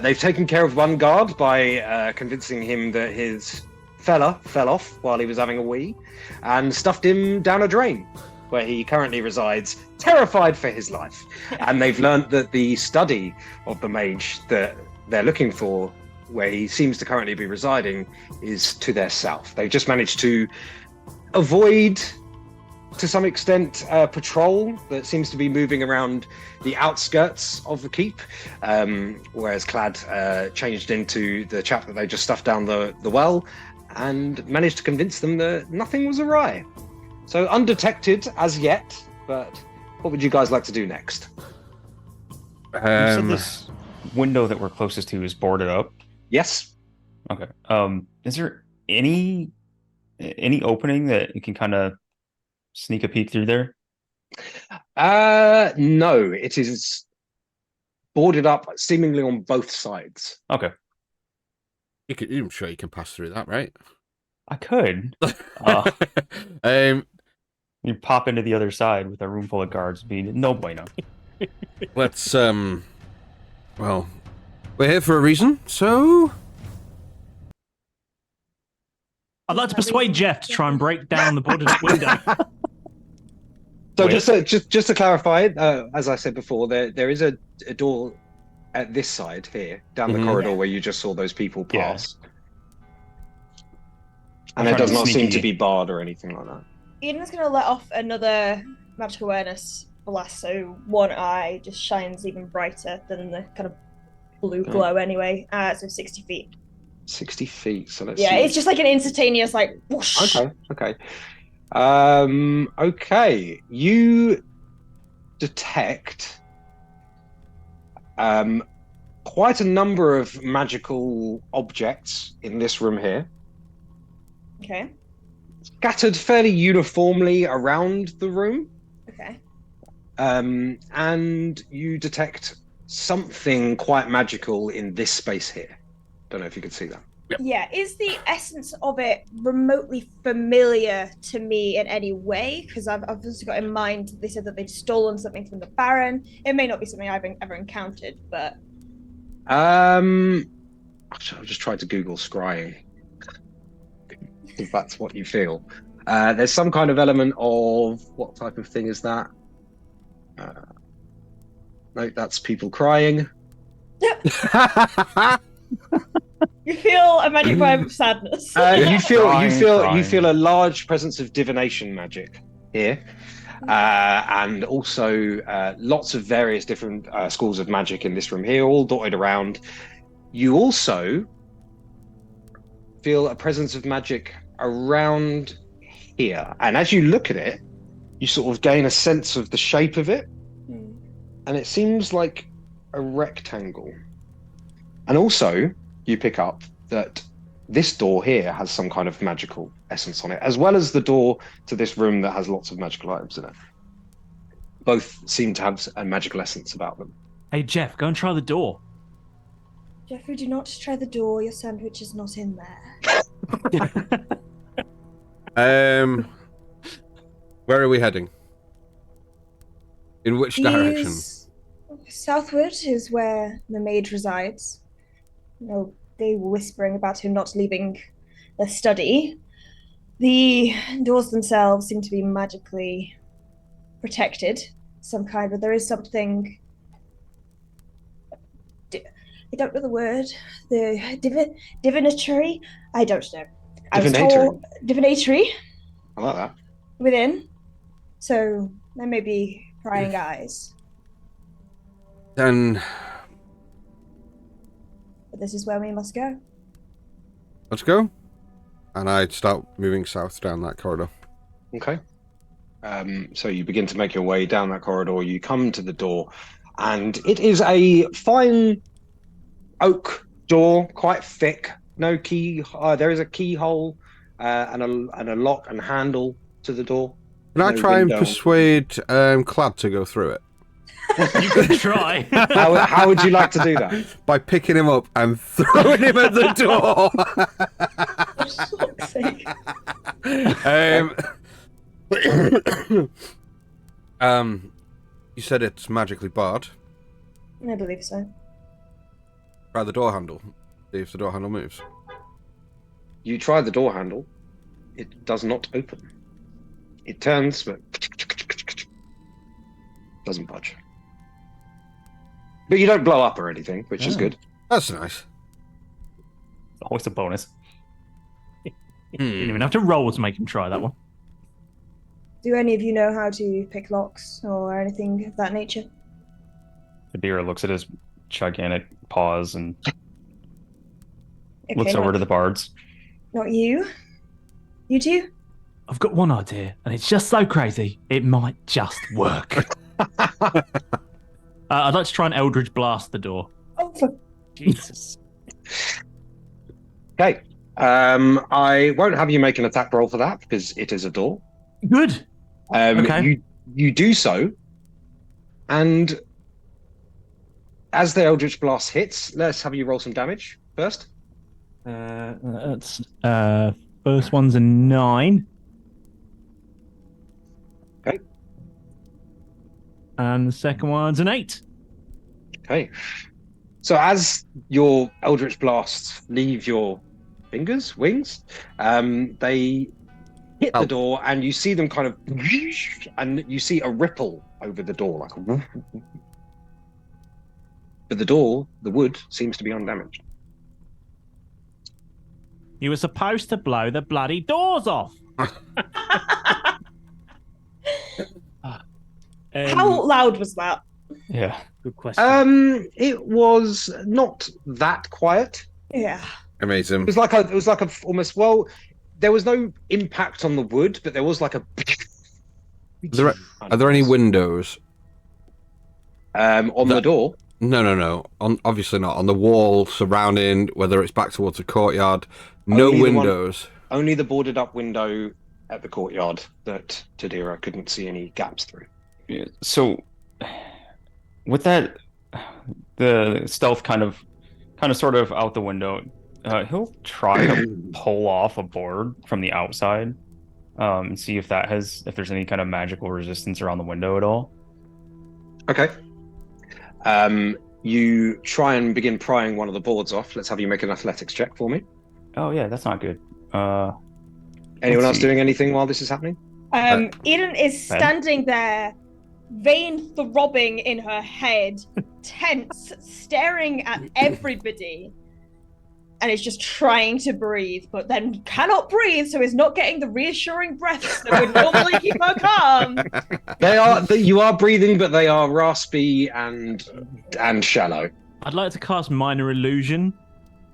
They've taken care of one guard by convincing him that his fella fell off while he was having a wee, and stuffed him down a drain where he currently resides, terrified for his life. And they've learnt that the study of the mage that they're looking for, where he seems to currently be residing, is to their south. They've just managed to avoid, to some extent, patrol that seems to be moving around the outskirts of the keep, whereas Clad changed into the chap that they just stuffed down the well, and managed to convince them that nothing was awry. So undetected as yet, but what would you guys like to do next? You said this window that we're closest to is boarded up. Yes. Okay. Is there any opening that you can kind of sneak a peek through there? No, it is boarded up seemingly on both sides. Okay. I'm sure you can pass through that, right? I could. You pop into the other side with a room full of guards. Be no bueno. Let's well, we're here for a reason, so I'd like to persuade Jeff to try and break down the boarded up window. So just to clarify, as I said before, there is a door at this side here, down the corridor where you just saw those people pass. And it does not seem to be barred or anything like that. Eden's going to let off another magic awareness blast, so one eye just shines even brighter than the kind of blue glow anyway. So 60 feet. 60 feet, so let's see. It's just like an instantaneous, like, whoosh. Okay. Okay. You detect quite a number of magical objects in this room here. Okay. Scattered fairly uniformly around the room. Okay. And you detect something quite magical in this space here. Don't know if you can see that. Yeah, is the essence of it remotely familiar to me in any way? Because I've also got in mind, they said that they'd stolen something from the Baron. It may not be something I've ever encountered, but... I'll just try to Google scrying. If that's what you feel. There's some kind of element of... What type of thing is that? No, that's people crying. You feel a magic vibe of sadness. You feel a large presence of divination magic here, and also lots of various different schools of magic in this room here, all dotted around. You also feel a presence of magic around here, and as you look at it, you sort of gain a sense of the shape of it, and it seems like a rectangle. And also, you pick up that this door here has some kind of magical essence on it, as well as the door to this room that has lots of magical items in it. Both seem to have a magical essence about them. Hey, Jeff, go and try the door. Jeffrey, do not try the door. Your sandwich is not in there. Where are we heading? In which direction? Southward is where the mage resides. No, they were whispering about him not leaving the study. The doors themselves seem to be magically protected, some kind, but there is something. I don't know the word. The divinatory. I don't know. I was told divinatory. I like that. Within, so there may be prying eyes. Then But this is where we must go. let's go. And I'd start moving south down that corridor. Okay. So you begin to make your way down that corridor. You come to the door, and it is a fine oak door, quite thick. No key. There is a keyhole and a lock and handle to the door. Can I No try and window. persuade Clad to go through it? You could try. How would you like to do that? By picking him up and throwing him at the door. For fuck's sake. You said it's magically barred. I believe so. Try the door handle. See if the door handle moves. You try the door handle. It does not open. It turns, but doesn't budge. But you don't blow up or anything, which is good. That's nice. Always a bonus. You didn't even have to roll to make him try that one. Do any of you know how to pick locks or anything of that nature? Tadira looks at his gigantic paws and Okay, looks over to the bards. Not you. You two? I've got one idea, and it's just so crazy, it might just work. I'd like to try and Eldritch Blast the door. Oh, for Jesus. Okay. I won't have you make an attack roll for that because it is a door. Good. Okay. You do so, and as the Eldritch Blast hits, let's have you roll some damage first. That's first one's a 9. Okay. And the second one's an 8. Okay. So as your Eldritch Blasts leave your wings, they hit the door, and you see them kind of, and you see a ripple over the door, like. But the door, the wood, seems to be undamaged. You were supposed to blow the bloody doors off. how loud was that? Yeah. Good question. It was not that quiet. Yeah. Amazing. It was like a almost, well, there was no impact on the wood, but there was like a. Are there any windows? On the door? No. Obviously not. On the wall surrounding, whether it's back towards the courtyard, no Only the windows. Only the boarded up window at the courtyard that Tadira couldn't see any gaps through. Yeah, so with that, the stealth kind of sort of out the window, he'll try to pull off a board from the outside and see if there's any kind of magical resistance around the window at all. Okay. You try and begin prying one of the boards off. Let's have you make an athletics check for me. Oh yeah, that's not good. Anyone else doing anything while this is happening? Eden is standing there, vein throbbing in her head, tense, staring at everybody, and is just trying to breathe, but then cannot breathe, so is not getting the reassuring breaths that would normally keep her calm. You are breathing, but they are raspy and shallow. I'd like to cast Minor Illusion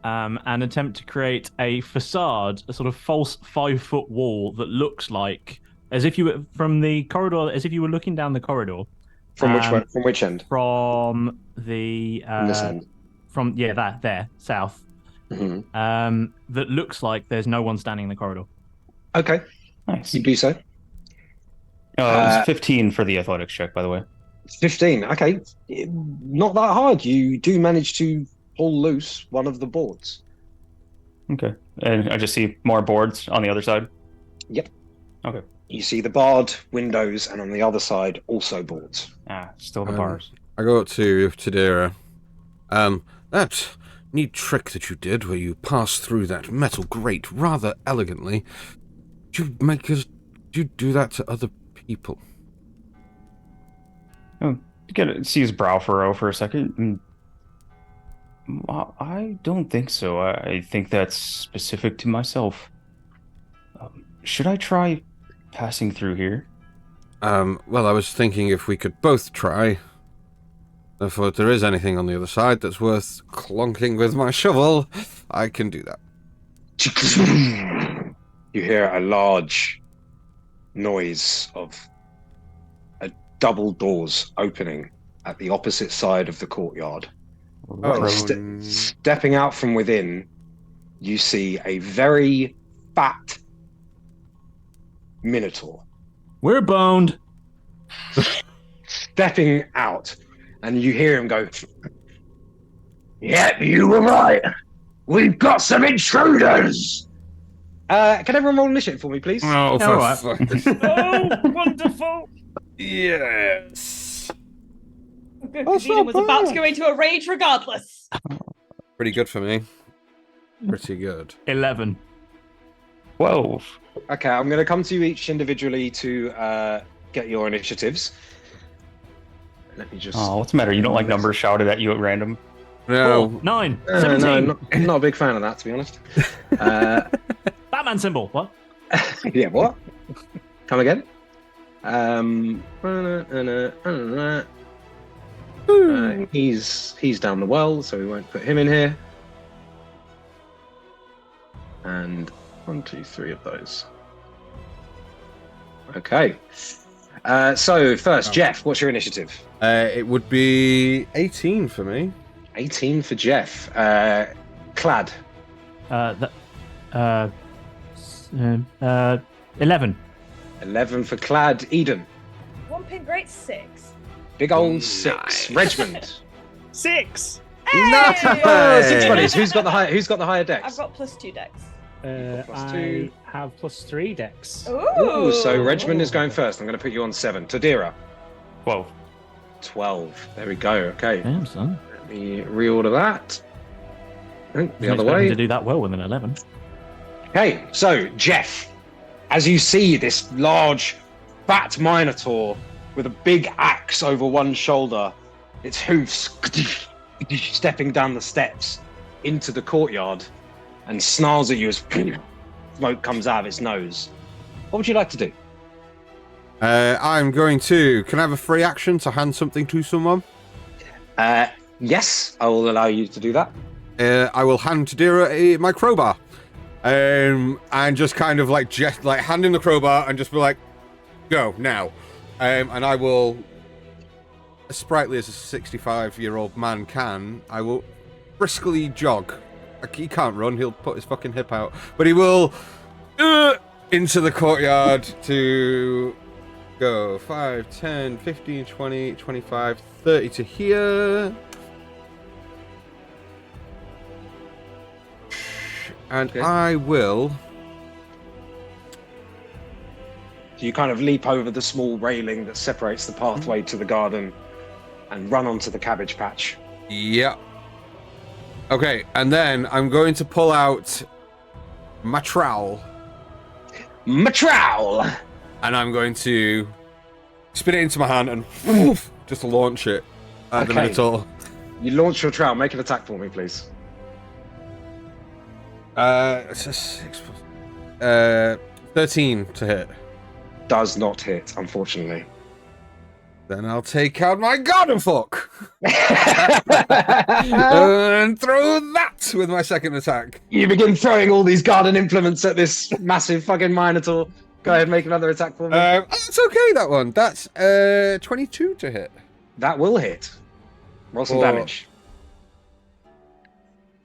and attempt to create a facade, a sort of false 5-foot wall that looks like, as if you were from the corridor, as if you were looking down the corridor. From which end? From the From this end. There, south. Mm-hmm. That looks like there's no one standing in the corridor. Okay, Nice. you do so. It was 15 for the athletics check, by the way. 15. Okay, not that hard. You do manage to pull loose one of the boards. Okay. And I just see more boards on the other side? Yep. Okay. You see the barred windows, and on the other side, also boards. Still the bars. I go up to Tadira. That neat trick that you did where you passed through that metal grate rather elegantly. Did you do that to other people? Oh, see his brow furrow for a second. I don't think so. I think that's specific to myself. Should I try passing through here? Well, I was thinking if we could both try. Therefore, if there is anything on the other side that's worth clonking with my shovel, I can do that. You hear a large noise of double doors opening at the opposite side of the courtyard. Oh. Stepping out from within, you see a very fat minotaur We're boned. stepping out, and you hear him go, "Yep, you were right. We've got some intruders." Can everyone roll initiative for me, please? Oh, All right. Oh, wonderful! Yes. Good, That's because not Eden was about to bad. go into a rage regardless. Pretty good for me. Pretty good. 11. 12. Okay, I'm going to come to you each individually to get your initiatives. Let me just. Oh, what's the matter? You don't like numbers shouted at you at random? No. 4, 9, No, 17. not a big fan of that, to be honest. Batman symbol. What? Yeah, what? Come again? He's down the well, so we won't put him in here. And 1, 2, 3 of those. Okay. So first, Jeff, what's your initiative? It would be 18 for me. 18 for Jeff. Clad. 11. 11 for Clad. Eden. One pin great 6. Big old 6. Regiment. 6. Nice. Oh, 6 buddies. Who's got the higher dex? I've got +2 decks. I 2. have +3 decks. Ooh, so Regiment is going first. I'm going to put you on 7. Tadira. 12. 12. There we go. Okay. Damn, son. Let me reorder that. The Didn't other expect me way. to do that well with an 11. Okay, so Jeff, as you see this large, fat minotaur with a big axe over one shoulder, its hoofs stepping down the steps into the courtyard, and snarls at you as smoke comes out of its nose. What would you like to do? I'm going to. Can I have a free action to hand something to someone? Yes, I will allow you to do that. I will hand Tadira my crowbar. And just kind of like hand him the crowbar and just be like, go now. And I will, as sprightly as a 65-year-old man can, I will briskly jog. Like, he can't run, he'll put his fucking hip out. But he will into the courtyard to go 5, 10, 15, 20, 25, 30 to here. And Okay. I will. You kind of leap over the small railing that separates the pathway to the garden and run onto the cabbage patch. Yeah. Okay, and then I'm going to pull out my trowel. Matrowel! And I'm going to spin it into my hand and just launch it at the Okay. Minotaur. You launch your trowel. Make an attack for me, please. It's a 6 plus 13 to hit. Does not hit, unfortunately. Then I'll take out my garden fork and throw that with my second attack. You begin throwing all these garden implements at this massive fucking Minotaur. Go ahead, make another attack for me. That's okay, that one. That's 22 to hit. That will hit. Roll some Or- damage.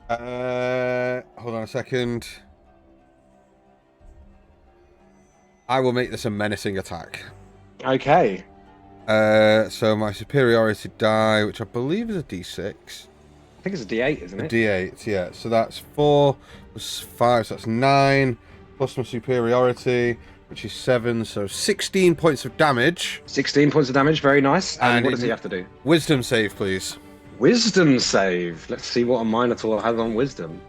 Hold on a second. I will make this a menacing attack. Okay. So my superiority die, which I believe is a D6. I think it's a D8, isn't A it? D8, yeah. So that's 4 plus 5, so that's 9. Plus my superiority, which is 7, so 16 points of damage. 16 points of damage, very nice. And And what does it- he have to do? Wisdom save, please. Wisdom save. Let's see what a Minotaur has on wisdom.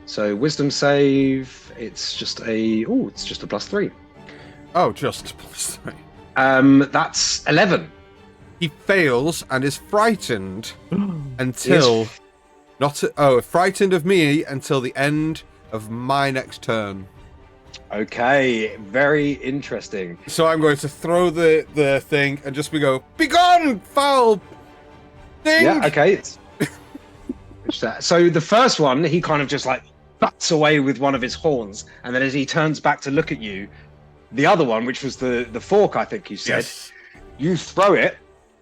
So wisdom save, it's just a +3. Oh, just plus 3. That's 11. He fails and is frightened until frightened of me until the end of my next turn. Okay, very interesting. So I'm going to throw the thing and just be gone, foul thing. Yeah, okay. So the first one, he kind of just like butts away with one of his horns, and then as he turns back to look at you, the other one, which was the fork, I think you said, you throw it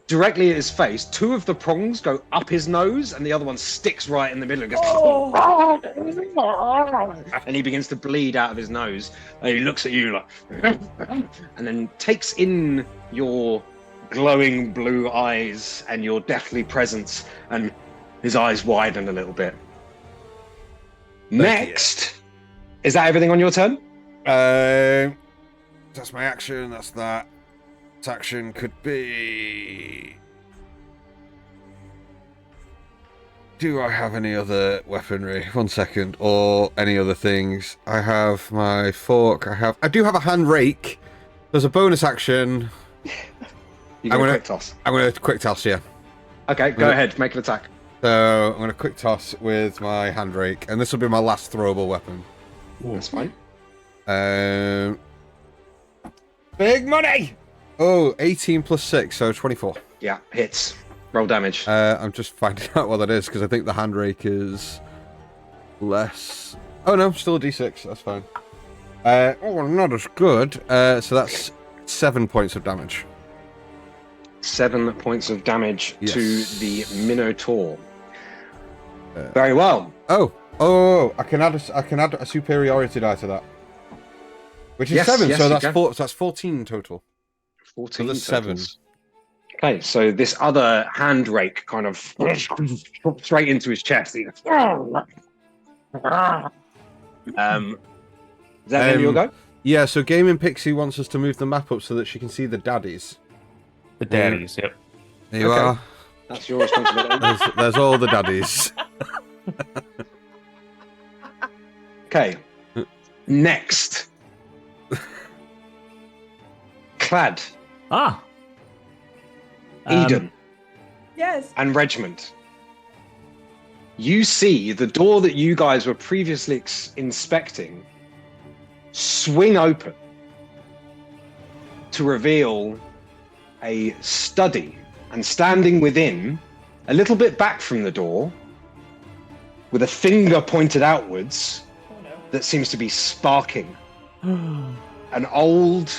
directly at his face. 2 of the prongs go up his nose, and the other one sticks right in the middle and goes, and he begins to bleed out of his nose. And he looks at you like, and then takes in your glowing blue eyes and your deathly presence, and his eyes widen a little bit. Next, is that everything on your turn? That's my action. That's that. This action could be. Do I have any other weaponry? 1 second, or any other things? I have my fork. I do have a hand rake. There's a bonus action. You got a quick toss. I'm going to quick toss, yeah. Okay, go ahead, make an attack. So I'm going to quick toss with my hand rake, and this will be my last throwable weapon. That's fine. Big money! Oh, 18 plus 6, so 24. Yeah, hits. Roll damage. I'm just finding out what that is, because I think the hand rake is less. Oh no, still a d6, that's fine. Not as good. So that's 7 points of damage. 7 points of damage Yes. to the Minotaur. Very well. Oh! I can add a superiority die to that, which is 7. Yes, so you that's can. 4. So that's 14 total. 14 there's 7. totals. Okay, so this other hand rake kind of straight into his chest. He goes, is that the end of your go? Yeah. So Gaming Pixie wants us to move the map up so that she can see the daddies. The daddies, yep. There you Okay. are. That's your responsibility. There's all the daddies. Okay. Next. Clad, Eden, Yes. and Regiment. You see the door that you guys were previously inspecting swing open to reveal a study, and standing within, a little bit back from the door, with a finger pointed outwards Oh no. that seems to be sparking, an old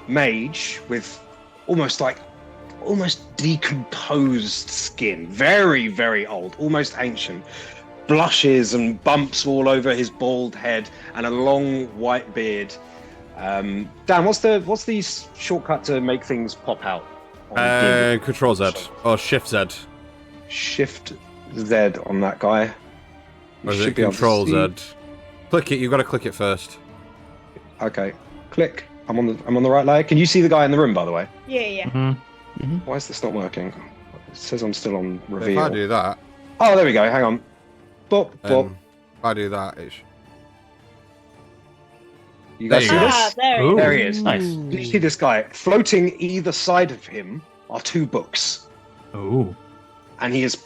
mage with almost decomposed skin, very, very old, almost ancient, blushes and bumps all over his bald head, and a long white beard. Dan, what's the shortcut to make things pop out? on D&D? Control Z or Shift Z. Shift Z on that guy. Or is You it should be able to Control see- Z? Click it. You've got to click it first. Okay, click. I'm on the right layer. Can you see the guy in the room, by the way? Yeah. Why is this not working? It says I'm still on If reveal. I do that, Oh, there we go. Hang on. Bop, bop. if I do that, it's You guys see There you this? There he is. There he is. Nice. You see this guy floating either side of him are 2 books, Ooh. and he is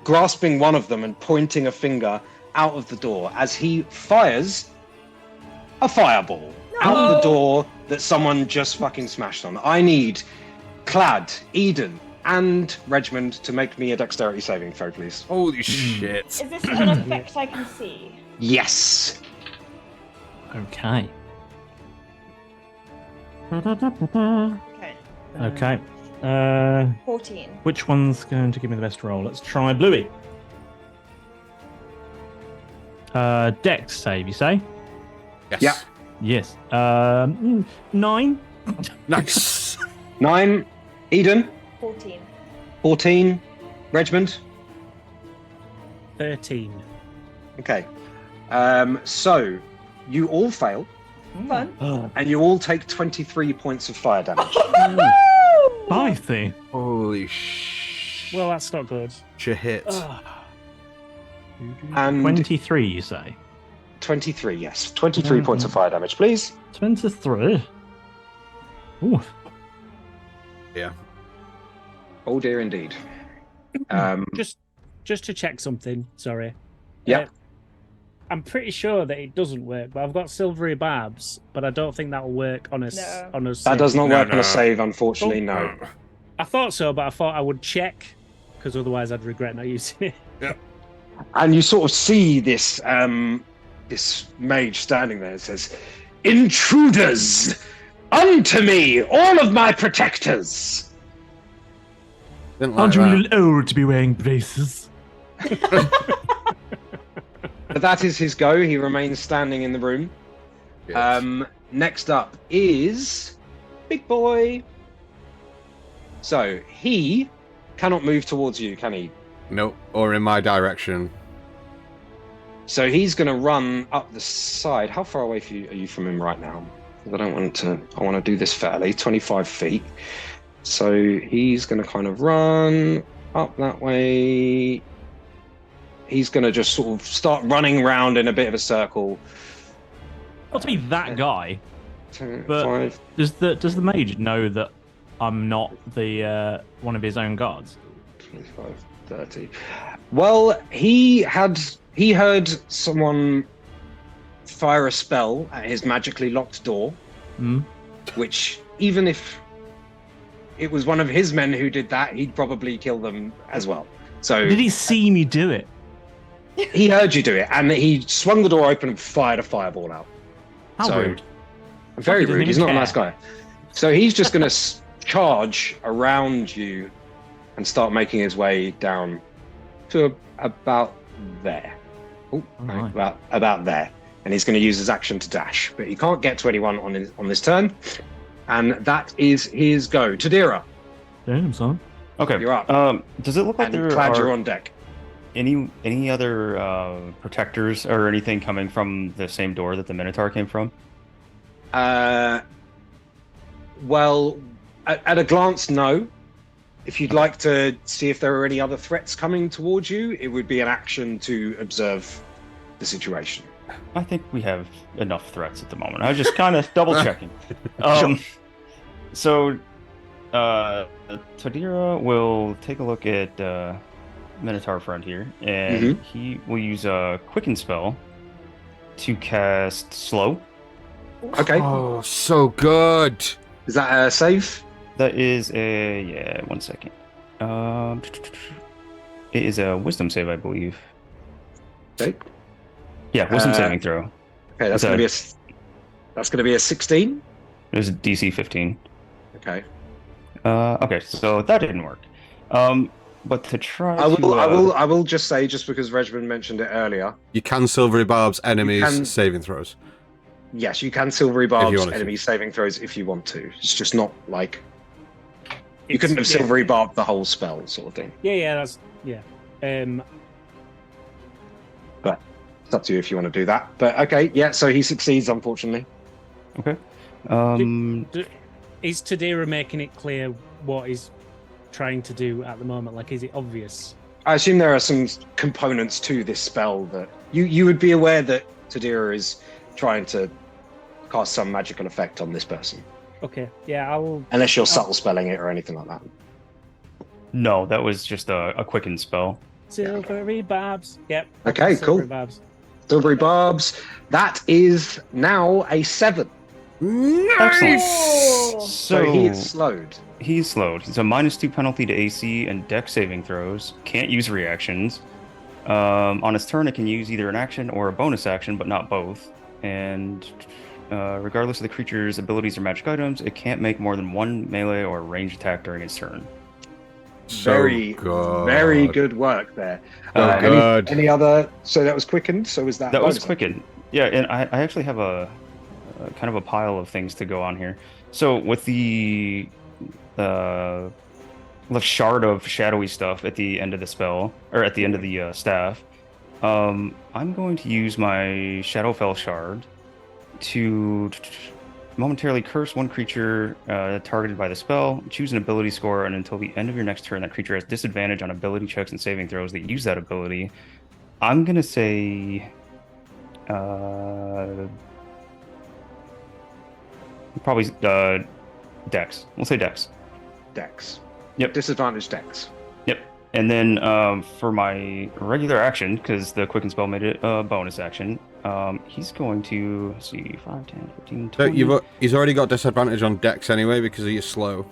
grasping one of them and pointing a finger out of the door as he fires a fireball out the door that someone just fucking smashed on. I need Clad, Eden, and Regiment to make me a dexterity saving throw, please. holy shit. Is this an effect I can see? Yes. Okay. Okay. Okay. 14. Which one's going to give me the best roll? Let's try Bluey. Dex save, you say? Yes. Yeah. Yes. 9. Nice. 9, Eden, 14. 14, Regiment. 13. Okay. So you all fail, Fun. and you all take 23 points of fire damage. I think. Holy shit. Well, that's not good. Hit. And 23, you say? 23, yes. 23 points of fire damage, please. 23. Ooh. Yeah. Oh dear, indeed. Just to check something. Sorry. Yeah. I'm pretty sure that it doesn't work, but I've got silvery barbs, but I don't think that'll work on a No. on a. That does not No, work on no. a save, unfortunately. No. I thought so, but I thought I would check because otherwise I'd regret not using it. And you sort of see this this mage standing there. It says, Intruders! Unto me, all of my protectors! Didn't like Aren't you a that. little old to be wearing braces? But that is his go. He remains standing in the room. Yes. Next up is Big Boy. So he cannot move towards you, can he? Nope, or in my direction. So he's going to run up the side. How far away are you from him right now? I don't want to. I want to do this fairly. 25 feet. So he's going to kind of run up that way. He's going to just sort of start running around in a bit of a circle. Not to be that guy, 10, but 5. does the mage know that I'm not the one of his own guards? 25, 30. Well, he heard someone fire a spell at his magically locked door, which even if it was one of his men who did that, he'd probably kill them as well. So Did he see me do it? he heard you do it, and he swung the door open and fired a fireball out. How So- rude. Very He doesn't rude. He's even not a nice care. guy. So he's just going to charge around you and start making his way down to about there. Oh, no, Right. about there. And he's going to use his action to dash, but he can't get to anyone on this turn. And that is his go. Tadira, Damn, son. Okay. You're up. Does it look like and there Clad, you're are on deck. any other protectors or anything coming from the same door that the Minotaur came from? Well, at a glance, no. If you'd like to see if there are any other threats coming towards you, it would be an action to observe the situation. I think we have enough threats at the moment. I was just kind of double checking. So, Tadira will take a look at Minotaur friend here, and he will use a Quicken spell to cast Slow. Okay. Oh, so good. Is that a save? That is a 1 second. It is a Wisdom save, I believe. Okay. Yeah, Wisdom saving throw. Okay, that's So- going to be a 16. It was a DC 15. Okay. Okay, so that didn't work. But to try I to, will just say, just because Regman mentioned it earlier, You can silvery barbs enemies can- saving throws. yes, you can silvery you barbs wanted to. enemy saving throws if you want to. It's just not like you couldn't have Yeah. silvery barbed the whole spell, sort of thing. Yeah. But it's up to you if you want to do that. But okay, yeah. So he succeeds, unfortunately. okay. Is Tadira making it clear what he's trying to do at the moment? Like, is it obvious? I assume there are some components to this spell that you would be aware that Tadira is trying to cast some magical effect on this person, Okay, yeah, I'll. unless you're subtle spelling it or anything like that. No, that was just a quicken spell. Silvery barbs. Yep. Okay, Silvery cool. Barbs. Silvery barbs. That is now a 7. Excellent. Oh. So he is slowed. He's slowed. It's a -2 penalty to AC and Dex saving throws. Can't use reactions. On his turn, it can use either an action or a bonus action, but not both. And regardless of the creature's abilities or magic items, it can't make more than one melee or ranged attack during its turn. So Very, good. very good work there. So good. Any other? So that was quickened. So was that? That was bonus? quicken. Yeah, and I actually have a kind of a pile of things to go on here. So with the shard of shadowy stuff at the end of the spell, or at the end of the staff, I'm going to use my Shadowfell shard to momentarily curse one creature targeted by the spell. Choose an ability score, and until the end of your next turn, that creature has disadvantage on ability checks and saving throws that use that ability. I'm gonna say, probably Dex. We'll say Dex. Dex. Yep. Disadvantage Dex. Yep. And then for my regular action, because the quicken spell made it a bonus action, he's going to, let's see, 5, 10, 15, So 20. he's already got disadvantage on Dex anyway because he is slow.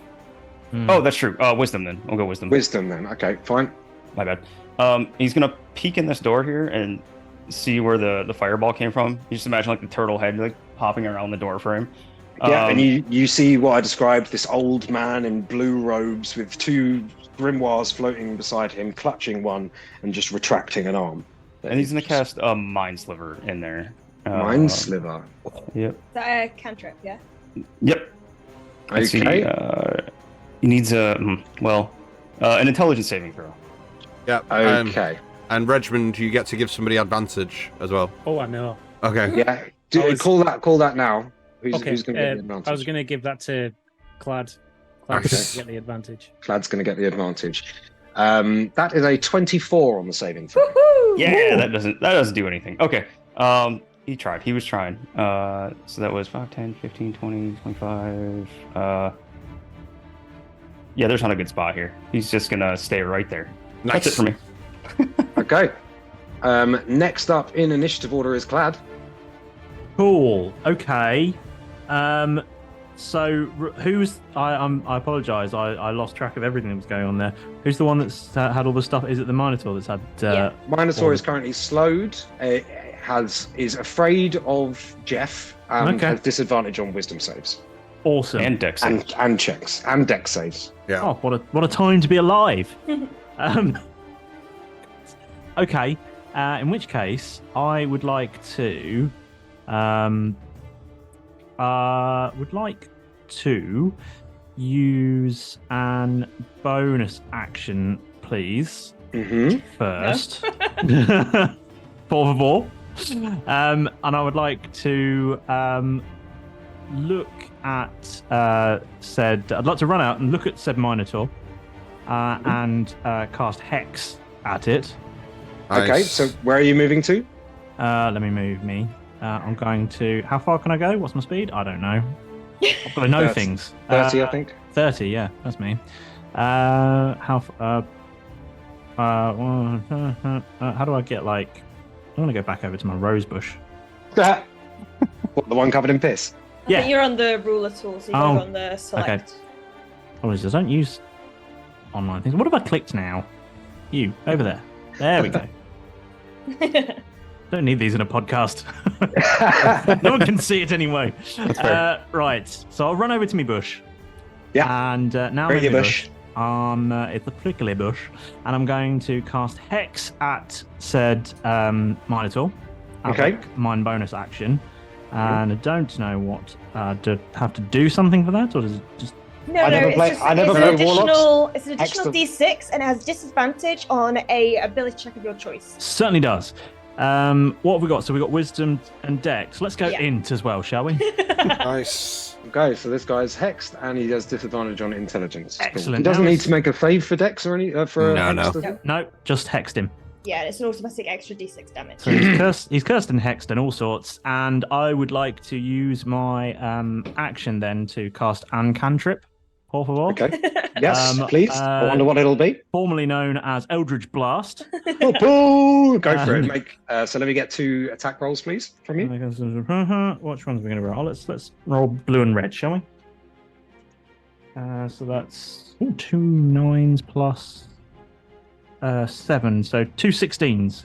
Oh, that's true. Wisdom then. I'll go Wisdom. Wisdom then. Okay, fine. My bad. He's going to peek in this door here and see where the fireball came from. You just imagine like the turtle head like hopping around the door frame. Yeah, and you see what I described, this old man in blue robes with two grimoires floating beside him, clutching one and just retracting an arm. And he's going to cast a Mind Sliver in there. Mind Sliver. Yep. Is that a cantrip, yeah? Yep. Let's see, Okay. he needs an intelligence saving throw. Yeah. Okay. And Regmond, you get to give somebody advantage as well. Oh, I know. Okay. Yeah. Call that now. Who's going to get the advantage? I was going to give that to Clad. Nice. Get the advantage. Clad's going to get the advantage. That is a 24 on the saving throw. Woohoo! Yeah, that doesn't do anything. Okay. He tried. He was trying. So that was 5, 10, 15, 20, 25. Yeah, there's not a good spot here. He's just going to stay right there. Nice. That's it for me. Okay. Next up in initiative order is Clad. Cool. Okay. So who's? I apologize. I lost track of everything that was going on there. Who's the one that's had all the stuff? Is it the Minotaur that's had? Minotaur is currently slowed. Is afraid of Jeff. Okay. Has disadvantage on wisdom saves Awesome. And Dex saves. and checks and dex saves. Yeah. Oh, what a time to be alive. Okay. In which case, I would like to use an bonus action, please. Mm-hmm. First, por favor. And I would like to look at I'd like to run out and look at said Minotaur and cast Hex at it. Okay, Nice. so where are you moving to? Let me move me. I'm going to. How far can I go? What's my speed? I don't know. I've got to know 30. things. 30, I think. 30, yeah, that's me. How do I get like? I want to go back over to my rose bush. What, the one covered in piss? I think you're on the ruler tool, so you Oh, go on the select. okay. Apologies, I don't use online things. What have I clicked now? You, over there. There we go. Don't need these in a podcast. No one can see it anyway. Right, so I'll run over to me bush. Yeah. And now Prickly in my bush. it's the prickly bush, and I'm going to cast Hex at said Minotaur. Okay. Mine bonus action, and I don't know what. Do I have to do something for that, or does it just? No, I never it's played Warlocks. It's an additional Excellent. D6, and it has disadvantage on a ability check of your choice. Certainly does. What have we got? So we got Wisdom and Dex. Let's go Yeah. Int as well, shall we? Nice. Okay, so this guy's hexed and he has disadvantage on intelligence. Cool. Excellent. He doesn't Now need it's- to make a save for Dex or any for No, Hex, no. does he? No, just hexed him. Yeah, and it's an automatic extra D6 damage. So he's cursed and hexed and all sorts. And I would like to use my action then to cast an cantrip. Por favor. Okay. Yes, please. I uh, wonder what it'll be. Formerly known as Eldritch Blast. Go for it. Make so let me get 2 attack rolls, please, from you. Which ones are we going to roll? Let's roll blue and red, shall we? So that's 2 9s plus 7, so 2 16s.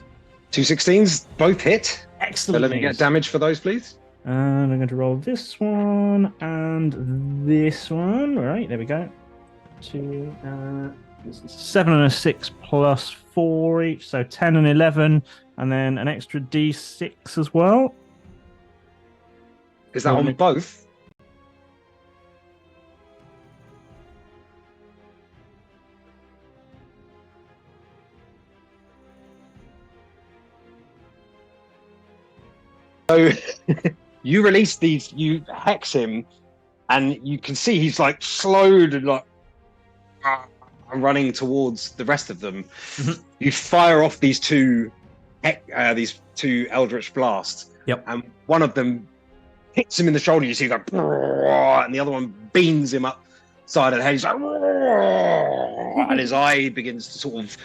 2 16s, both hit. So Excellent. let me get damage for those, please. And I'm going to roll this one and this one. Right, there we go. 7 and a 6 plus 4 each, so 10 and 11, and then an extra D6 as well. Is that on both? So you release these, you hex him, and you can see he's like slowed and like running towards the rest of them. Mhm. You fire off these two Eldritch blasts. Yep. And one of them hits him in the shoulder. You see, go, and the other one beams him up side of the head. He's like, and his eye begins to sort of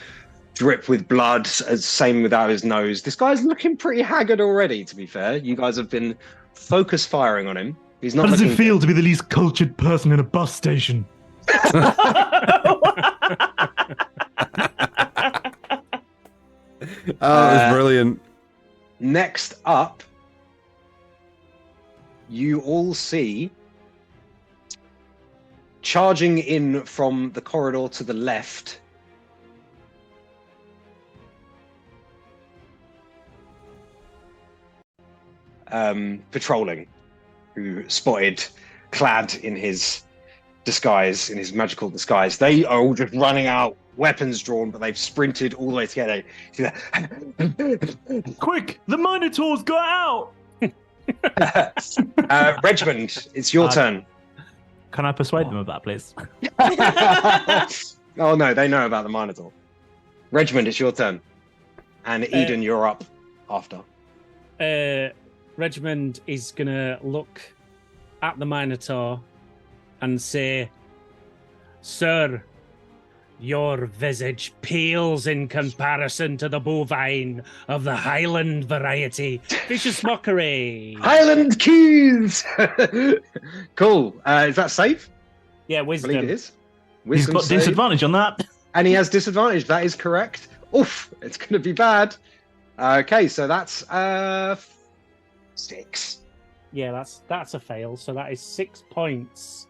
drip with blood. Same without his nose. This guy's looking pretty haggard already. To be fair, you guys have been focus firing on him. He's not. How does it looking feel to be the least cultured person in a bus station? Oh, that was brilliant. Next up you all see charging in from the corridor to the left patrolling, who spotted clad in his disguise, in his magical disguise. They are all just running out, weapons drawn, but they've sprinted all the way together. Quick, the Minotaur's got out! Regiment, it's your turn. Can I persuade them of that, please? Oh no, they know about the Minotaur. Regiment, it's your turn. And Eden, you're up after. Regiment is gonna look at the Minotaur and say, "Sir, your visage pales in comparison to the bovine of the Highland variety. Vicious mockery." Highland keys! Cool. Is that safe? Yeah, I wisdom. believe it is. He's Wisdom got save. disadvantage on that. And he has disadvantage. That is correct. Oof, it's going to be bad. Okay, so that's 6. Yeah, that's a fail. So that is 6 points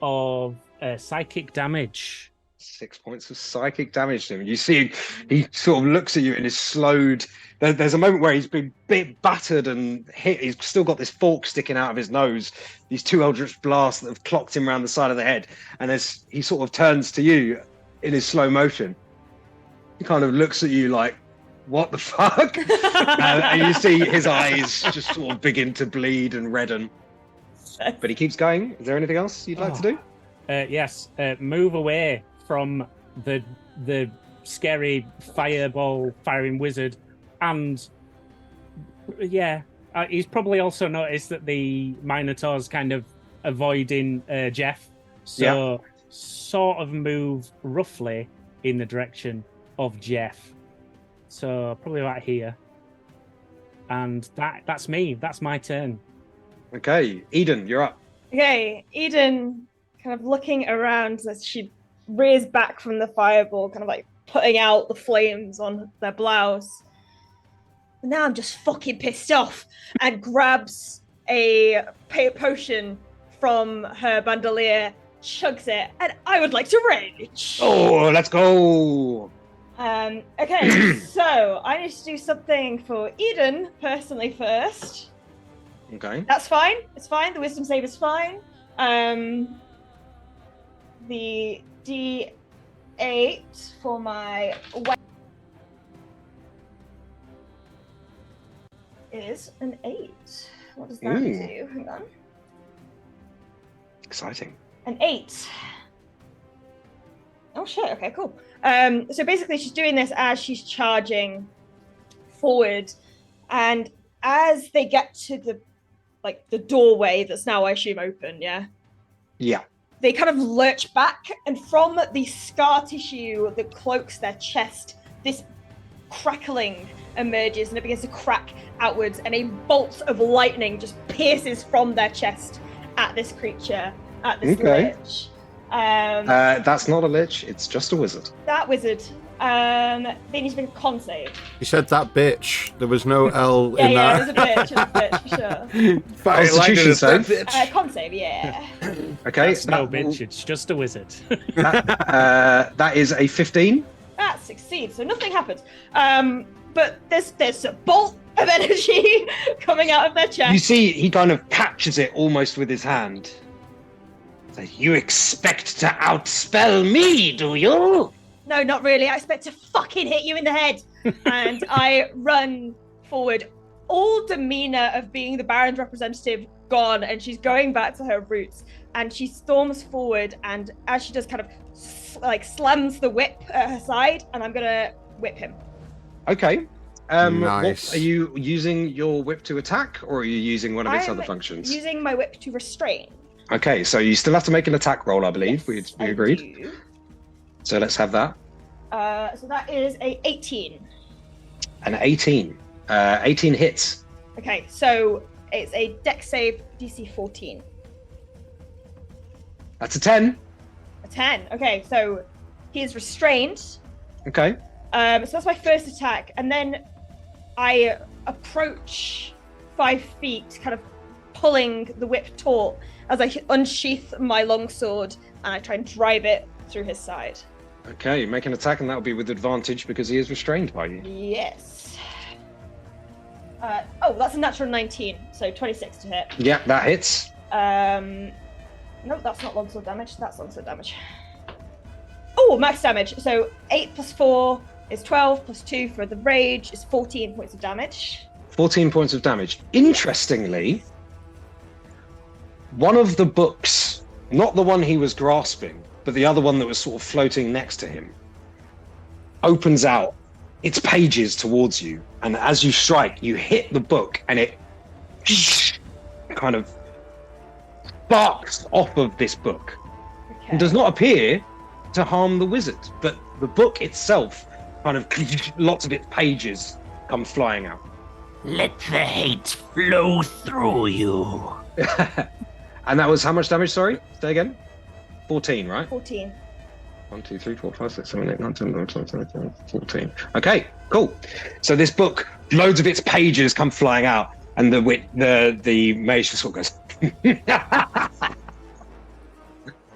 of psychic damage. 6 points of psychic damage to him. You see, he sort of looks at you and is slowed. There's a moment where he's been a bit battered and hit. He's still got this fork sticking out of his nose. These 2 eldritch blasts that have clocked him around the side of the head. And as he sort of turns to you in his slow motion, he kind of looks at you like, what the fuck? And you see his eyes just sort of begin to bleed and redden. But he keeps going. Is there anything else you'd like to do? Yes, move away from the scary fireball firing wizard, and he's probably also noticed that the Minotaur's kind of avoiding Jeff, so sort of move roughly in the direction of Jeff, so probably about here, and that's me. That's my turn. Okay, Eden, you're up. Okay, Eden kind of looking around as she rears back from the fireball, kind of like putting out the flames on their blouse. And now I'm just fucking pissed off, and grabs a potion from her bandolier, chugs it, and I would like to rage. Oh, let's go. Okay, so I need to do something for Eden personally first. Okay. That's fine. It's fine. The wisdom save is fine. The D8 for my is an 8. What does that do? Hang on. Exciting. An 8. Oh shit. Okay, cool. So basically, she's doing this as she's charging forward, and as they get to the doorway that's now, I assume, open. Yeah. They kind of lurch back, and from the scar tissue that cloaks their chest, this crackling emerges, and it begins to crack outwards, and a bolt of lightning just pierces from their chest at this creature, at this lich. That's not a lich, it's just a wizard. That wizard. They need to make a con save. You said that bitch. There was no L in Yeah, that. there's a bitch, for sure. Constitution save. Con save, yeah. Okay, It's no bitch, it's just a wizard. that is a 15. That succeeds, so nothing happens. But there's a bolt of energy coming out of their chest. You see, he kind of catches it almost with his hand. So, you expect to outspell me, do you? No, not really. I expect to fucking hit you in the head. And I run forward. All demeanor of being the Baron's representative gone, and she's going back to her roots. And she storms forward, and as she does, kind of slams the whip at her side, and I'm gonna whip him. Okay. Nice. Are you using your whip to attack, or are you using one of its other I'm functions? using my whip to restrain. Okay, so you still have to make an attack roll, I believe. Yes, we I agreed. do. So let's have that. So that is a 18. An 18. 18 hits. Okay, so it's a dex save, DC 14. That's a 10. A 10. Okay, so he is restrained. Okay. So that's my first attack, and then I approach 5 feet, kind of pulling the whip taut as I unsheath my longsword and I try and drive it through his side. Okay, make an attack, and that'll be with advantage because he is restrained by you. Yes. Oh, that's a natural 19, so 26 to hit. Yeah, that hits. No, that's not longsword damage. That's longsword damage. Oh, max damage. So 8 plus 4 is 12, plus 2 for the rage is 14 points of damage. 14 points of damage. Interestingly, one of the books, not the one he was grasping, but the other one that was sort of floating next to him, opens out its pages towards you. And as you strike, you hit the book and it kind of sparks off of this book. Okay. And does not appear to harm the wizard, but the book itself kind of lots of its pages come flying out. Let the hate flow through you. And that was how much damage, sorry? Say again? 14, right? 14. 1, 2, 3, 4, 5, 6, 7, 8, 9, 10, 11, 12, 13, 14. Okay, cool. So this book, loads of its pages come flying out, and the mage just sort of goes,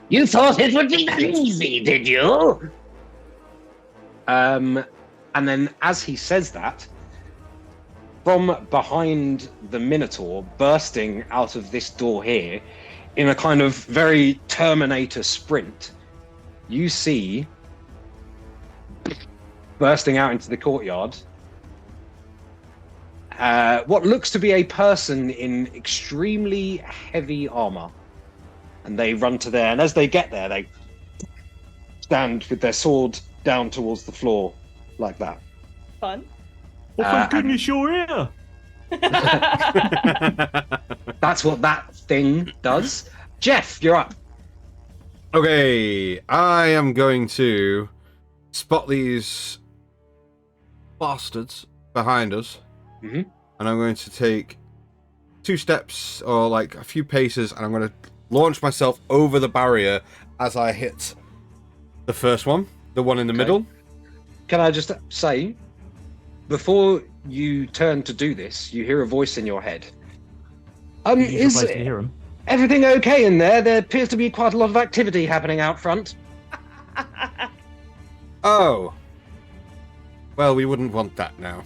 You thought it would be that easy, did you? and then as he says that, from behind the Minotaur, bursting out of this door here, in a kind of very Terminator sprint, you see, bursting out into the courtyard, what looks to be a person in extremely heavy armor. And they run to there, and as they get there, they stand with their sword down towards the floor, like that. Fun. Well, thank goodness you're here. That's what that thing does. Jeff, you're up. Okay, I am going to spot these bastards behind us, Mhm. and I'm going to take 2 steps or like a few paces, and I'm going to launch myself over the barrier as I hit the first one, the one in the middle. Can I just say, before you turn to do this, you hear a voice in your head. Is Place to hear 'em. everything okay in there? There appears to be quite a lot of activity happening out front. Oh. Well, we wouldn't want that now.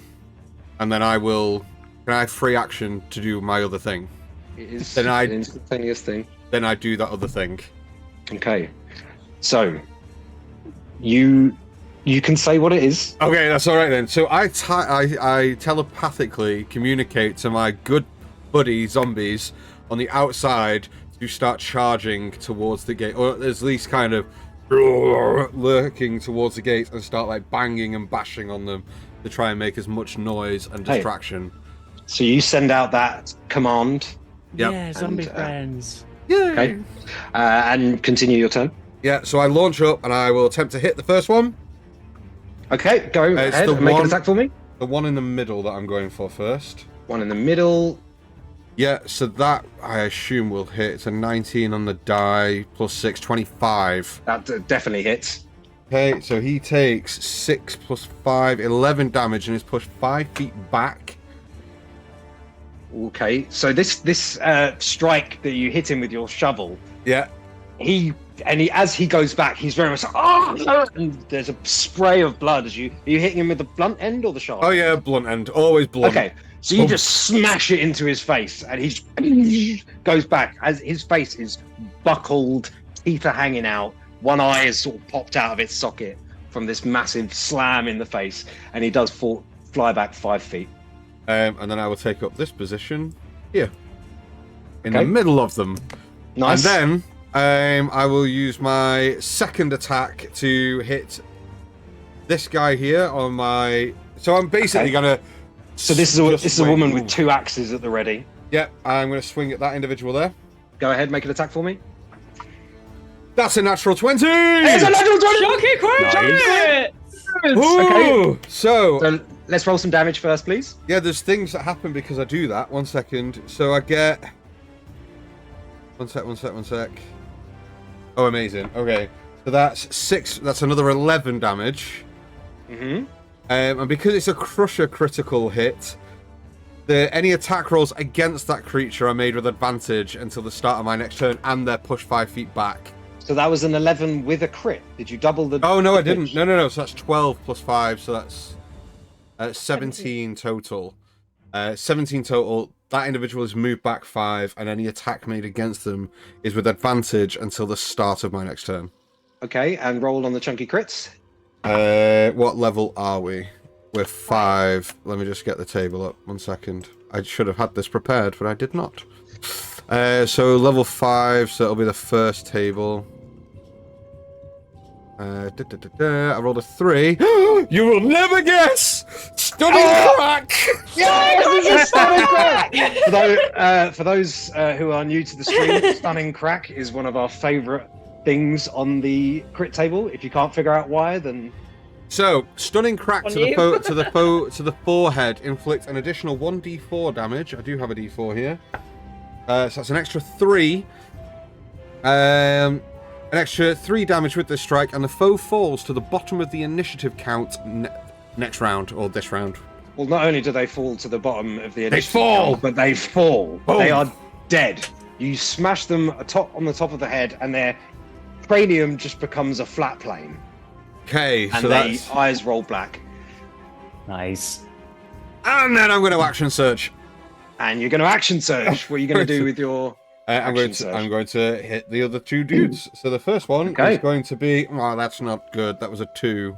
And then I will... Can I have free action to do my other thing? It is Then an instantaneous thing. Then I do that other thing. Okay. So, you can say what it is. Okay, that's all right then. So I telepathically communicate to my good buddy zombies on the outside to start charging towards the gate, or at least kind of lurking towards the gate, and start like banging and bashing on them to try and make as much noise and distraction. So you send out that command. Yep. Yeah, zombie And, friends. Yeah. Okay. And continue your turn. Yeah. So I launch up and I will attempt to hit the first one. Okay, go It's ahead the and make an one- attack for me. The one in the middle that I'm going for first. One in the middle. Yeah, so that I assume will hit. It's a 19 on the die, plus 6, 25. That definitely hits. Okay, so he takes 6 plus 5, 11 damage and is pushed 5 feet back. Okay, so this strike that you hit him with your shovel, Yeah. as he goes back, he's very much like, oh! And there's a spray of blood as are you hitting him with the blunt end or the sharp? Oh yeah, blunt end. Always blunt. Okay, so you just smash it into his face, and he goes back as his face is buckled, teeth are hanging out, one eye is sort of popped out of its socket from this massive slam in the face, and he does fly back 5 feet. And then I will take up this position here. In Okay. the middle of them. Nice. And then I will use my second attack to hit this guy here on my... So I'm basically Okay. going to... So this is a woman with 2 axes at the ready. Yep, I'm going to swing at that individual there. Go ahead, make an attack for me. That's a natural 20! It's a natural 20! Shocky crit! Okay. Ooh, so, So let's roll some damage first, please. yeah, there's things that happen because I do that. 1 second. So I get... One sec. Oh, amazing. Okay. So that's 6. That's another 11 damage. Mm-hmm. And because it's a crusher critical hit, Any attack rolls against that creature are made with advantage until the start of my next turn, and they're pushed 5 feet back. So that was an 11 with a crit. Did you double the? Oh no, I damage? didn't. No. So that's 12 plus 5, so that's 17 total. 17 total. That individual is moved back 5, and any attack made against them is with advantage until the start of my next turn. Okay, and roll on the chunky crits. What level are we? We're 5. Let me just get the table up. 1 second. I should have had this prepared, but I did not. So level 5, so it'll be the first table. I rolled a 3. You will never guess! Stunning crack! Yes, stunning crack! For those who are new to the stream, stunning crack is one of our favourite things on the crit table. If you can't figure out why, then So, stunning crack to the forehead inflicts an additional 1d4 damage. I do have a d4 here. So that's an extra 3. An extra 3 damage with this strike, and the foe falls to the bottom of the initiative count next round, or this round. well, not only do they fall to the bottom of the They initiative fall! count, but they fall. Boom. They are dead. You smash them on the top of the head, and their cranium just becomes a flat plane, Okay, and so their that's... eyes roll black. Nice. And then I'm going to action search. And you're going to action surge. What are you going to do with your? I'm going to hit the other 2 dudes. So the first one is going to be... Oh, that's not good. That was a 2.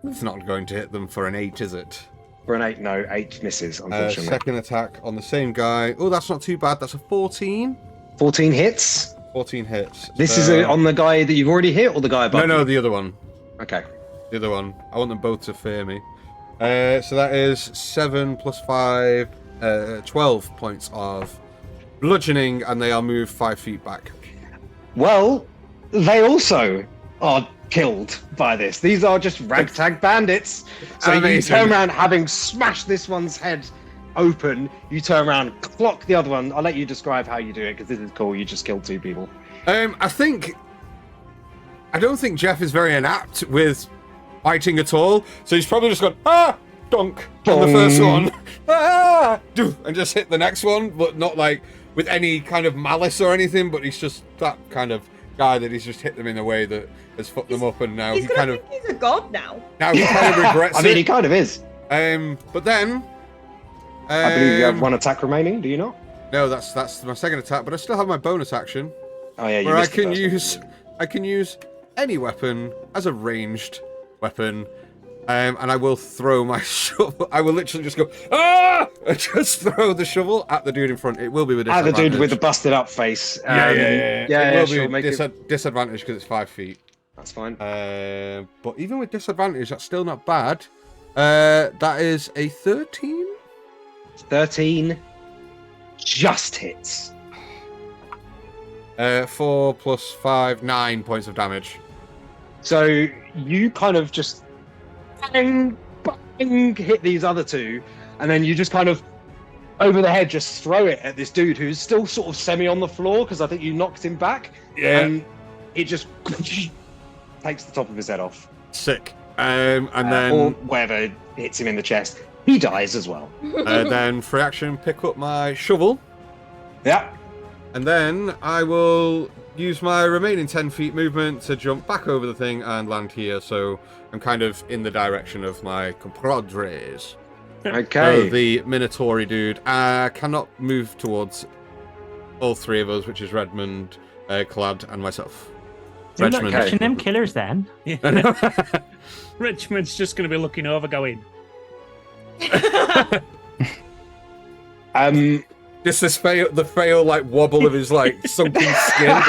It's not going to hit them for an 8, is it? For an 8, no, 8 misses, unfortunately. Second attack on the same guy. Oh, that's not too bad. That's a 14. 14 hits. 14 hits. This is on the guy that you've already hit, or the guy above? No, the other one. Okay. The other one. I want them both to fear me. So that is 7 plus 5, 12 points of bludgeoning, and they are moved 5 feet back. Well, they also are killed by this. These are just ragtag bandits. So Amazing. you turn around, having smashed this one's head open, you turn around, clock the other one. I'll let you describe how you do it, because this is cool. You just killed 2 people. I don't think Jeff is very inept with fighting at all, so he's probably just gone, dunk, on the first one, and just hit the next one, but not like with any kind of malice or anything, but he's just that kind of guy that he's just hit them in a way that has fucked them up, and now He's gonna think he's a god now. Now he kind of regrets I mean, it. he kind of is. But then... I believe you have 1 attack remaining, do you not? No, that's my second attack, but I still have my bonus action. Oh yeah, you where missed the first one. I can use any weapon as a ranged weapon, and I will throw my shovel. I will literally just go and just throw the shovel at the dude in front. It will be with At the disadvantage. dude with the busted up face. Yeah. It will sure, be make disadvantage because it's 5 feet. That's fine. But even with disadvantage, that's still not bad. That is a 13. 13 just hits. 4 plus 5, 9 points of damage. So you kind of just bang, bang, hit these other 2, and then you just kind of over the head just throw it at this dude who's still sort of semi on the floor, because I think you knocked him back. Yeah. And it just takes the top of his head off. Sick. And then... Or whatever hits him in the chest. He dies as well. Then free action, pick up my shovel. Yeah. And then I will use my remaining 10 feet movement to jump back over the thing and land here. So I'm kind of in the direction of my compadres. Okay. So the Minotauri dude cannot move towards all 3 of us, which is Redmond, Clad, and myself. You're not Redmond. catching them killers then. Richmond's just going to be looking over, going. Just the fail like wobble of his like sunken skin.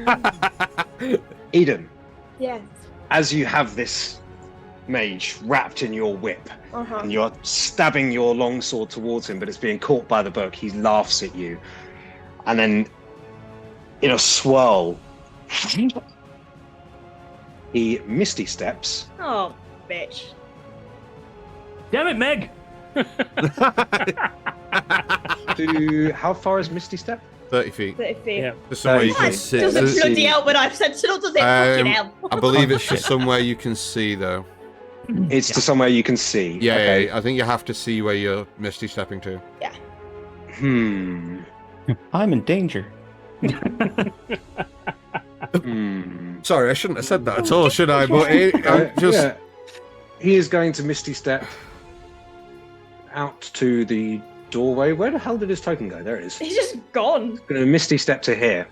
Like... Eden, Yes. as you have this mage wrapped in your whip, Uh-huh. and you're stabbing your longsword towards him, but it's being caught by the book, he laughs at you. And then, in a swirl, he misty steps. Oh, bitch. Damn it, Meg! How far is misty step? 30 feet. 30 feet. Yeah. Just somewhere you can What? see. Does it Does it bloody see- hell when I've said so, does it fucking hell? I believe it's just somewhere you can see, though. It's to somewhere you can see. Yeah, Okay. yeah, I think you have to see where you're misty stepping to. I'm in danger. Sorry, I shouldn't have said that at all, should I? But just He is going to misty step out to the doorway. Where the hell did his token go? There it is. He's just gone. Going to misty step to here.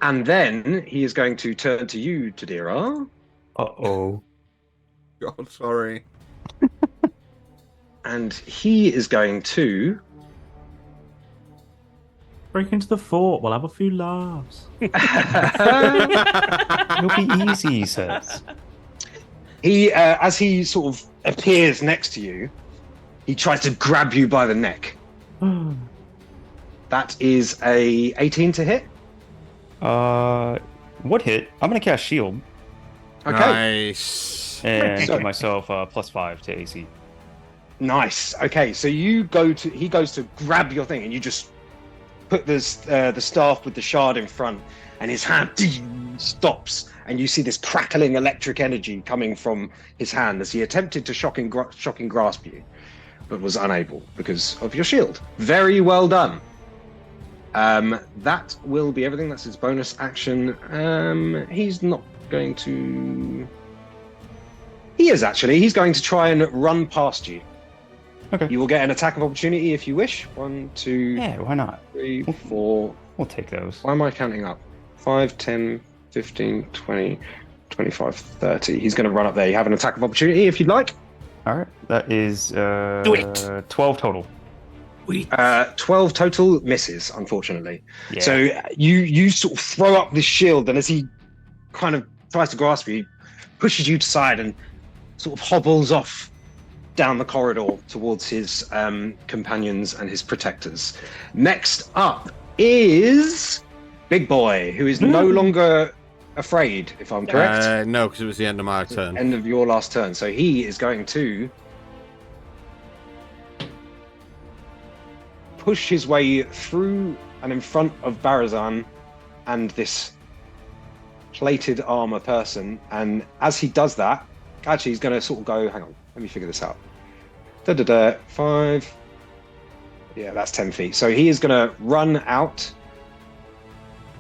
And then he is going to turn to you, Tadira. Uh-oh. God, sorry. And he is going to... Break into the fort. We'll have a few laughs. It'll be easy, he says. He, as he sort of appears next to you, he tries to grab you by the neck. That is a 18 to hit. What hit? I'm gonna cast shield Okay. Nice. and give myself +5 to AC. Nice. Okay, so he goes to grab your thing, and you just put the staff with the shard in front, and his hand stops, and you see this crackling electric energy coming from his hand as he attempted to shocking grasp you, but was unable because of your shield. Very well done. That will be everything. That's his bonus action. He's not going to... He is actually. He's going to try and run past you. Okay. You will get an attack of opportunity if you wish. 1, 2, Yeah, why not? 3, 4. We'll take those. Why am I counting up? 5, 10, 15, 20, 25, 30. He's going to run up there. You have an attack of opportunity if you'd like. All right, that is Do it. 12 total. 12 total misses, unfortunately. Yeah. So you sort of throw up this shield, and as he kind of tries to grasp you, he pushes you to side and sort of hobbles off down the corridor towards his companions and his protectors. Next up is Big Boy, who is no longer afraid, if I'm correct. No, because it was the end of my turn. End of your last turn. So he is going to push his way through and in front of Barazan and this plated armor person. And as he does that, actually he's going to sort of go, hang on, let me figure this out. 5. Yeah, that's 10 feet. So he is going to run out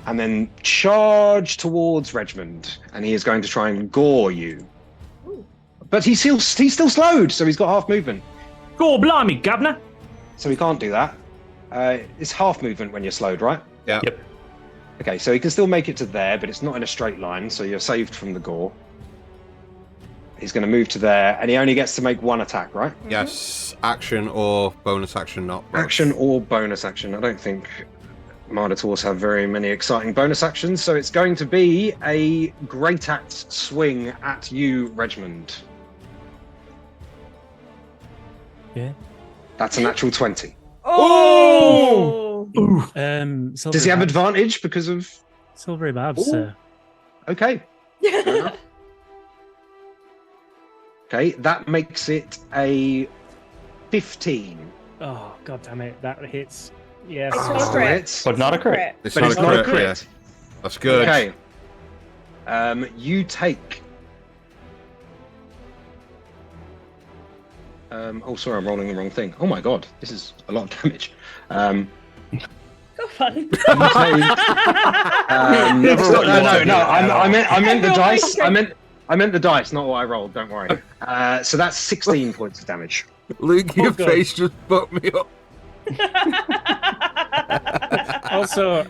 and then charge towards Regmund. And he is going to try and gore you. Ooh. But he's still slowed, so he's got half movement. Go blimey, governor. So he can't do that. It's half movement when you're slowed, right? Yeah. Yep. Okay, so he can still make it to there, but it's not in a straight line, so you're saved from the gore. He's going to move to there, and he only gets to make one attack, right? Yes, action or bonus action, not both. Action or bonus action. I don't think Minotaurs have very many exciting bonus actions, so it's going to be a great axe swing at you, Regmund. Yeah. That's a natural 20. Oh! Does he have advantage because of... Silvery Barbs, sir. Okay. Fair enough. Okay, that makes it a 15. Oh, god damn it. That hits. Yes. It's not a Still crit. hits. But not a crit. It's But not it's a not a crit. crit. Yeah. That's good. Okay. You take... oh, sorry, I'm rolling the wrong thing. Oh my god, this is a lot of damage. So fun. No, I meant the dice. I meant the dice, not what I rolled. Don't worry. So that's 16 points of damage. Luke, your God. face just fucked me up. Also,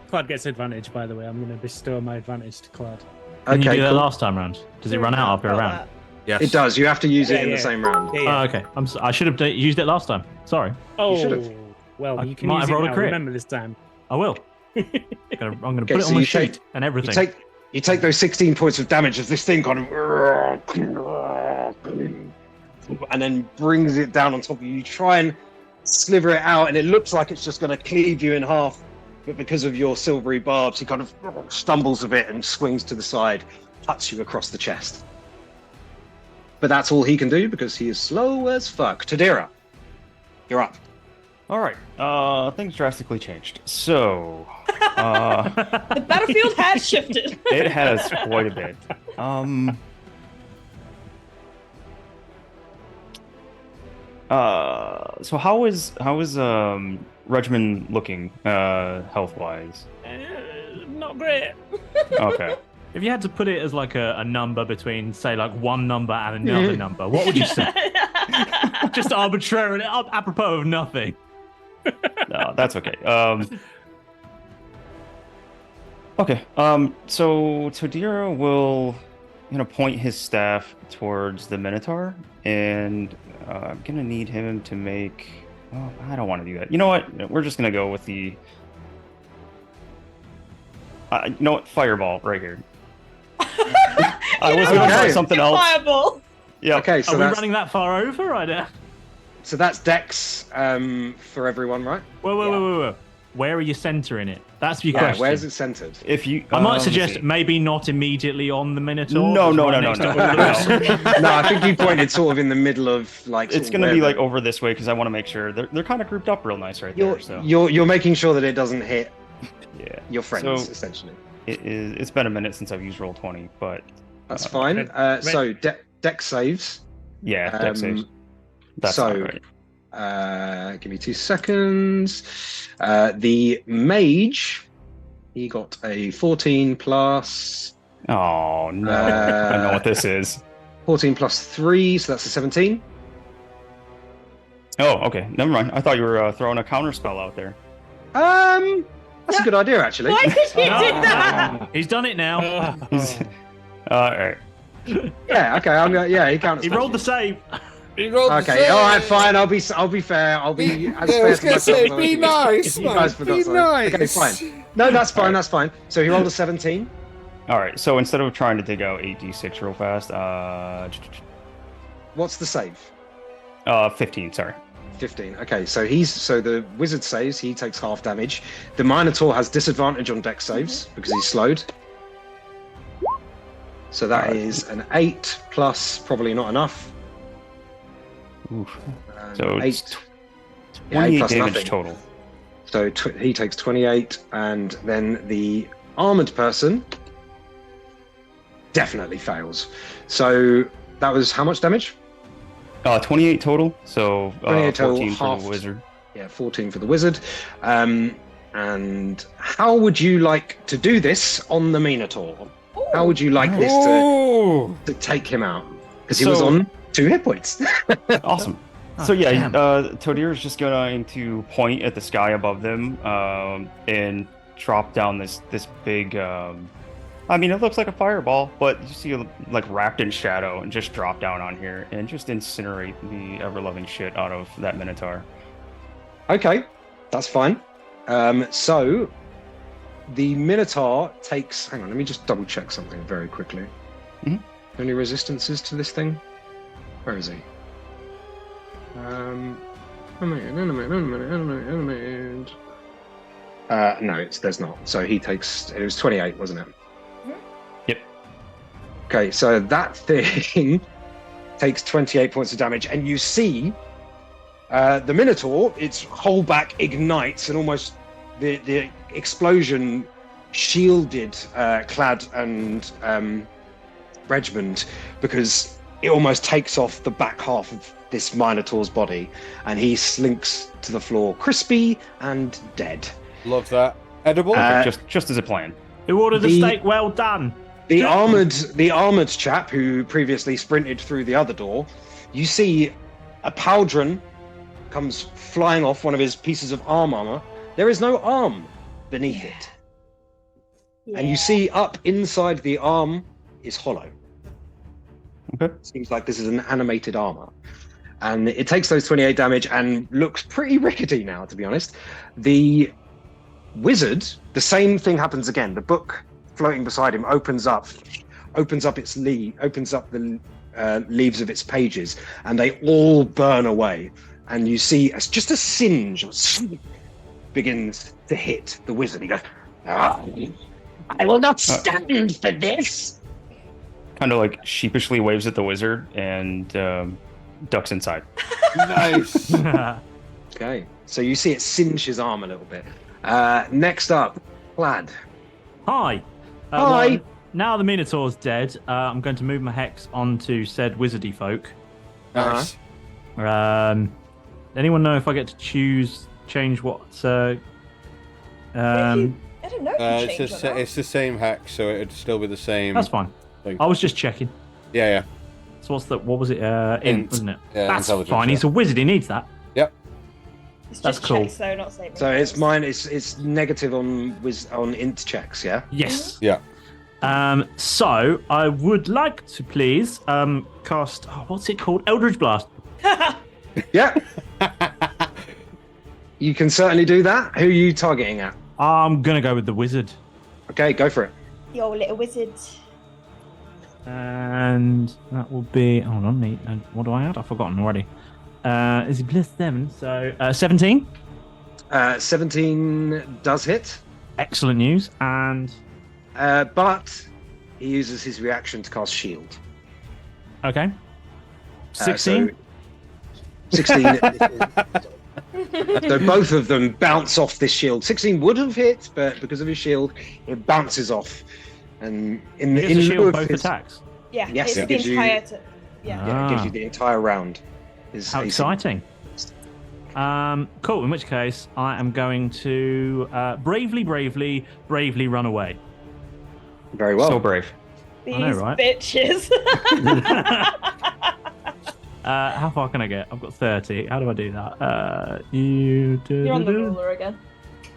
Claude gets advantage, by the way. I'm going to bestow my advantage to Claude. Didn't you do that cool. last time round? Does it run out after a round? Yes. It does. You have to use it in Yeah. the same round. Yeah, Oh, okay. I should have used it last time. Sorry. Oh, should've. well, I you can might use have it rolled a now. crit. Remember this time. I will. I'm gonna Okay, put it so on my you sheet take- and everything. You take those 16 points of damage as this thing kind of, and then brings it down on top of you. You try and sliver it out, and it looks like it's just going to cleave you in half. But because of your silvery barbs, he kind of stumbles a bit and swings to the side, cuts you across the chest. But that's all he can do because he is slow as fuck. Tadira, you're up. All right. Things drastically changed. So, The battlefield has shifted. it has quite a bit. So how is Regimen looking health wise? Not great. Okay. If you had to put it as like a number between, say, like one number and another number, what would you say? Just arbitrarily, apropos of nothing. No, that's okay. Okay. So Todira will, point his staff towards the Minotaur, and I'm gonna need him to make. Oh, I don't want to do that. You know what? We're just gonna go with the. You know what? Fireball right here. I was gonna try something else. Fireball. Yeah. Okay, so Are we that's, running that far over? I don't. so that's Dex for everyone, right? Whoa. Where are you centering it? That's your Yeah, question. where's it centered? If you, I might let's suggest see. maybe not immediately on the Minotaur. No, just no, right no, next no, to no. all the rest. No, I think you pointed sort of in the middle of like. It's gonna be like over this way because I want to make sure they're kind of grouped up real nice right there. So You're making sure that it doesn't hit yeah, your friends, So- essentially. it's been a minute since I've used Roll20, but That's fine. So Dex saves. yeah, Dex saves. That's so, not right. Give me 2 seconds. The mage, he got a 14 plus. Oh no, I know what this is. 14 plus 3, so that's a 17. Oh, okay, never mind. I thought you were throwing a counter spell out there. That's a good idea, actually. Why did you do that? He's done it now. All right. Yeah, okay. I'm gonna. Yeah, he counts. He rolled the save. He rolled the Okay, all right, save. fine. I'll be fair. I'll be as Yeah, I fair was to gonna myself say, as I be can. nice, You guys man. forgot Be something. nice. Okay, fine. No, that's fine. That's fine. So he rolled a 17. All right. So instead of trying to dig out 8d6 real fast, What's the save? 15. Sorry. 15. Okay, so the wizard saves. He takes half damage. The Minotaur has disadvantage on dex saves because he's slowed. So that is an 8 plus probably not enough. Oof. So 8. it's Yeah, 8 28 plus damage nothing. total. So he takes 28, and then the armored person definitely fails. So that was how much damage? 28 total. So 28 total, 14 for halved. the wizard. Yeah, 14 for the wizard. And how would you like to do this on the Minotaur? How would you like this Ooh. to take him out? Because he was So- on 2 hit points. Awesome. Oh, So yeah, damn. Todir is just going to point at the sky above them and drop down this big. I mean, it looks like a fireball, but you see like wrapped in shadow and just drop down on here and just incinerate the ever-loving shit out of that Minotaur. Okay, that's fine. So the Minotaur takes. Hang on, let me just double check something very quickly. Mhm. Any resistances to this thing? Where is he? No, there's not. So he takes. It was 28, wasn't it? Yep. Okay, so that thing takes 28 points of damage, and you see the Minotaur. Its whole back ignites, and almost the explosion shielded Clad and Regiment, because it almost takes off the back half of this Minotaur's body, and he slinks to the floor, crispy and dead. Love that. Edible? Just as a plan. Who ordered the The- steak? Well done. The armored chap who previously sprinted through the other door, you see a pauldron comes flying off one of his pieces of armor. There is no arm beneath it. And you see up inside the arm is hollow. Okay. Seems like this is an animated armor. And it takes those 28 damage and looks pretty rickety now, to be honest. The wizard, the same thing happens again. The book floating beside him opens up its opens up the leaves of its pages, and they all burn away. And you see just a singe begins to hit the wizard. He goes, "Ah, I will not stand for this. Kind of like sheepishly waves at the wizard and ducks inside. Nice. okay." So you see it singe his arm a little bit. Next up, Plaid. Hi. Hi. Well, now the Minotaur's dead, I'm going to move my hex onto said wizardy folk. Nice. Anyone know if I get to change what? I don't know. If you change or not. It's the same hex, so it'd still be the same. That's fine. thing. I was just checking. Yeah. So what was it? Int, wasn't it? Yeah, that's intelligence, fine. He's a wizard. He needs that. Yep. It's That's just cool. checks, though, not saving. So it's mine. It's negative on int checks. Yeah. Yes. Yeah. So I would like to please cast. What's it called? Eldritch Blast. Yeah. You can certainly do that. Who are you targeting at? I'm gonna go with the wizard. Okay, go for it. The old little wizard. And that will be. Hold on, what do I add? I've forgotten already. Is it +7? So 17. 17 does hit, Excellent news. And but he uses his reaction to cast shield. okay, 16. So 16. So both of them bounce off this shield. 16 would have hit, but because of his shield, it bounces off. And in It gives a shield both attacks. Yeah, Yes, it's it the gives you- entire. yeah, it gives you the entire round. How exciting! Cool. In which case, I am going to bravely run away. Very well. So brave. These know, right? bitches. How far can I get? I've got 30. How do I do that? You're You're on the ruler again.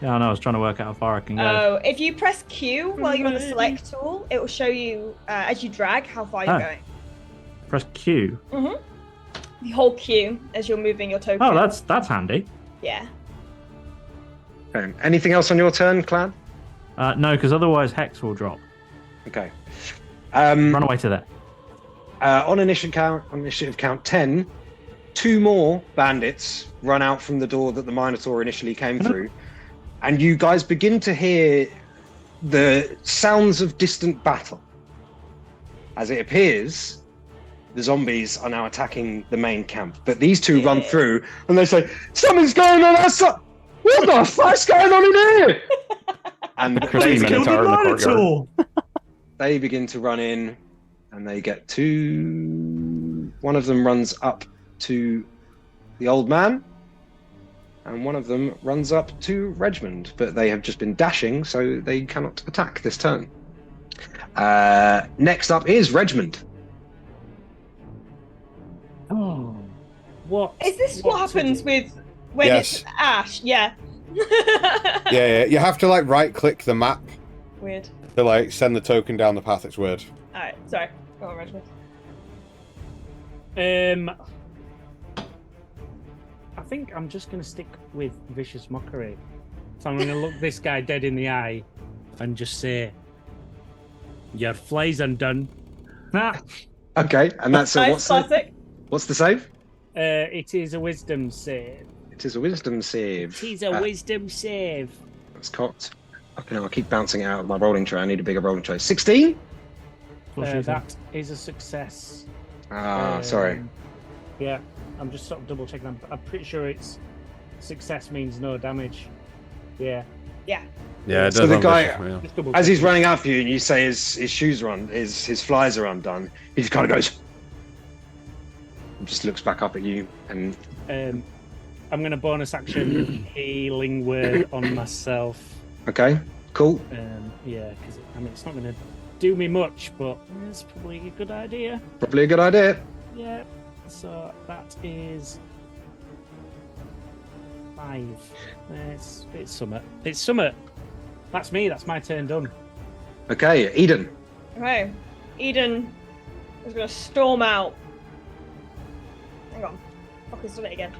Yeah, I know. I was trying to work out how far I can go. Oh, if you press Q while you're on the select tool, it will show you as you drag how far you're going. Press Q. The whole Q as you're moving your token. Oh, that's handy. Yeah. Okay. Anything else on your turn, Clan? No, because otherwise Hex will drop. Okay. Run away to there. On initiative count 10, 2 more bandits run out from the door that the Minotaur initially came through, and you guys begin to hear the sounds of distant battle. As it appears, the zombies are now attacking the main camp, but these two run through and they say, "Something's going on outside! What the fuck's going on in here?" And Christy Minotaur in the courtyard. they begin to run in, and they get to. One of them runs up to the old man, and one of them runs up to Regmund, but they have just been dashing, so they cannot attack this turn. Next up is Regmund. Oh, what? Is this what happens with when Yes. it's Ash? Yeah. Yeah. You have to right click the map Weird. to send the token down the path. It's weird. Alright, sorry. Go on, Regiment. I think I'm just going to stick with Vicious Mockery. So I'm going to look this guy dead in the eye and just say, "Your fly's undone." Okay, and that's Nice, classic. what's the save? It is a wisdom save. It is a wisdom save. It is a wisdom save. That's cocked. Okay, I keep bouncing it out of my rolling tray. I need a bigger rolling tray. 16? That is a success. Sorry. Yeah, I'm just sort of double checking. I'm pretty sure it's success means no damage. Yeah. Yeah, it So does the have guy- this, yeah. Just double As he's checking. running after you and you say his shoes are on, his flies are undone, he just kind of goes, and just looks back up at you and I'm going to bonus action healing word on myself. okay, cool. Yeah, because it's not going to do me much, but it's probably a good idea. Probably a good idea. Yeah. So that is 5. It's summit. It's summit. That's me. That's my turn done. Okay, Eden. Okay. Eden is going to storm out. Hang on. Fuck, he's done it again.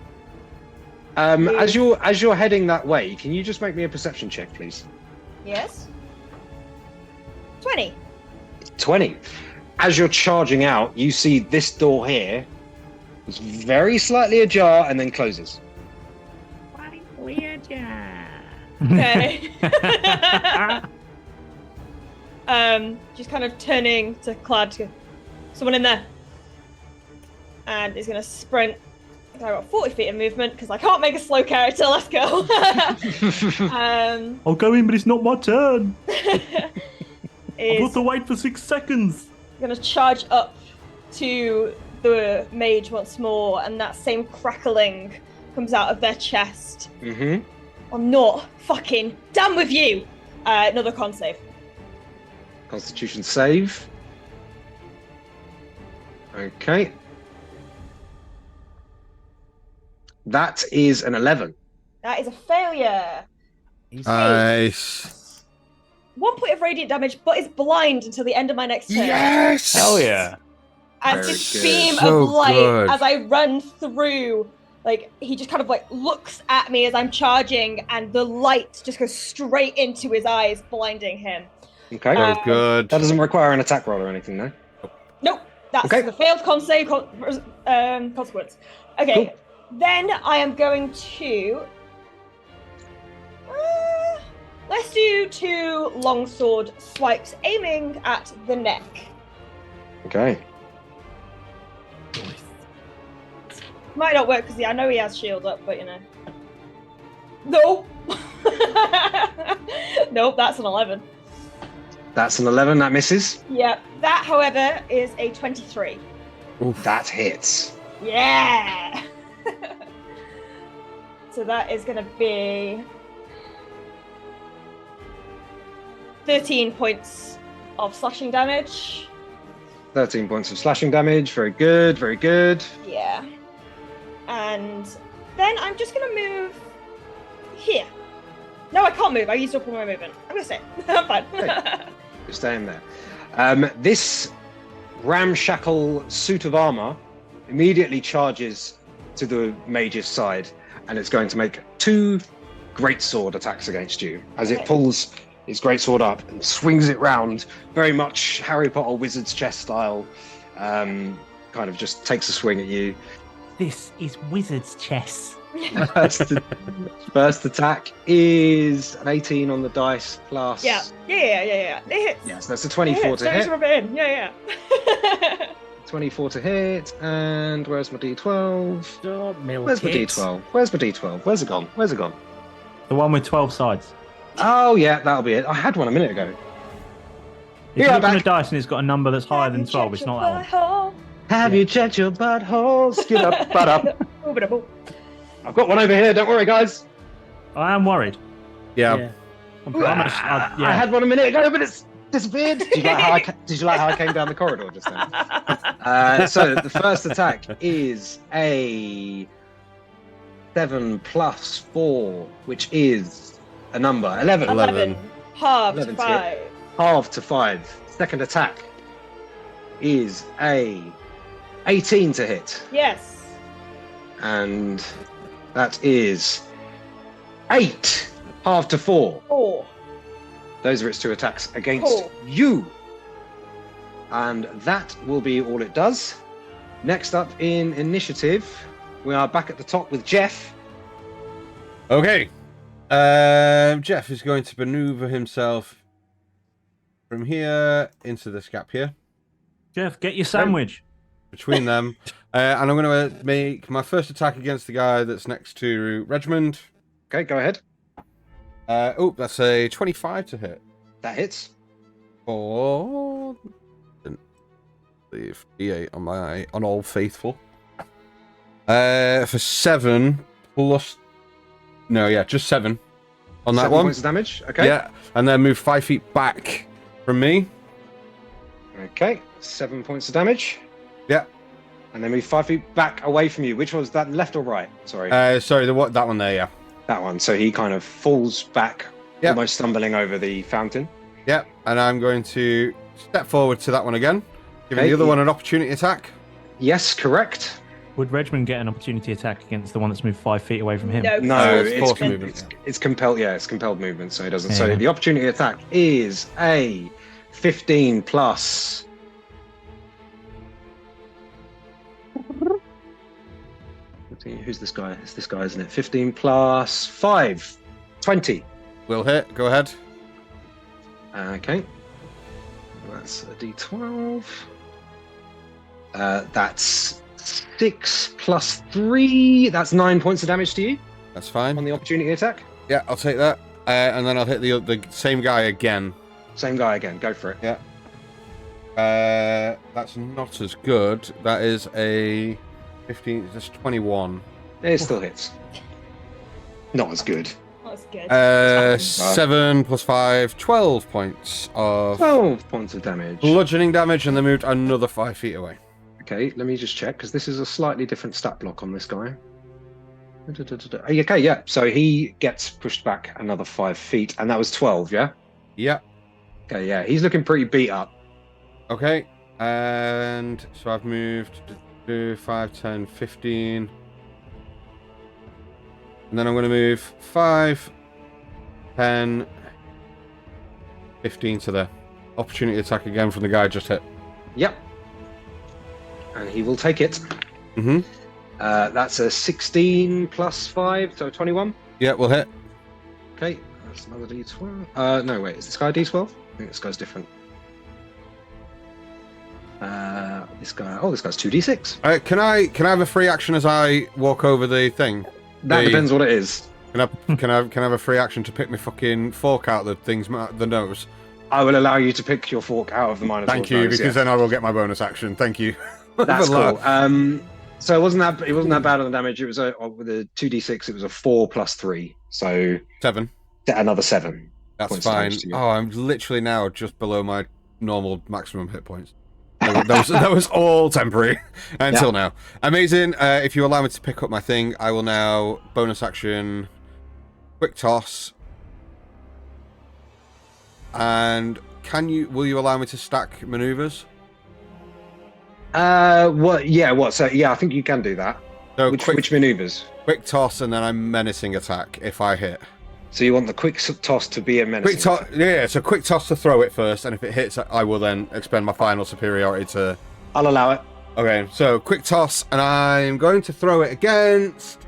As you're heading that way, can you just make me a perception check, please? Yes. 20. 20. As you're charging out, you see this door here is very slightly ajar and then closes. Okay. Just kind of turning to Clad to go, "Someone in there." And he's going to sprint. I've got 40 feet of movement because I can't make a slow character. Let's go. I'll go in, but it's not my turn. I've Is got to wait for 6 seconds. going to charge up to the mage once more, and that same crackling comes out of their chest. Mm-hmm. I'm not fucking done with you. Another con save. Constitution save. Okay. That is an 11. That is a failure. Nice. 1 point of radiant damage, but is blind until the end of my next turn. Yes. Hell yeah. And Very this good. beam So of light good. as I run through, like, he just kind of like looks at me as I'm charging, and the light just goes straight into his eyes, blinding him. Okay. So good. That doesn't require an attack roll or anything, no? Nope, that's Okay. the failed con save consequence. Okay, Cool. then I am going to. Let's do 2 longsword swipes aiming at the neck. Okay. Might not work because I know he has shield up, but you know. No. Nope, that's an 11. That's an 11. That misses. Yep. That, however, is a 23. That hits. Yeah. So that is going to be 13 points of slashing damage. 13 points of slashing damage. Very good. Very good. Yeah. And then I'm just going to move here. No, I can't move. I used up all my movement. I'm going to stay. I'm fine. Okay. You're staying there. This ramshackle suit of armor immediately charges to the mage's side, and it's going to make 2 greatsword attacks against you as it pulls its greatsword up and swings it round, very much Harry Potter wizard's chest style. Kind of just takes a swing at you. This is wizard's chess. First attack is an 18 on the dice plus. Yeah. It hits. Yes, that's a 24 to Don't hit. rub it in. Yeah. 24 to hit, and where's my D12? Don't milk Where's my it. D12? Where's my D12? Where's it gone? Where's it gone? The one with 12 sides. Oh yeah, that'll be it. I had one a minute ago. If Yeah, you look on back. the dice and it's got a number that's higher than 12, it's not that one. Have you checked your butthole? Skid up, butt up. I've got one over here. Don't worry, guys. I am worried. Yeah. I'm promised. I had one a minute ago, but it's disappeared. Did you like how I came down the corridor just then? So the first attack is a 7 plus 4, which is a number 11. 11. Half 11 to to 5. Half to 5. Second attack is a 18 to hit, Yes. and that is 8. Half to 4. 4. Those are its 2 attacks against Cool. you. And that will be all it does. Next up in initiative, we are back at the top with Jeff. Okay. Jeff is going to maneuver himself from here into this gap here Jeff, get your sandwich. between them. And I'm going to make my first attack against the guy that's next to Regimond. Okay, go ahead. That's a 25 to hit. That hits. For leave D8 on All Faithful. For 7 plus. No, yeah, just 7 on that 7 one. points of damage. Okay. Yeah, and then move 5 feet back from me. Okay. 7 points of damage. Yeah. And then move 5 feet back away from you. Which was that, left or right? Sorry. Sorry, that one there, yeah. That one. So he kind of falls back, Yep. almost stumbling over the fountain. Yeah, and I'm going to step forward to that one again, giving Okay, the other yeah. one an opportunity attack. Yes, correct. Would Regiment get an opportunity attack against the one that's moved 5 feet away from him? No. No, it's it's, forced movement. it's compelled. Yeah, it's compelled movement, so he doesn't. So Yeah. the opportunity attack is a 15 plus. Who's this guy? It's this guy, isn't it? 15 plus 5. 20. Will hit. Go ahead. Okay. That's a d12. That's 6 plus 3. That's 9 points of damage to you That's fine. on the opportunity attack. Yeah, I'll take that. And then I'll hit the same guy again. Same guy again. Go for it. Yeah. That's not as good. That is a 15. That's 21. It still hits. Not as good. That's good. 7 plus 5, 12 points of 12 points of damage. bludgeoning damage, and they moved another 5 feet away. Okay, let me just check, because this is a slightly different stat block on this guy. Okay, yeah. So he gets pushed back another 5 feet, and that was 12, yeah? Yeah. Okay, yeah. He's looking pretty beat up. Okay. And so I've moved to 5, 10, 15. And then I'm going to move 5, 10, 15 to there. Opportunity attack again from the guy just hit. Yep. And he will take it. Mm-hmm. That's a 16 plus 5, so 21. Yeah, we'll hit. Okay, that's another d12. No, wait, is this guy a d12? I think this guy's different. This guy's 2d6. All right, can I have a free action as I walk over the thing? That depends what it is. Can I have a free action to pick my fucking fork out the the nose? I will allow you to pick your fork out of the Minotaur's Thank you, nose, because yes. then I will get my bonus action. Thank you. That's For cool. that. So it wasn't that bad on the damage. It was with a 2d6. It was a 4 plus 3, so 7. another 7. That's points of fine. damage to you. Oh, I'm literally now just below my normal maximum hit points. That was all temporary until now. Amazing. If you allow me to pick up my thing, I will now bonus action, quick toss, and will you allow me to stack maneuvers? What? Yeah. What? So yeah, I think you can do that. So Which maneuvers? quick toss, and then a menacing attack if I hit. So you want the quick toss to be a menace? Quick toss, yeah. So quick toss to throw it first, and if it hits, I will then expend my final superiority to. I'll allow it. Okay, so quick toss, and I'm going to throw it against.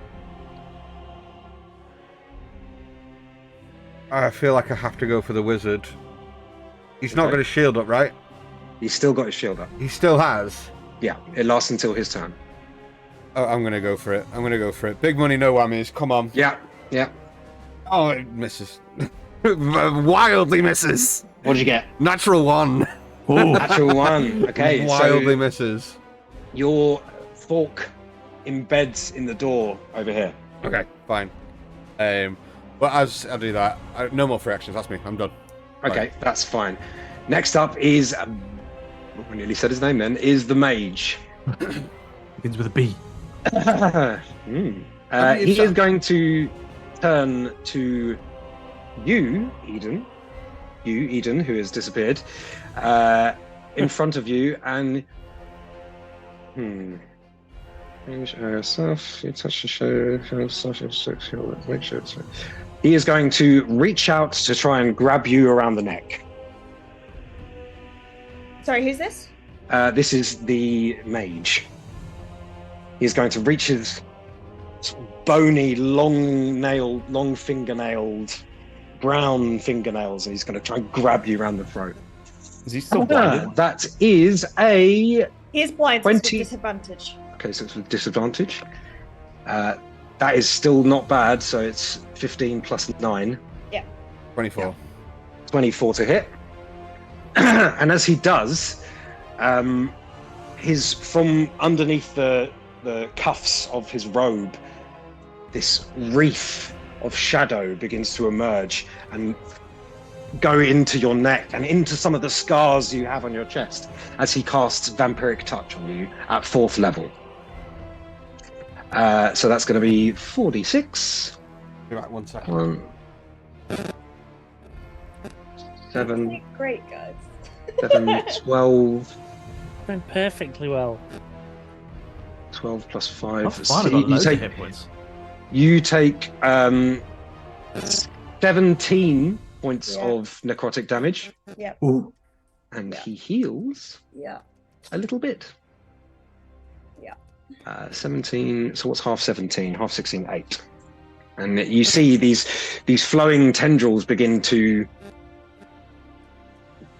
I feel like I have to go for the wizard. He's not got his shield up, right? He's still got his shield up. He still has. Yeah, it lasts until his turn. Oh, I'm gonna go for it. Big money, no whammies. Come on. Yeah. Oh, it misses. Wildly misses. What did you get? Natural 1. Natural 1. Okay. Wildly so misses. your fork embeds in the door over here. Okay, fine. But as I do that, no more free actions. That's me. I'm done. Okay, that's fine. Next up is, I nearly said his name then, is the mage. Begins with a B. He is going to turn to you, Eden, who has disappeared, in front of you, and self, you touch the show, make sure it's. He is going to reach out to try and grab you around the neck. Sorry, who's this? This is the mage. He's going to reach his bony, long fingernailed, brown fingernails, and he's going to try and grab you around the throat. Is he still blinded? That is a He's blind, so it's 20. with disadvantage. Okay, so it's with disadvantage. That is still not bad, so it's 15 plus 9. 24. 24 to hit. And as he does, from underneath the cuffs of his robe, this wreath of shadow begins to emerge and go into your neck and into some of the scars you have on your chest as he casts Vampiric Touch on you at 4th level. So that's going to be 4d6. Be back 1 second. 7, Great, guys. 7, 12. Went perfectly well. 12 plus I've 5. finally got loads of hit points. You take 17 points Yeah. of necrotic damage, Ooh. and he heals Yeah. a little bit. Yeah. 17. So what's half 17? Half 16, 8. And you see these flowing tendrils begin to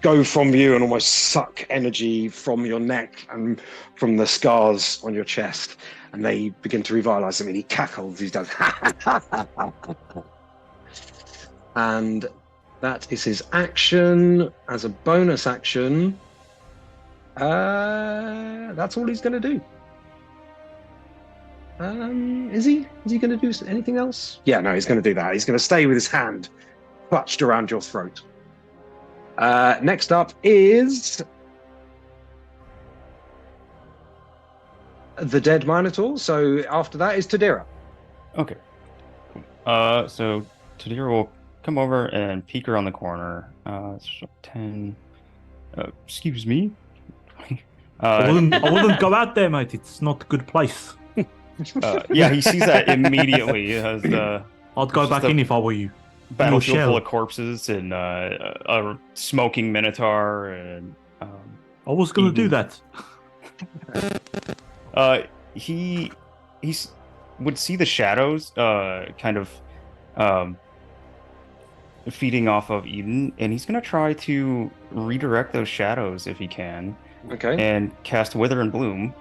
go from you and almost suck energy from your neck and from the scars on your chest, and they begin to revitalize him, and he cackles. He does, and that is his action. As a bonus action, That's all he's going to do. Is he? Is he going to do anything else? Yeah, no, he's going to do that. He's going to stay with his hand clutched around your throat. Next up is the dead Minotaur. So after that is Tadira. Okay. So Tadira will come over and peek around the corner. So 10. Excuse me. I wouldn't go out there, mate. It's not a good place. Yeah, he sees that immediately. As I'd go back in if I were you. battlefield shell. full of corpses and a smoking minotaur and I was going to do Eden. that. He would see the shadows kind of feeding off of Eden, and he's going to try to redirect those shadows if he can Okay. and cast Wither and Bloom.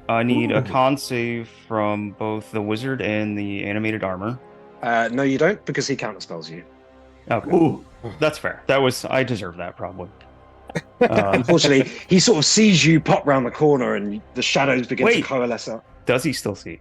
I need a con save from both the wizard and the animated armor. No, you don't, because he counterspells you. Okay, Ooh. that's fair. I deserve that probably. Unfortunately, he sort of sees you pop round the corner, and the shadows begin to Wait. coalesce up. Does he still see?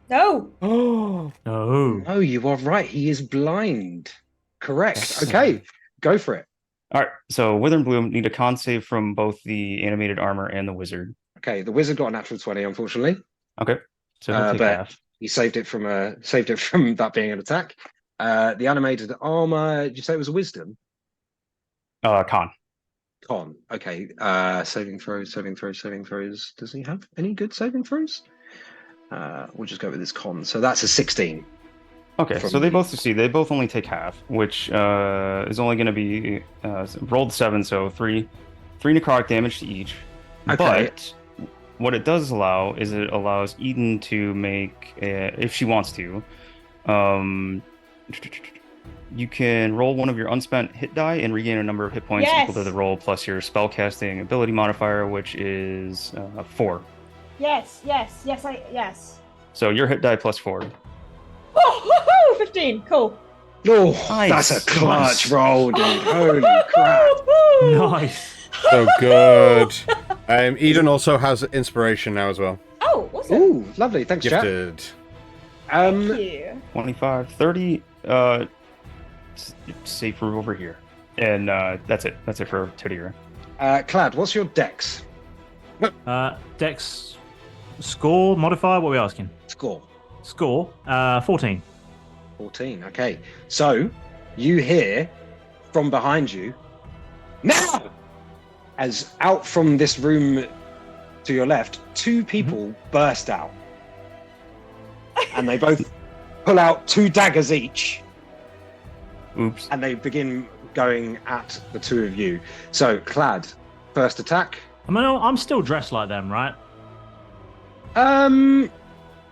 No. Oh No. no, you are right. He is blind. Correct. Okay, go for it. All right, so Wither and Bloom need a con save from both the animated armor and the wizard. Okay, the wizard got a natural 20, unfortunately. Okay, so he'll take but half. he saved it from that being an attack. The animated armor. Did you say it was a wisdom? Con. Con. Okay. Saving throws. Does he have any good saving throws? We'll just go with his con. So that's a 16. Okay, From so they the- both succeed. They both only take half, which is only going to be rolled 7, so three necrotic damage to each. Okay. But what it does allow is it allows Eden to make, if she wants to, you can roll one of your unspent hit die and regain a number of hit points equal to Yes. the roll plus your spellcasting ability modifier, which is 4. Yes. So your hit die plus 4. Oh, 15. Cool. Oh, Nice. that's a clutch Nice. roll, dude. Holy crap. Nice. So good. Eden also has inspiration now as well. Oh, awesome. Ooh, lovely. Thanks, chat. Gifted. Thank you. 25, 30, safe room over here. And that's it. That's it for Tadira. Clad, what's your dex Dex score modifier. What are we asking? score? Score. 14. 14. Okay. So you hear from behind you now, as out from this room to your left, 2 people burst out, and they both pull out 2 daggers each, Oops. and they begin going at the 2 of you. So, Clad, first attack. I mean, I'm still dressed like them, right?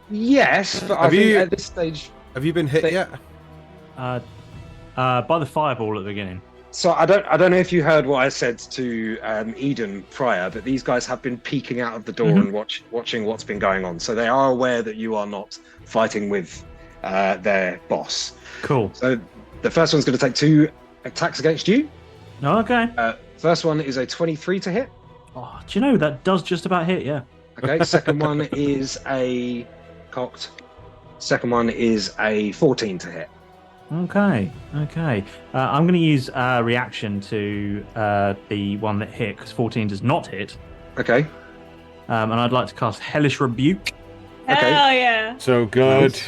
Yes, but I Have think you- at this stage. Have you been hit They- yet? By the fireball at the beginning. So I don't know if you heard what I said to Eden prior, but these guys have been peeking out of the door and watching what's been going on. So they are aware that you are not fighting with their boss. Cool. So the first one's going to take 2 attacks against you. Okay. First one is a 23 to hit. Oh, do you know that does just about hit? Yeah. Okay. Second one is a cocked. Second one is a 14 to hit. Okay. I'm going to use reaction to the one that hit because 14 does not hit. Okay. And I'd like to cast Hellish Rebuke. Okay. Hell yeah. So good.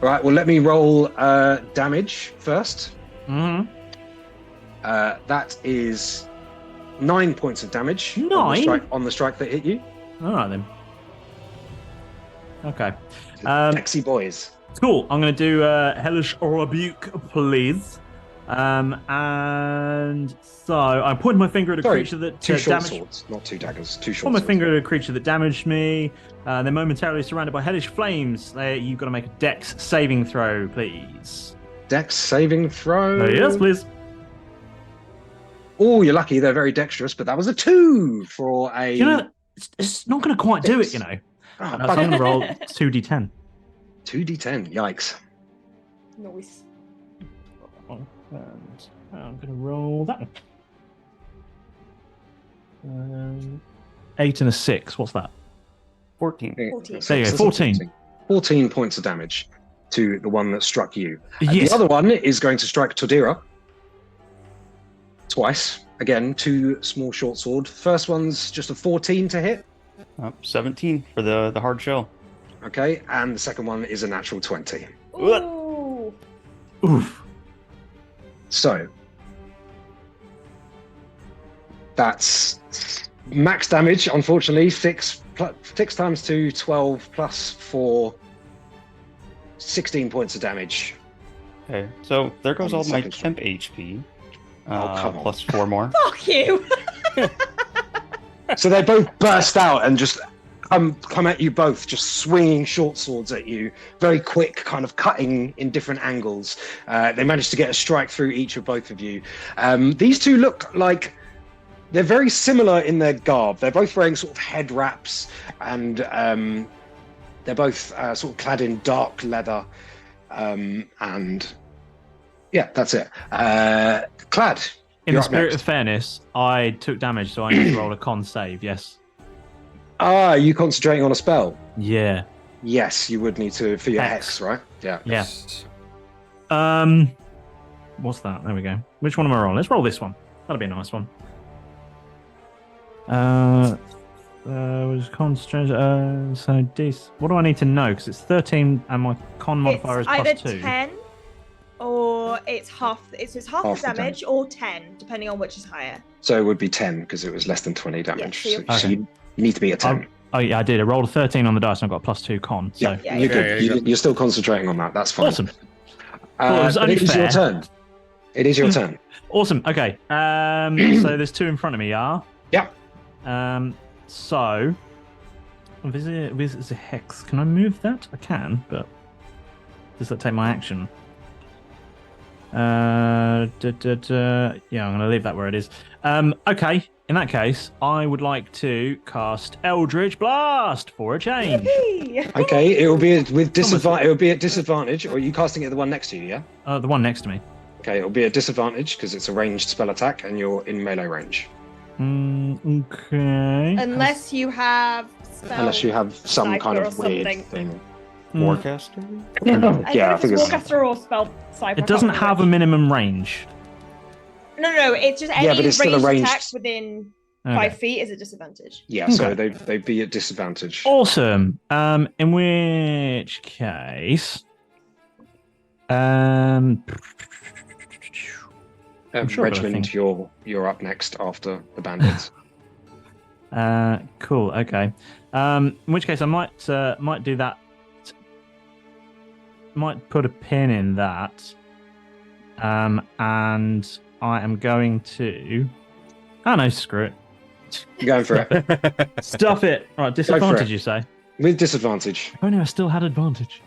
All right. Well, let me roll damage first. Mm-hmm. That is 9 points of damage. 9? On the strike that hit you. All right then. Okay. Sexy boys. Cool. I'm going to do Hellish Rebuke, please. And so I point my finger at a Sorry, creature that 2 short damaged. swords, not 2 daggers. 2 short Point my swords. finger at a creature that damaged me. They're momentarily surrounded by hellish flames. You've got to make a Dex saving throw, please. Dex saving throw. Yes, please. Oh, you're lucky. They're very dexterous, but that was a 2 for a. You know, it's not going to quite do it. You know. Oh, So I'm going to roll 2d10. 2d10. Yikes. Nice. And I'm going to roll that one. 8 and a 6. What's that? 14. 14. There you go, 14. 14 points of damage to the one that struck you. Yes. The other one is going to strike Tordira twice. Again, 2 small short sword. First one's just a 14 to hit. 17 for the hard shell. Okay, and the second one is a natural 20. Ooh. Oof. So that's max damage, unfortunately. 6 times 2, 12 plus 4, 16 points of damage. Okay, so there goes On all the my second temp HP. come on. Plus 4 more. Fuck you. So they both burst out and just come at you both, just swinging short swords at you, very quick, kind of cutting in different angles. They managed to get a strike through each of both of you. These two look like they're very similar in their garb. They're both wearing sort of head wraps, and they're both sort of clad in dark leather. And yeah, that's it. Clad. In you're the up spirit next. of fairness, I took damage, so I need to roll a con save. Yes. Ah, are you concentrating on a spell? Yeah. Yes, you would need to for your Hex. hex, right? Yeah. Yeah. What's that? There we go. Which one am I rolling? Let's roll this one. That'll be a nice one. Was concentrate. So this. What do I need to know? Because it's 13, and my con modifier is It's either plus 2. 10 or it's half. It's half Half the the damage or 10, depending on which is higher. So it would be 10 because it was less than 20 damage. so So, you're- so you need to be a 10. Oh yeah, I did. I rolled a 13 on the dice, and I got a plus 2 con. So Yeah, Yeah, you're yeah. good. Yeah, You're still concentrating on that. That's fine. awesome. Well, it was but only it is your fair. turn. It is your turn. Awesome. Okay. So there's 2 in front of me. Yeah. Yeah. So visit the hex. Can I move that? I can, but does that take my action? Yeah, I'm going to leave that where it is. Okay. In that case, I would like to cast Eldritch Blast for a change. Yippee! Okay, it will be with disadvantage. It will be at disadvantage. Or are you casting it at the one next to you? Yeah. The one next to me. Okay, it will be at disadvantage because it's a ranged spell attack and you're in melee range. Okay. Unless you have spell. Unless you have some Cipher kind or of weird something. thing. Warcaster? I don't know Yeah, I if think it's it's. Warcaster or spell cipher. It doesn't have a minimum range. No. It's just any Yeah, but it's still a ranged ranged- attack within Okay. 5 feet is a disadvantage. Yeah, so Okay. they'd be at disadvantage. Awesome. In which case, I'm sure I've got a Regiment, thing. you're up next after the bandits. Cool. Okay. In which case, I might do that. Might put a pin in that. And I am going to. Oh no! Screw it. Going for it Stuff it. Right, disadvantage. You say? with disadvantage. If only I still had advantage.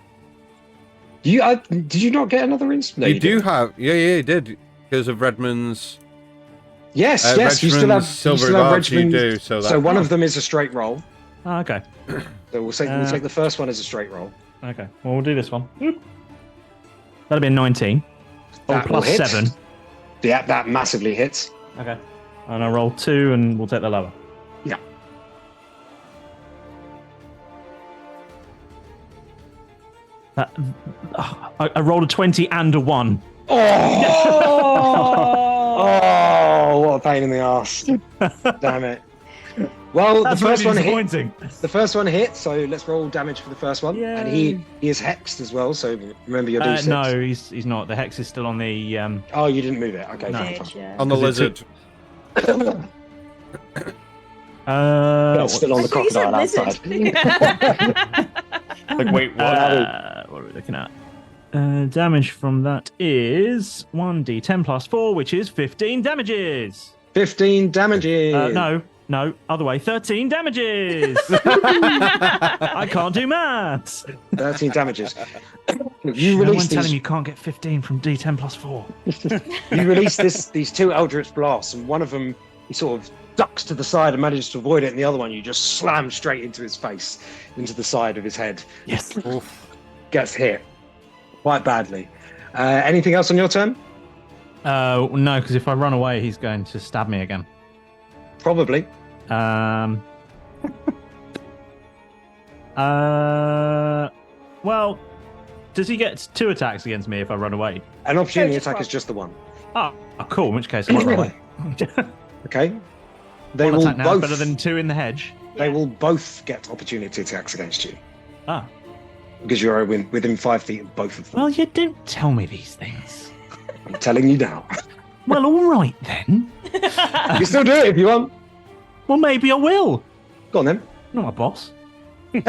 Did you not get another instance? No, you do didn't. have, you did because of Redmond's. Yes, yes, you still have silver barbs. You do so. That So one of them is a straight roll. Oh, okay. So we'll take the first one as a straight roll. Okay. Well, we'll do this one. That'll be a 19. Oh, That will plus hit. 7. Yeah, that massively hits. Okay. And I roll 2, and we'll take the lower. Yeah. I rolled a 20 and a 1. Oh, what a pain in the ass! Damn it. Well, That's the first really one hit. disappointing. The first one hit, so let's roll damage for the first one. And he is hexed as well, so remember your D6. No, he's not. The hex is still on the. Oh, you didn't move it. Okay, No. fine, fine. Yeah. on the Is it lizard. It's still on the I thought you said crocodile outside. lizard. Like, wait, what? What are we looking at? Damage from that is 1d10 plus 4, which is 15 damages. 15 damages. No, other way. 13 damages. I can't do maths. 13 damages. No You one release telling these. you can't get 15 from d10 plus 4. You release these two Eldritch blasts, and one of them he sort of ducks to the side and manages to avoid it, and the other one you just slam straight into his face, into the side of his head. Yes. Gets hit quite badly. Anything else on your turn? No, because if I run away, he's going to stab me again. Probably. Well, does he get 2 attacks against me if I run away? An opportunity just attack one. is just the one. Oh, cool. In which case, I won't run away. Okay. They One will attack now is both. better than 2 in the hedge. They will both get opportunity attacks against you Ah. because you're within 5 feet of both of them. Well, you don't tell me these things. I'm telling you now. Well, all right then. You can still do it if you want. Well, maybe I will. Go on then. Not my boss. Go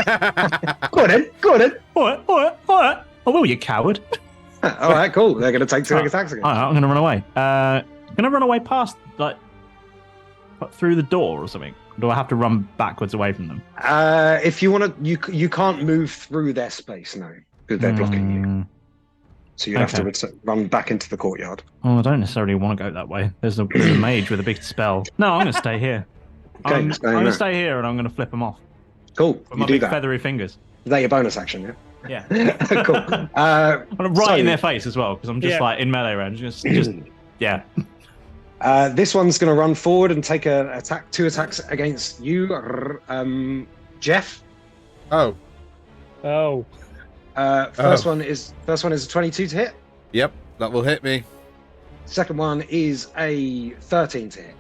on then. Go on then. All right. I will, you coward. All right, cool. They're going to take 2 Oh. attacks again. All right, I'm going to run away. Can I run away past, like, through the door or something? Or do I have to run backwards away from them? If you want to, you can't move through their space, no, because they're blocking you. Mm, So you have to Okay. run back into the courtyard. Well, I don't necessarily want to go that way. There's a mage with a big spell. No, I'm going to stay here. Okay, I'm stay in going there. to stay here and I'm going to flip them off Cool. with You my do big that. feathery fingers. Is that your bonus action? Yeah. Yeah. Cool. I'm right So- in their face as well because I'm just Yeah. like in melee range. Just yeah. This one's going to run forward and take 2 attacks against you, Jeff. Oh, Oh, First one is a 22 to hit. yep, that will hit me. Second one is a 13 to hit.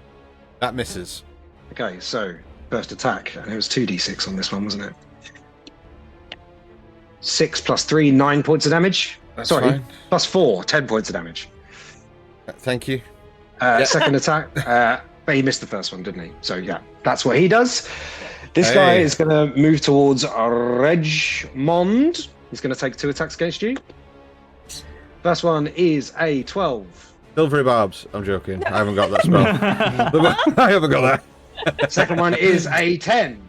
That misses. Okay, so first attack, and it was 2d6 on this one, wasn't it? 6 plus 3, 9 points of damage. That's Sorry, fine. plus 4, 10 points of damage. Thank you. Second attack, but he missed the first one, didn't he? So yeah, that's what he does. This Hey. guy is going to move towards Regmond. He's going to take 2 attacks against you. First one is a 12. Silvery barbs. I'm joking. I haven't got that spell. I haven't got that. Second one is a 10.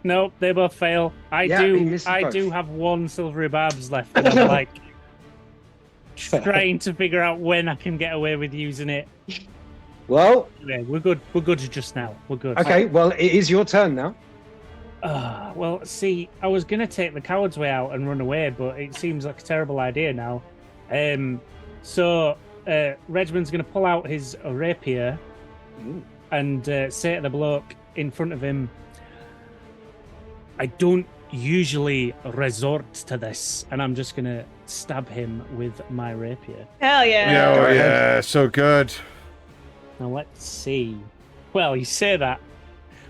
no, they both fail. He missed both. do have 1 silvery barbs left, and I'm like trying to figure out when I can get away with using it. Well, Yeah, we're good. We're good just now. We're good. okay, well, it is your turn now. Well, see, I was gonna take the coward's way out and run away, but it seems like a terrible idea now. So Regman's gonna pull out his rapier and say to the bloke in front of him, "I don't usually resort to this," and I'm just gonna stab him with my rapier. Hell yeah. Oh, yeah, so good. Now let's see. Well, you say that.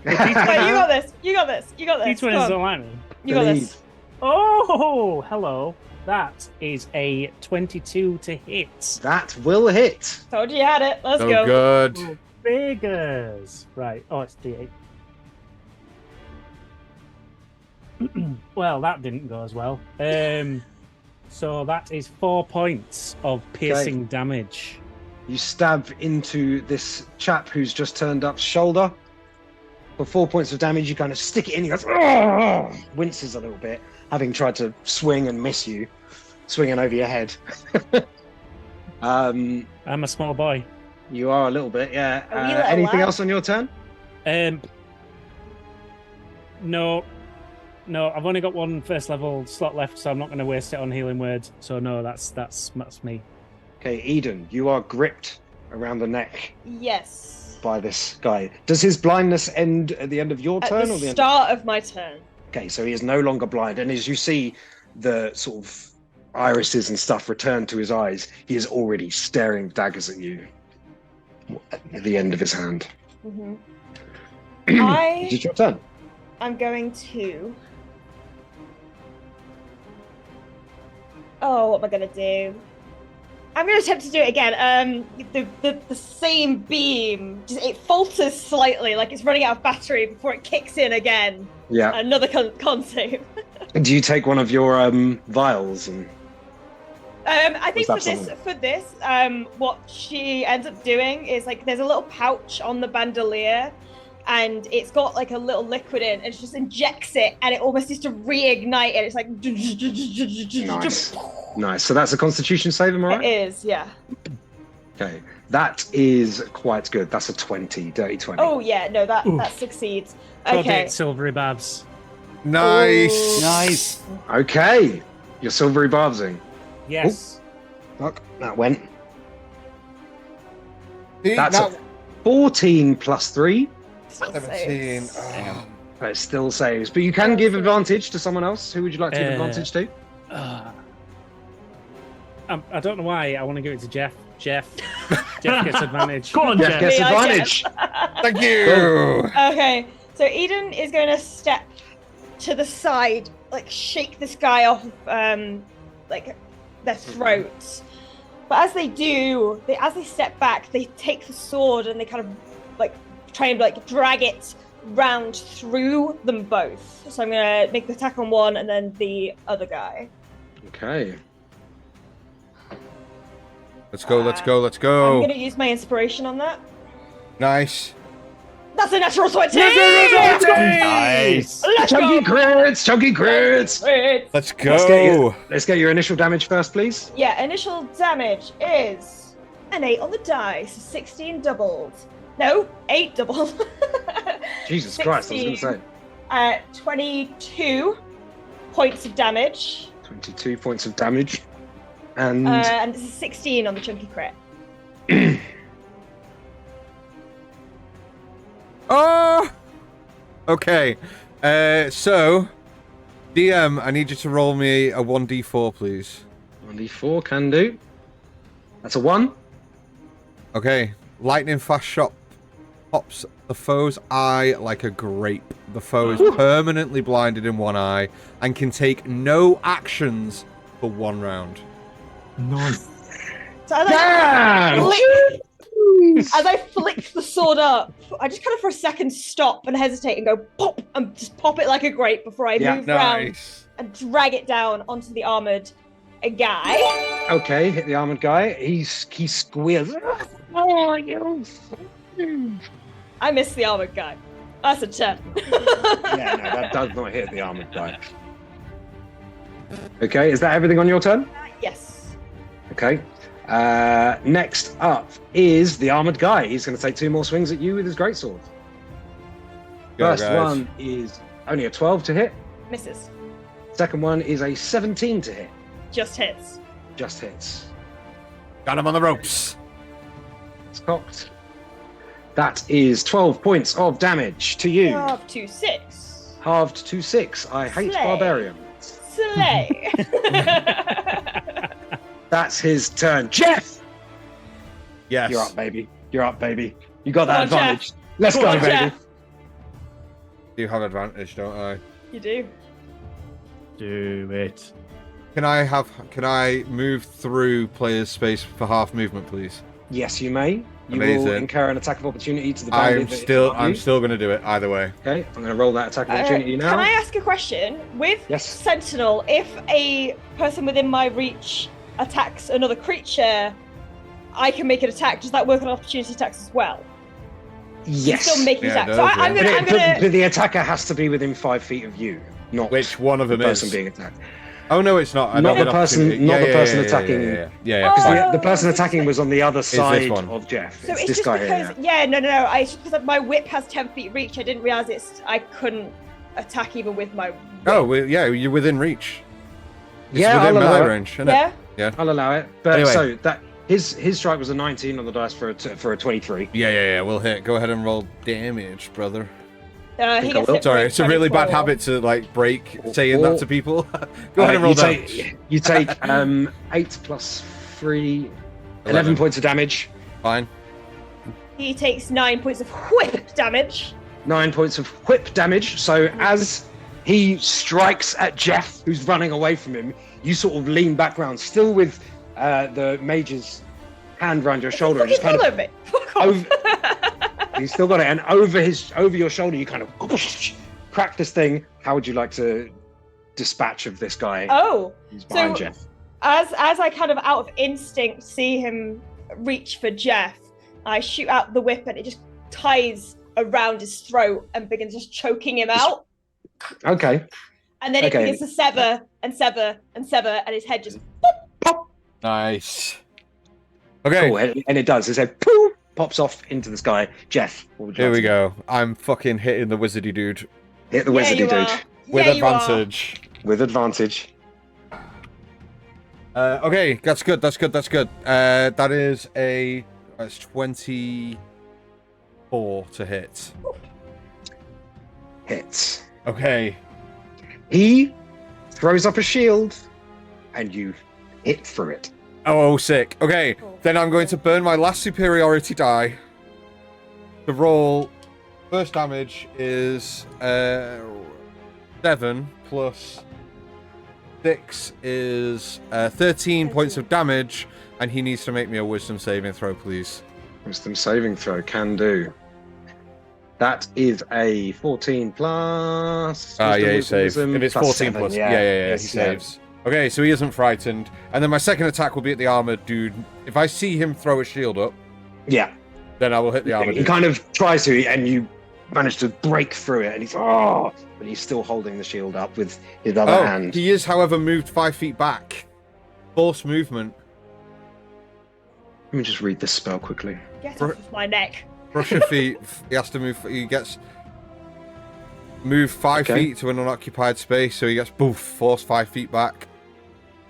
Wait, you got this. You got this. You got this. D20s Come don't on. like me. You got Believe. this. Oh, hello. That is a 22 to hit. That will hit. Told you had it. Let's So go. good. Oh, figures. Right. Oh, it's D8. Well, that didn't go as well. So that is 4 points of piercing damage. You stab into this chap who's just turned up's shoulder. For 4 points of damage, you kind of stick it in. He goes, "Ugh!" Winces a little bit, having tried to swing and miss you, swinging over your head. I'm a small boy. You are a little bit, yeah. A wee little Anything lad. else on your turn? No, I've only got 1 first level slot left, so I'm not going to waste it on healing words. So no, that's me. Okay, Eden, you are gripped around the neck Yes. by this guy. Does his blindness end at the end of your At turn the or the end? start of my turn. Okay, so he is no longer blind, and as you see the sort of irises and stuff return to his eyes, he is already staring daggers at you at the end of his hand. hmm Is it your turn? I'm going to. Oh, what am I gonna do? I'm gonna attempt to do it again. The same beam, just it falters slightly, like it's running out of battery before it kicks in again. Yeah. Another con save. Do you take one of your vials and? I think Was that for this, what she ends up doing is like there's a little pouch on the bandolier, and it's got like a little liquid in, and she just injects it, and it almost is to reignite it. It's like Nice. Nice. So that's a Constitution save, am I It right? is, yeah. Okay, that is quite good. That's a 20, dirty 20. Oh yeah, no, that Oof. succeeds. God, Okay. it's silvery babs. Nice. Nice. Okay, you're silvery barbsing. Yes. Fuck, that went. See, That's now- a 14 plus 3. Still 17. saves. Oh. But it still saves. But you can give advantage to someone else. Who would you like to give advantage to? I don't know why. I want to give it to Jeff. Jeff gets advantage. Go on, Jeff Jeff. gets Me, I advantage. Thank you. Okay, so Eden is going to step to the side, like shake this guy off, like their throats. But as they do, as they step back, they take the sword and they kind of like try and like drag it round through them both. So I'm going to make the attack on one and then the other guy. Okay. Let's go, let's go, let's I'm go. going to use my inspiration on that. Nice. That's a natural 20! Nice. Let's Chunky go! crits! Chunky crits! Crits. Let's go. Let's get your initial damage first, please. Yeah, initial damage is an 8 on the dice, 16 doubled. No, 8 doubled. Jesus Christ, I was going to say. 22 points of damage. 22 points of damage. And And this is 16 on the chunky crit. Oh! Okay. So, DM, I need you to roll me a 1d4, please. 1d4 can do. That's a 1. Okay. Lightning fast shot pops the foe's eye like a grape. The foe is permanently blinded in one eye and can take no actions for 1 round. Nice. So as I flick the sword up, I just kind of for a second stop and hesitate and go pop and just pop it like a grape before I move around Nice. and drag it down onto the armored guy. Okay, hit the armored guy. He squeals. Oh, you. I missed the armored guy. That's a 10. Yeah, no, that does not hit the armored guy. Okay, is that everything on your turn? Yes. Okay. Next up is the armored guy. He's going to take 2 more swings at you with his greatsword. Go, First guys. one is only a 12 to hit. Misses. Second one is a 17 to hit. Just hits. Just hits. Got him on the ropes. It's cocked. That is 12 points of damage to you. Up to 6. Halved to 6. I hate Slay. barbarians. Slay. That's his turn. Jeff! Yes. You're up, baby. You're up, baby. You got that Come on, advantage. Let's Come go, on, baby. Jeff. You have advantage, don't I? You do. Do it. Can I move through player's space for half movement, please? Yes, you may. You will Amazing. incur an attack of opportunity to the bandit. I'm still going to do it either way. Okay, I'm going to roll that attack of opportunity now. Can I ask a question? With Yes. Sentinel, if a person within my reach attacks another creature, I can make an attack. Does that work on opportunity attacks as well? Yes. Still making Yeah, it attacks. does, So yeah. I'm gonna. But the attacker has to be within 5 feet of you, not Which one of the them person is? being attacked. Oh no, it's not. I Not don't the get person- opportunity. not the person attacking. Yeah, Because fine. the person attacking was on the other side one. of Jeff. So It's it's this just guy because, here. no. It's just because my whip has 10 feet reach. I didn't realize I couldn't attack even with my whip. Oh, well, yeah, you're within reach. It's Yeah, within I'll allow melee it. range, isn't Yeah. it? I'll allow it. But Anyway. so that his strike was a 19 on the dice for a 23. Yeah. We'll hit. Go ahead and roll damage, brother. He think I gets will. hit Sorry, for it's a really bad 24. habit to like break saying that to people. Go ahead and roll you damage. take, you take 8 plus 3, 11 points of damage. Fine. He takes 9 points of whip damage. 9 points of whip damage. So as he strikes at Jeff, who's running away from him, you sort of lean back round, still with the mage's hand around your shoulder, and just kind Follow of me. Fuck off. over. He's still got it, and over your shoulder, you kind of crack this thing. How would you like to dispatch of this guy Oh, who's behind so- Jeff? as I kind of out of instinct see him reach for Jeff, I shoot out the whip and it just ties around his throat and begins just choking him out. Okay. And then it Okay. begins to sever and sever and sever, and his head just Nice. Okay. Cool. And it does. His head poof, pops off into the sky. Jeff, what would you Here like we to go. I'm fucking hitting the wizardy dude do? Hit the Yeah, wizardy you dude are. with Yeah, you are. advantage. with advantage. Okay, that's good. That's good. That's 24 to hit. hits. Okay. He throws up a shield, and you hit through it. Oh, sick. Okay, then I'm going to burn my last superiority die. The roll, first damage is 7 plus 6 is 13 points of damage, and he needs to make me a wisdom saving throw, please. Wisdom saving throw, can do. That is a 14 plus. Yeah, he saves. Wisdom, If it's plus 14 7, plus, yeah, he yes, saves. Okay, so he isn't frightened. And then my second attack will be at the armored dude. If I see him throw a shield up, Yeah. then I will hit the armored He dude. kind of tries to, and you manage to break through it, and he's but he's still holding the shield up with his other hand. He is, however, moved 5 feet back. Force movement. Let me just read this spell quickly. Get off of my neck. Brush your feet. He has to move. He gets moved 5 feet to an unoccupied space, so he gets forced 5 feet back.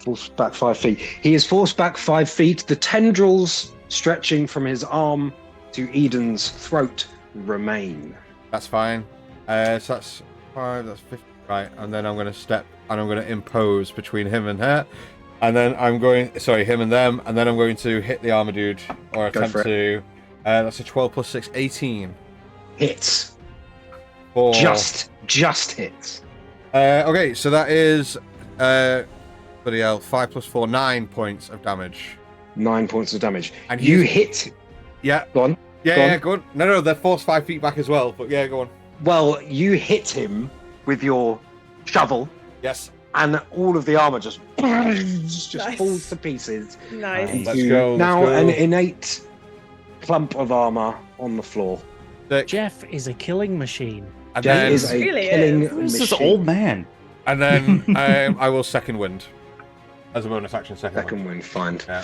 Forced back 5 feet. He is forced back 5 feet. The tendrils stretching from his arm to Eden's throat remain. That's fine. So that's 5. That's 50. Right, and then I'm going to step and I'm going to impose between him and her, and then I'm going. Sorry, him and them, and then I'm going to hit the armor dude or attempt to. That's a 12 plus 6, 18. Hits. For... Just hits. Okay, so that is bloody hell, 5 plus 4, 9 points of damage. 9 points of damage. And you hit. Yeah. Go on. Yeah, go on. No, they're forced 5 feet back as well. But yeah, go on. Well, you hit him with your shovel, Yes. and all of the armor just Nice. falls to pieces. Nice. Let's go. Now an innate clump of armor on the floor. Jeff is a killing machine. And Jeff then, is a Really killing is. Who's this machine. old man? and then I will second wind as a bonus action. Second win, fine. Yeah.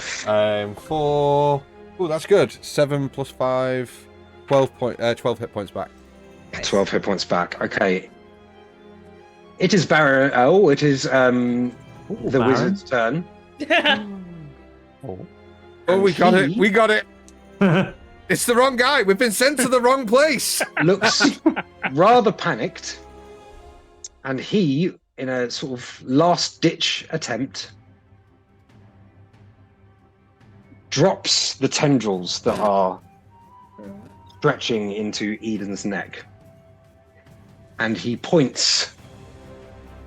For that's good. 7 plus 5, 12 hit points back. 12 hit points back. Okay. It is it is the Baron. wizard's turn. Oh, we got it. he- We got it. It's the wrong guy. We've been sent to the wrong place. Looks rather panicked, and he, in a sort of last-ditch attempt, drops the tendrils that are stretching into Eden's neck, and he points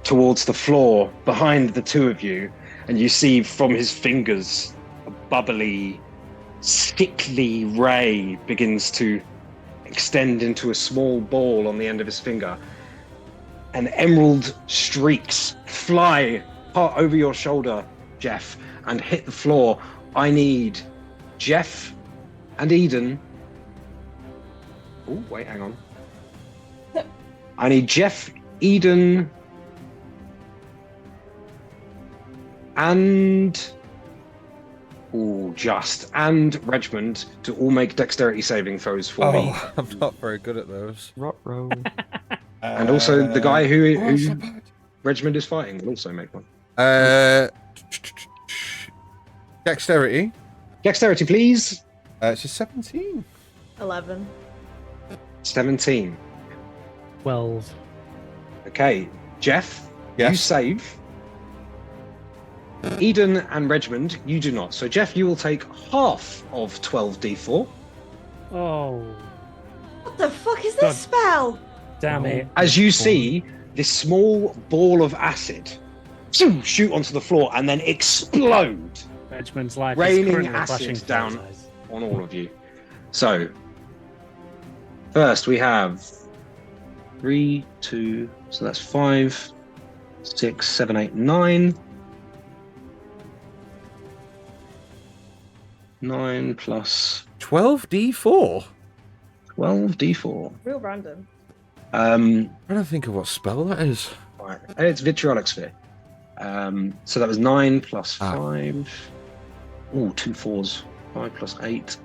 towards the floor behind the two of you, and you see from his fingers a bubbly, sickly ray begins to extend into a small ball on the end of his finger, and emerald streaks fly over your shoulder, Jeff, and hit the floor. I need Jeff and Eden. Oh, wait, hang on. I need Jeff, Eden, and Regiment to all make dexterity saving throws for me. I'm not very good at those. Ruh-roh. And also the guy who Regiment is fighting will also make one. Dexterity. Dexterity, please. It's a 17. 11. 17. 12. Okay, Jeff, Yes. you save. Eden and Regiment, you do not. So Jeff, you will take half of 12d4. Oh, What the fuck is God. this spell? damn it. As you see this small ball of acid shoot onto the floor and then explode Regiment's life Raining is currently acid flashing through down. his eyes. on all of you. So, first we have 3, 2, so that's 5, 6, 7, 8, 9. 9 plus 12d4. 12d4. Real random. I'm trying to think of what spell that is. Right. It's vitriolic sphere. So that was 9 plus 5. Oh, 2 4s. 5 plus 8.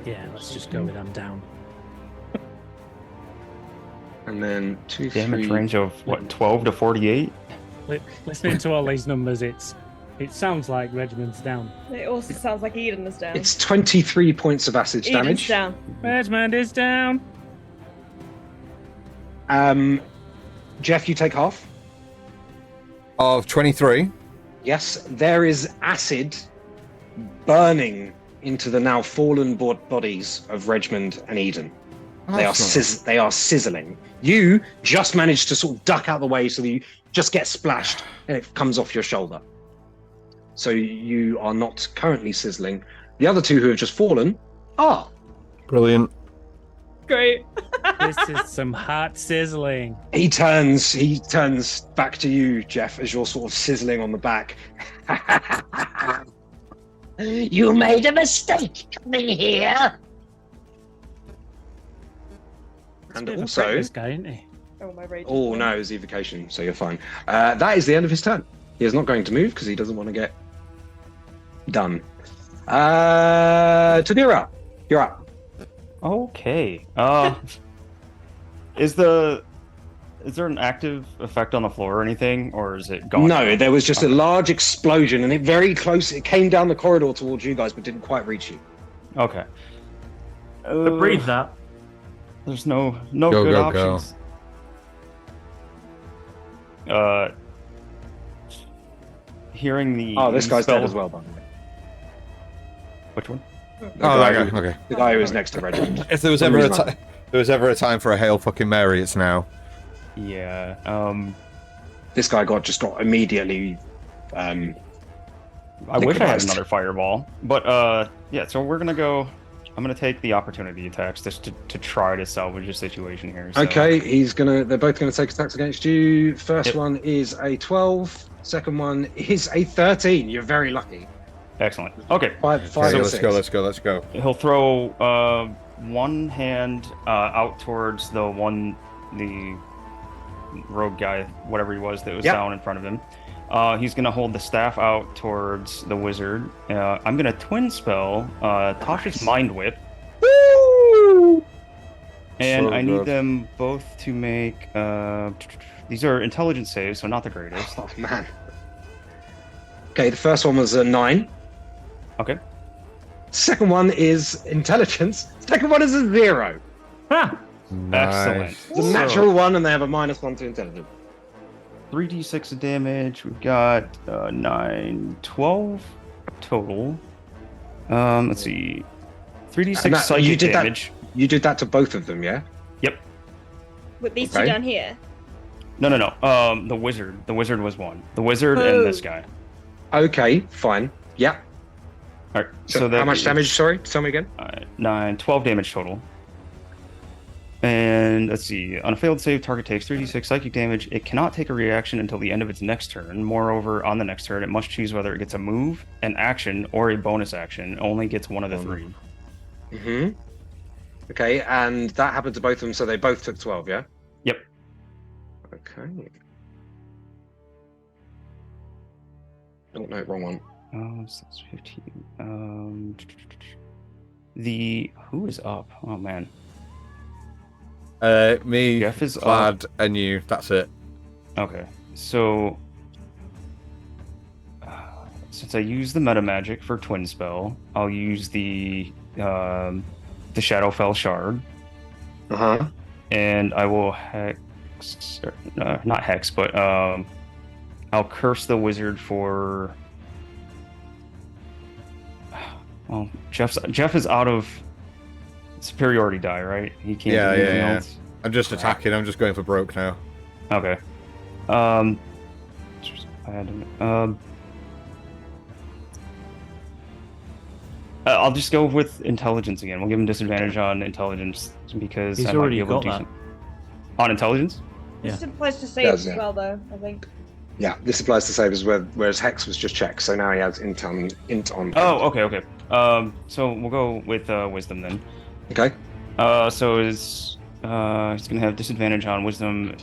Yeah, let's just go with them down. And then 2, Damage 3. range of what, 12 to 48? Listening to all these numbers, it sounds like Regiment's down. It also sounds like Eden is down. It's 23 points of acid Eden's damage. down. Regiment is down. Jeff, you take half. Of 23. Yes, there is acid burning into the now fallen bodies of Regmund and Eden. They are sizzling. You just managed to sort of duck out of the way so that you just get splashed and it comes off your shoulder. So you are not currently sizzling. The other two who have just fallen are. Brilliant. Great. This is some hot sizzling. He turns back to you, Jeff, as you're sort of sizzling on the back. You made a mistake coming here. And Bit of a also, prick, this guy, isn't he? Oh, my rage. oh no, it's evocation, so you're fine. That is the end of his turn. He is not going to move because he doesn't want to get done. Tadira, you're up. Okay. Is there an active effect on the floor or anything, or is it gone? No, there was just a large explosion, and it came down the corridor towards you guys, but didn't quite reach you. Okay. But breathe that. There's no Go, good go, options. Hearing the Oh, this guy's spell... dead as well, by the way. Which one? That guy. Okay. The guy who was next to Regiment. If there was ever a time for a Hail fucking Mary, it's now. Yeah. This guy just got immediately. I wish I had another fireball, but yeah. So we're gonna go. I'm gonna take the opportunity attacks just to try to salvage the situation here. So. Okay, they're both gonna take attacks against you. First one is a 12. Second one is a 13. You're very lucky. Excellent. Okay. Five Okay, or let's six. go. He'll throw one hand out towards the rogue guy, whatever he was that was down in front of him. He's going to hold the staff out towards the wizard. I'm going to twin spell Tasha's Mind Whip. Woo! And So I need good. them both to make... these are intelligence saves, so not the greatest. Oh, man. Okay, the first one was a 9. Okay. Second one is intelligence. Second one is a 0. Ha! Excellent. It's a natural 1, and they have a -1 to intelligence. 3d6 of damage. We've got 9, 12 total. Let's see. 3d6 psychic damage. You did that to both of them, yeah? Yep. With these Okay. two down here. No. The wizard. The wizard was one. The wizard and this guy. Okay, fine. Yeah. All right. So how much damage? Sorry, tell me again. 12 damage total. And let's see. On a failed save, target takes 3d6 psychic damage. It cannot take a reaction until the end of its next turn. Moreover, on the next turn, it must choose whether it gets a move, an action, or a bonus action. It only gets one of the three. Mm-hmm. Okay, and that happened to both of them, so they both took 12, yeah? Yep. Okay. Oh, no, wrong one. So that's 15. Who is up? Oh man. Me, Jeff is Vlad, and you. That's it. Okay. So since I use the meta magic for twin spell, I'll use the Shadowfell shard, and I will hex, not hex, but I'll curse the wizard for. Well, Jeff is out of superiority die, right? He can't do anything else. I'm just attacking. I'm just going for broke now. Okay. I'll just go with intelligence again. We'll give him disadvantage on intelligence because He's I might already be able to got do that. on intelligence. Yeah. This applies to saves Does, yeah. as well, though, I think. Yeah, this applies to saves, whereas Hex was just checked, so now he has int on. Oh, okay. So we'll go with wisdom then. Okay. So he's gonna have disadvantage on wisdom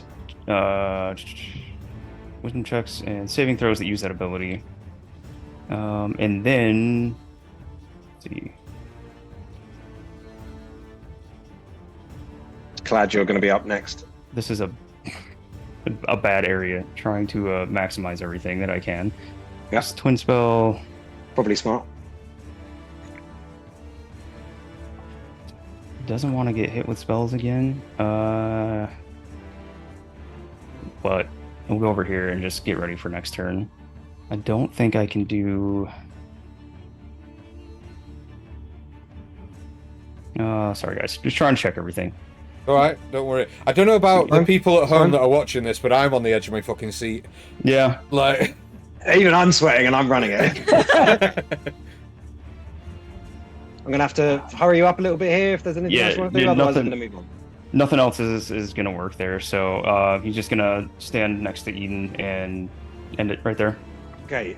checks and saving throws that use that ability. And then let's see. Glad you're going to be up next. This is a bad area. Trying to maximize everything that I can. Yeah. This twin spell. Probably smart. Doesn't want to get hit with spells again. but we'll go over here and just get ready for next turn. I don't think I can do... sorry guys, just trying to check everything. All right, don't worry. I don't know about the people at home that are watching this, but I'm on the edge of my fucking seat. Yeah. Like, even I'm sweating and I'm running it. I'm gonna have to hurry you up a little bit here if there's anything else you want to do. Otherwise, I'm gonna move on. Nothing else is gonna work there. So he's just gonna stand next to Eden and end it right there. Okay.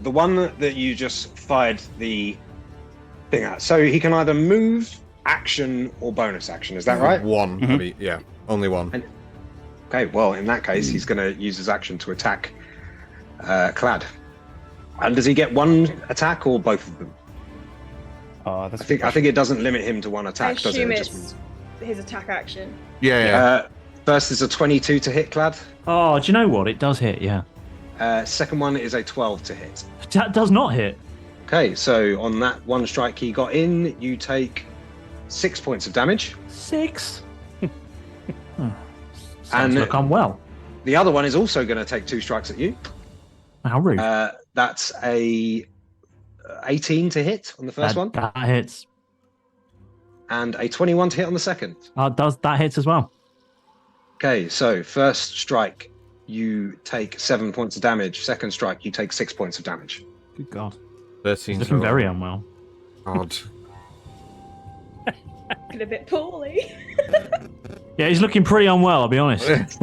The one that you just fired the thing at. So he can either move, action, or bonus action. Is that right? One. Mhm. I mean, yeah, only one. Okay. Well, in that case, he's gonna use his action to attack Clad. And does he get one attack or both of them? I think it doesn't limit him to one I attack, does assume it? it's his attack action. Yeah. First is a 22 to hit, Clad. Oh, do you know what? It does hit, yeah. Second one is a 12 to hit. That does not hit. Okay, so on that one strike he got in, you take 6 points of damage. 6? And- And look, I'm well. The other one is also going to take 2 strikes at you. How rude. That's a 18 to hit on the first one, That hits. and a 21 to hit on the second. That hits as well. Okay, so first strike, you take 7 points of damage. Second strike, you take 6 points of damage. Good God. 13. He's looking very unwell. odd. Looking a bit poorly. Yeah, he's looking pretty unwell, I'll be honest. He's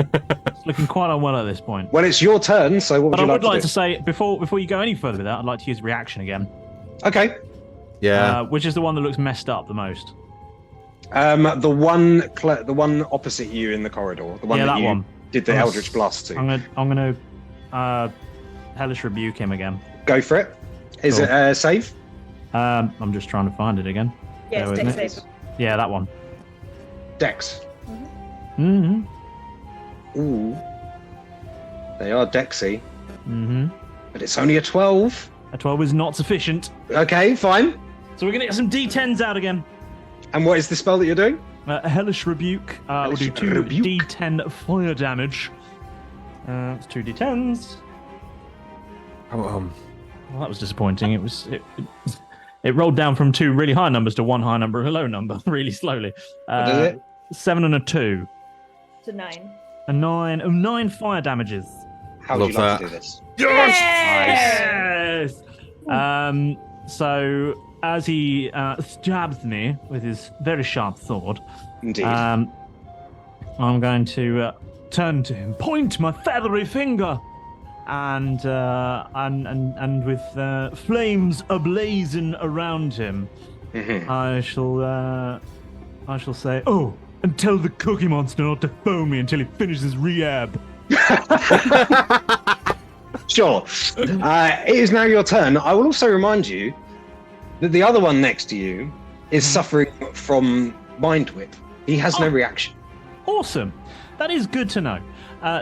looking quite unwell at this point. Well, it's your turn, so what would But I you would like like to to say, before you go any further with that, I'd like to use reaction again. do? Okay. Yeah. Which is the one that looks messed up the most. The one opposite you in the corridor, the one Yeah, that that you one. did the I'm Eldritch Blast to. I'm gonna hellish rebuke him again. Go for it. Is Cool. it a save? I'm just trying to find it again. Yes, Bear with dex me. save. Yeah, that one. Dex. Mm-hmm. Ooh. They are Dexy, Mm-hmm. but it's only a 12. A 12 is not sufficient. Okay, fine. So we're gonna get some D10s out again. And what is the spell that you're doing? Hellish rebuke. We'll do 2 Rebuke. D10 fire damage. It's 2 D10s. Well, that was disappointing. It rolled down from 2 really high numbers to 1 high number and a low number really slowly. What is it? 7 and a 2. It's a 9. A 9. 9 fire damages. How would you Love like to that. do this? Yes! So as he stabs me with his very sharp sword, Indeed. I'm going to turn to him, point my feathery finger, and with flames ablazing around him, Mhm. I shall say, "Oh, and tell the Cookie Monster not to phone me until he finishes rehab." Sure. It is now your turn. I will also remind you that the other one next to you is suffering from Mind Whip. He has no reaction. Awesome, that is good to know.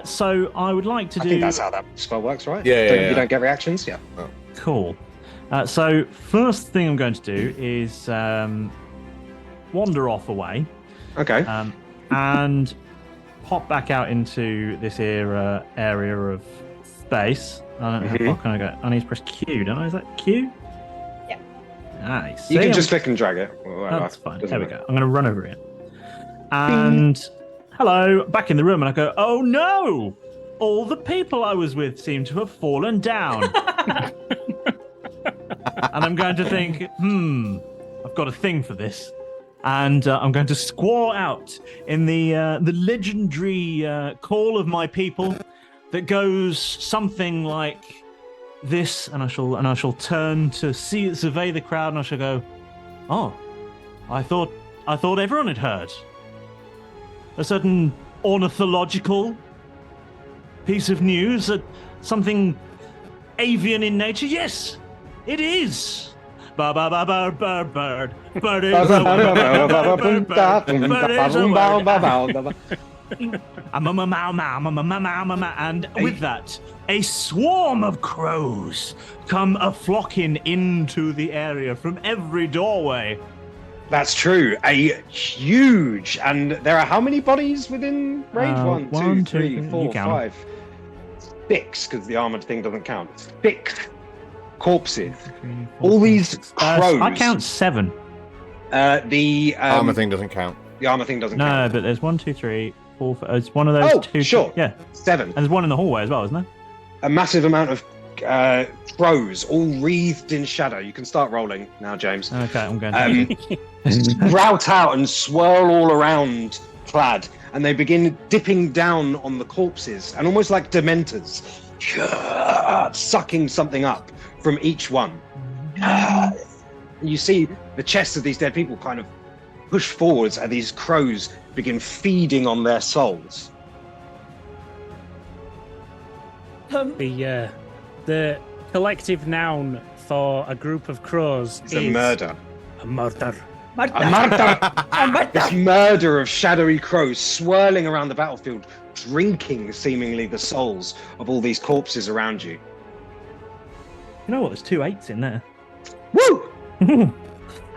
So I would like to I do. think that's how that spell works, right? Yeah. You don't get reactions? Yeah. Cool. So first thing I'm going to do is wander off away Okay. and pop back out into this area of space. I don't know how far can I go. I need to press Q, don't I? Is that Q? Yeah. Nice. You can just click and drag it. or whatever. That's fine. Doesn't There we matter. go. I'm going to run over it. And hello, back in the room, and I go, oh no! All the people I was with seem to have fallen down. And I'm going to think, I've got a thing for this. And I'm going to squall out in the legendary call of my people that goes something like this, and I shall turn to survey the crowd, and I shall go, oh, I thought everyone had heard. A certain ornithological piece of news, something avian in nature. Yes, it is. Bird is a word. And with that, a swarm of crows come a-flocking into the area from every doorway. That's true. A huge, and there are how many bodies within range? 1, 2, 3, 4, 5. 6, because the armored thing doesn't count. 6 corpses. 3, 4, All these 6. crows. I count 7. The armor thing doesn't count. The armor thing doesn't No, count. but there's 1, 2, 3, 4. It's one of those Oh, two. sure. Yeah. 7. And there's one in the hallway as well, isn't there? A massive amount of crows, all wreathed in shadow. You can start rolling now, James. Okay, I'm going to. Sprout out and swirl all around Clad, and they begin dipping down on the corpses, and almost like dementors, sucking something up from each one. You see the chests of these dead people kind of push forwards, and these crows begin feeding on their souls. The collective noun for a group of crows It's is a murder. A murder. A murder! This murder of shadowy crows swirling around the battlefield, drinking seemingly the souls of all these corpses around you. You know what? There's 2 8s in there. Woo!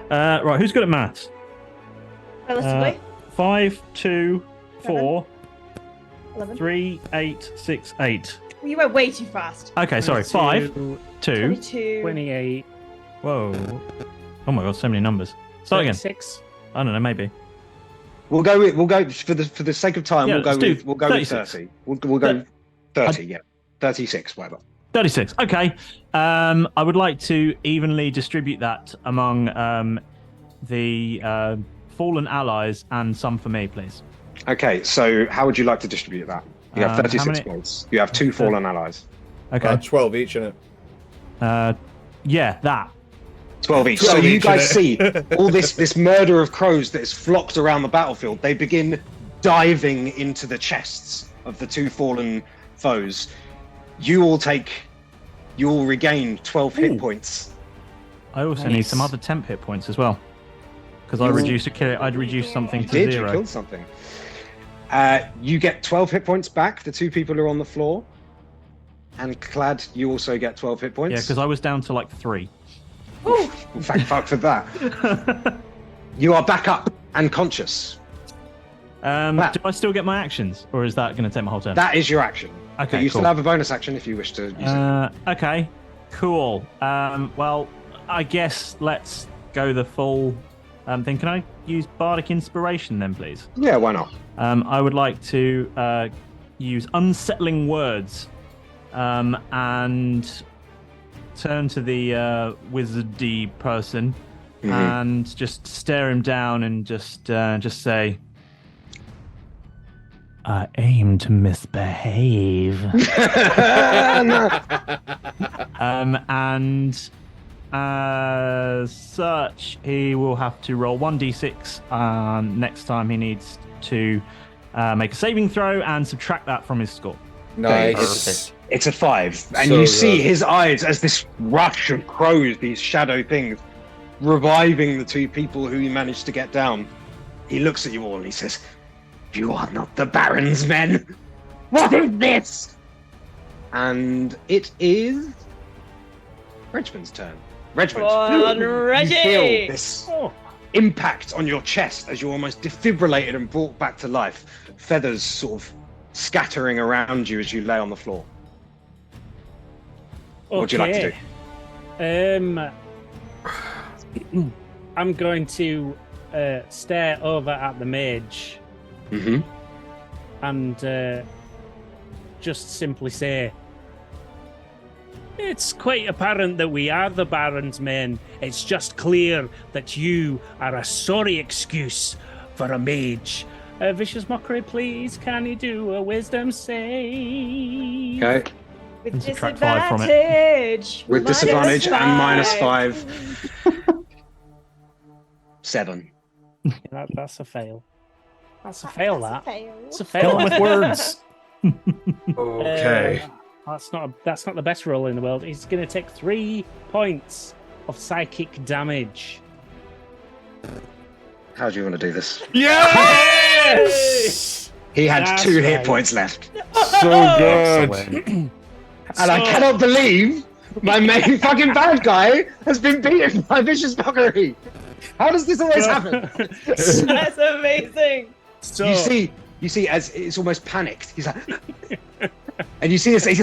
Right, who's good at maths? Relatively. 5, 2, 4, 11. 3, 8, 6, 8. Well, you went way too fast. Okay, sorry. 5, 2. 22. 28. Whoa. Oh my god, so many numbers. Start again. 6. I don't know, maybe. We'll go for the sake of time. Yeah, we'll go let's do with 36. 30. We'll go 30. Yeah, 36. Whatever. 36. Okay. I would like to evenly distribute that among the fallen allies and some for me, please. Okay, so how would you like to distribute that? You have How 36 many- points. You have 2 fallen allies. Okay. 12 each, innit? Yeah, that. 12 each. 12 So you each, guys see innit? all this murder of crows that is flocked around the battlefield. They begin diving into the chests of the 2 fallen foes. You all regain 12 hit Ooh. points. I also Nice. need some other temp hit points as well. Because I'd reduce something to You 0. killed something. You get 12 hit points back, the 2 people who are on the floor. And Clad, you also get 12 hit points. Yeah, because I was down to like 3. Ooh. In fact, fuck for that. You are back up and conscious. Do I still get my actions? Or is that going to take my whole turn? That is your action. Okay, But you cool. still have a bonus action if you wish to use it. Okay, cool. Well, I guess let's go the full thing. Can I use Bardic Inspiration then, please? Yeah, why not? I would like to use Unsettling Words and turn to the wizardy person and just stare him down and just say, I aim to misbehave. And as such, he will have to roll 1d6 next time he needs to make a saving throw and subtract that from his score. Nice. It's a 5. And So you see good. his eyes as this rush of crows, these shadow things, reviving the 2 people who he managed to get down. He looks at you all and he says, "You are not the Baron's men. What is this?" And it is Regman's turn. Regman, On you Reggie! feel this impact on your chest as you're almost defibrillated and brought back to life. Feathers sort of scattering around you as you lay on the floor. What would you like to do? I'm going to stare over at the mage and just simply say, "It's quite apparent that we are the Baron's men. It's just clear that you are a sorry excuse for a mage. Vicious Mockery, please. Can you do a wisdom save?" Okay. With And subtract 5 from it. disadvantage. With disadvantage and minus -5. 5. 7. That's a fail. That's a fail, that. Fail. It's a Fill fail. him with words. Okay. That's not the best roll in the world. He's going to take 3 points of psychic damage. How do you want to do this? Yes! He had That's 2 hit right. points left. So good. And I cannot believe my main fucking bad guy has been beaten by Vicious Mockery. How does this always happen? That's amazing. So You see, as it's almost panicked. He's like, and you see his face,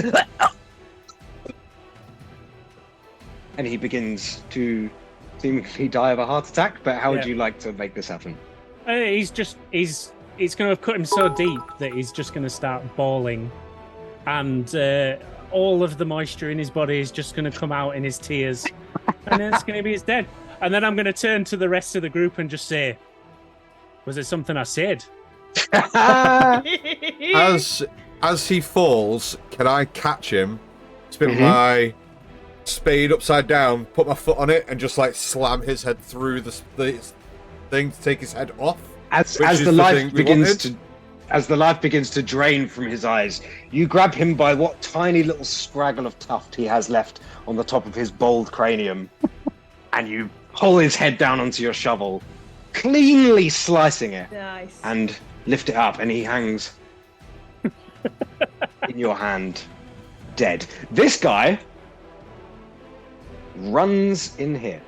and he begins to seemingly die of a heart attack. But how would you like to make this happen? he's going to have cut him so deep that he's just going to start bawling, and all of the moisture in his body is just going to come out in his tears, and then it's going to be his dead. And then I'm going to turn to the rest of the group and just say, "Was it something I said?" As he falls, can I catch him, spin my spade upside down, put my foot on it, and just like slam his head through the thing to take his head off? As the life begins to drain from his eyes, you grab him by what tiny little scraggle of tuft he has left on the top of his bald cranium, and you pull his head down onto your shovel, cleanly slicing it, Nice. and lift it up, and he hangs in your hand, dead. This guy runs in here,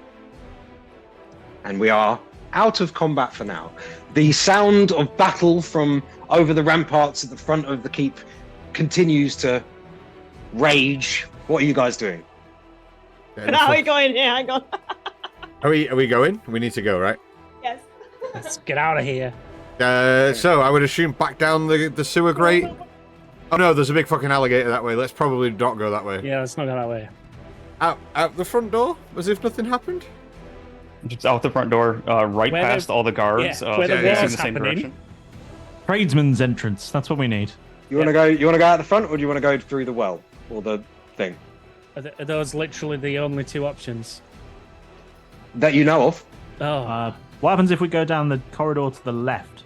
and we are out of combat for now. The sound of battle from over the ramparts at the front of the keep continues to rage. What are you guys doing? How are we going here? Hang on. Are we going? We need to go, right? Yes. Let's get out of here. So I would assume back down the sewer grate. Oh no, there's a big fucking alligator that way. Let's probably not go that way. Yeah, let's not go that way. Out the front door, as if nothing happened. Just out the front door, right Where past all the guards. where the facing war's the same happening. direction. Tradesman's entrance. That's what we need. You want to go? You want to go out the front, or do you want to go through the well or the thing Are those literally the only two options? that you know of? Oh, What happens if we go down the corridor to the left?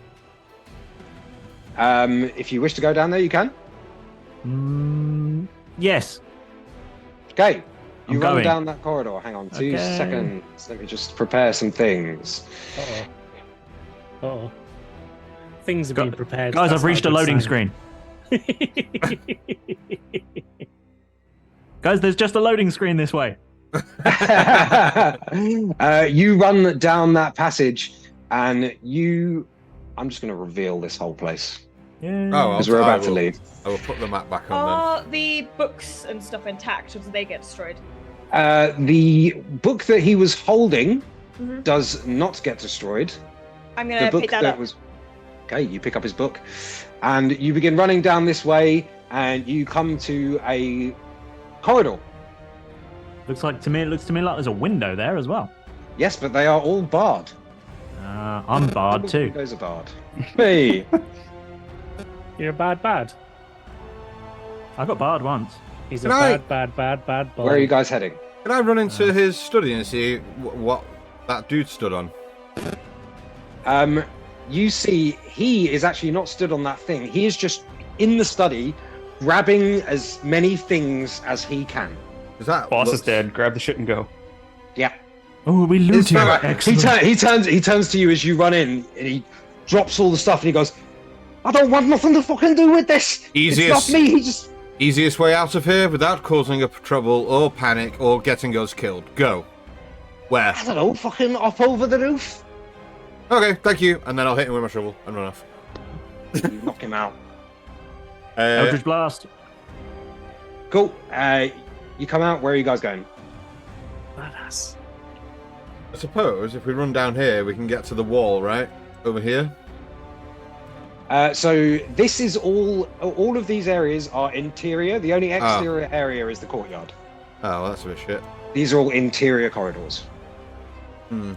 If you wish to go down there, you can. Yes. Okay. You I'm run going. down that corridor. Hang on 2 Okay. seconds. Let me just prepare some things. uh-oh. Things are being prepared. Guys, That's I've reached a not loading good sign. screen. Guys, there's just a loading screen this way. You run down that passage, and I'm just going to reveal this whole place Yeah. because we're about to leave. I will put the map back on Are the books and stuff intact, or do they get destroyed? The book that he was holding Mhm. does not get destroyed. I'm The gonna book pick that that up. was okay. You pick up his book, and you begin running down this way, and you come to a corridor. Looks to me like there's a window there as well. Yes, but they are all barred. I'm barred too. Windows are barred. Hey, You're a bad. I got barred once. He's a Can I- bad boy. where are you guys heading? Can I run into his study and see what that dude stood on? You see, he is actually not stood on that thing. He is just in the study, grabbing as many things as he can. Is that Boss looks- is dead. Grab the shit and go. Yeah. Oh, we It's looted. not- Excellent. He turns to you as you run in, and he drops all the stuff, and he goes, "I don't want nothing to fucking do with this. Easiest- It's not me." He just Easiest way out of here without causing a trouble or panic or getting us killed. Go. Where? I don't know, fucking up over the roof. Okay, thank you. And then I'll hit him with my shovel and run off. You knock him out. Eldritch Blast. Cool. You come out. Where are you guys going? Badass. I suppose if we run down here, we can get to the wall, right? Over here. So this is all of these areas are interior. The only exterior area is the courtyard. Oh, well, that's a bit shit. These are all interior corridors. Hmm.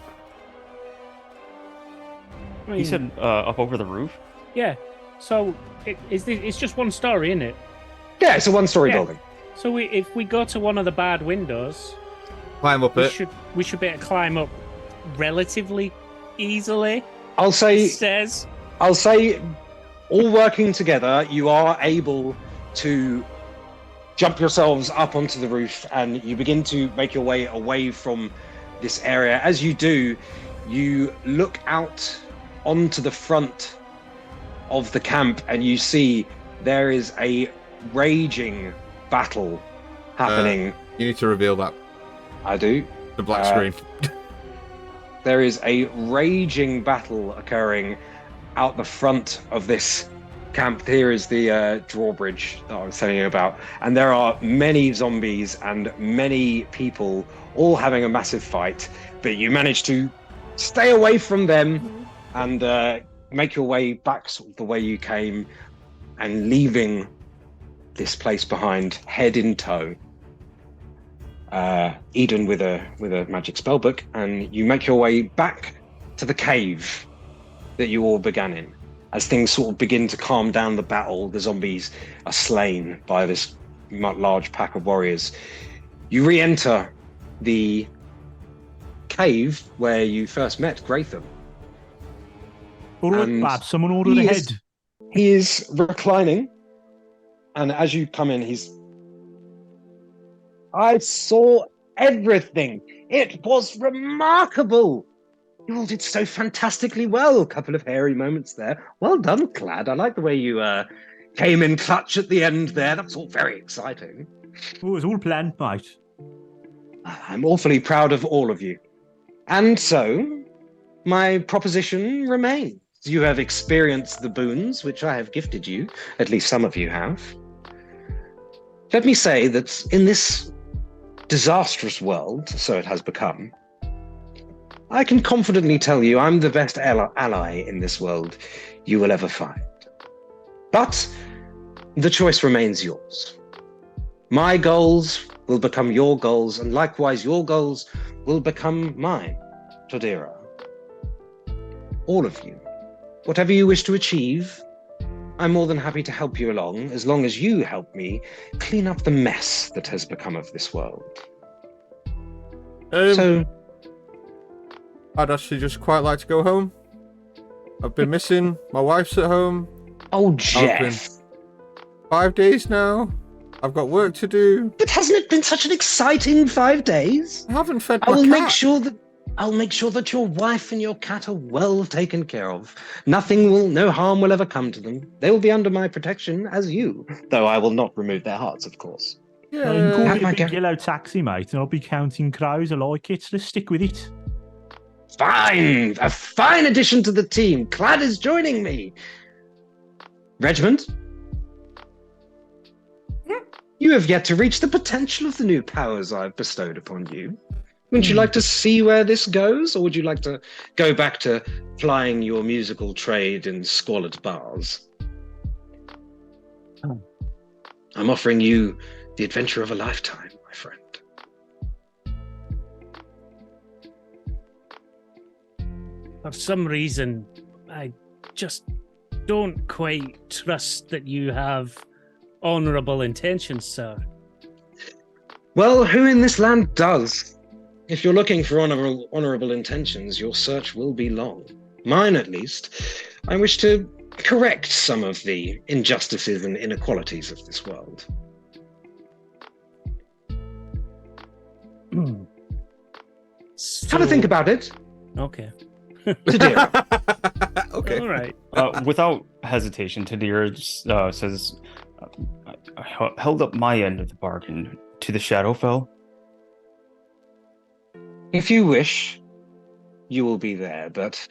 I mean, He said up over the roof. yeah. So it's just one story, isn't it? Yeah, it's a one-story Yeah. building. So if we go to one of the bad windows, Climb up it. we should be able to climb up relatively easily. I'll say, Stairs. all working together, you are able to jump yourselves up onto the roof, and you begin to make your way away from this area. As you do, you look out onto the front of the camp, and you see there is a raging battle happening. You need to reveal that. I do. The black screen. there is a raging battle occurring out the front of this camp. Here is the drawbridge that I was telling you about, and there are many zombies and many people all having a massive fight, but you manage to stay away from them and make your way back sort of the way you came, and leaving this place behind, head in tow. Eden with a magic spellbook, and you make your way back to the cave that you all began in. As things sort of begin to calm down the battle, the zombies are slain by this large pack of warriors. You re-enter the cave where you first met Gratham. All right, And Bab, someone ordered ahead. He is reclining, and as you come in, I saw everything. It was remarkable. You all did so fantastically well. A couple of hairy moments there. Well done, Clad. I like the way you came in clutch at the end there. That's all very exciting. Oh, it was all planned, mate. I'm awfully proud of all of you. And so, my proposition remains. You have experienced the boons which I have gifted you. At least some of you have. Let me say that in this disastrous world, so it has become, I can confidently tell you I'm the best ally in this world you will ever find. But the choice remains yours. My goals will become your goals, and likewise your goals will become mine, Todira. All of you. Whatever you wish to achieve, I'm more than happy to help you along, as long as you help me clean up the mess that has become of this world. So, I'd actually just quite like to go home. I've been missing. My wife's at home. oh, I've Jeff. been 5 days now. I've got work to do. But hasn't it been such an exciting 5 days? I haven't fed I my will cat. make sure that your wife and your cat are well taken care of. No harm will ever come to them. They will be under my protection, as you, though I will not remove their hearts, of course. Well, you can call Have me my a big gar- yellow taxi, mate, and I'll be counting crows. I like it. Let's stick with it. Fine! A fine addition to the team. Clad is joining me. Regiment? Yeah. You have yet to reach the potential of the new powers I've bestowed upon you. Wouldn't you like to see where this goes, or would you like to go back to plying your musical trade in squalid bars? I'm offering you the adventure of a lifetime, my friend. For some reason, I just don't quite trust that you have honourable intentions, sir. Well, who in this land does? If you're looking for honourable intentions, your search will be long. Mine, at least. I wish to correct some of the injustices and inequalities of this world. Have a think about it. Okay. Tadira. Okay. All right. Without hesitation, Tadira says, I held up my end of the bargain to the Shadowfell. If you wish, you will be there, but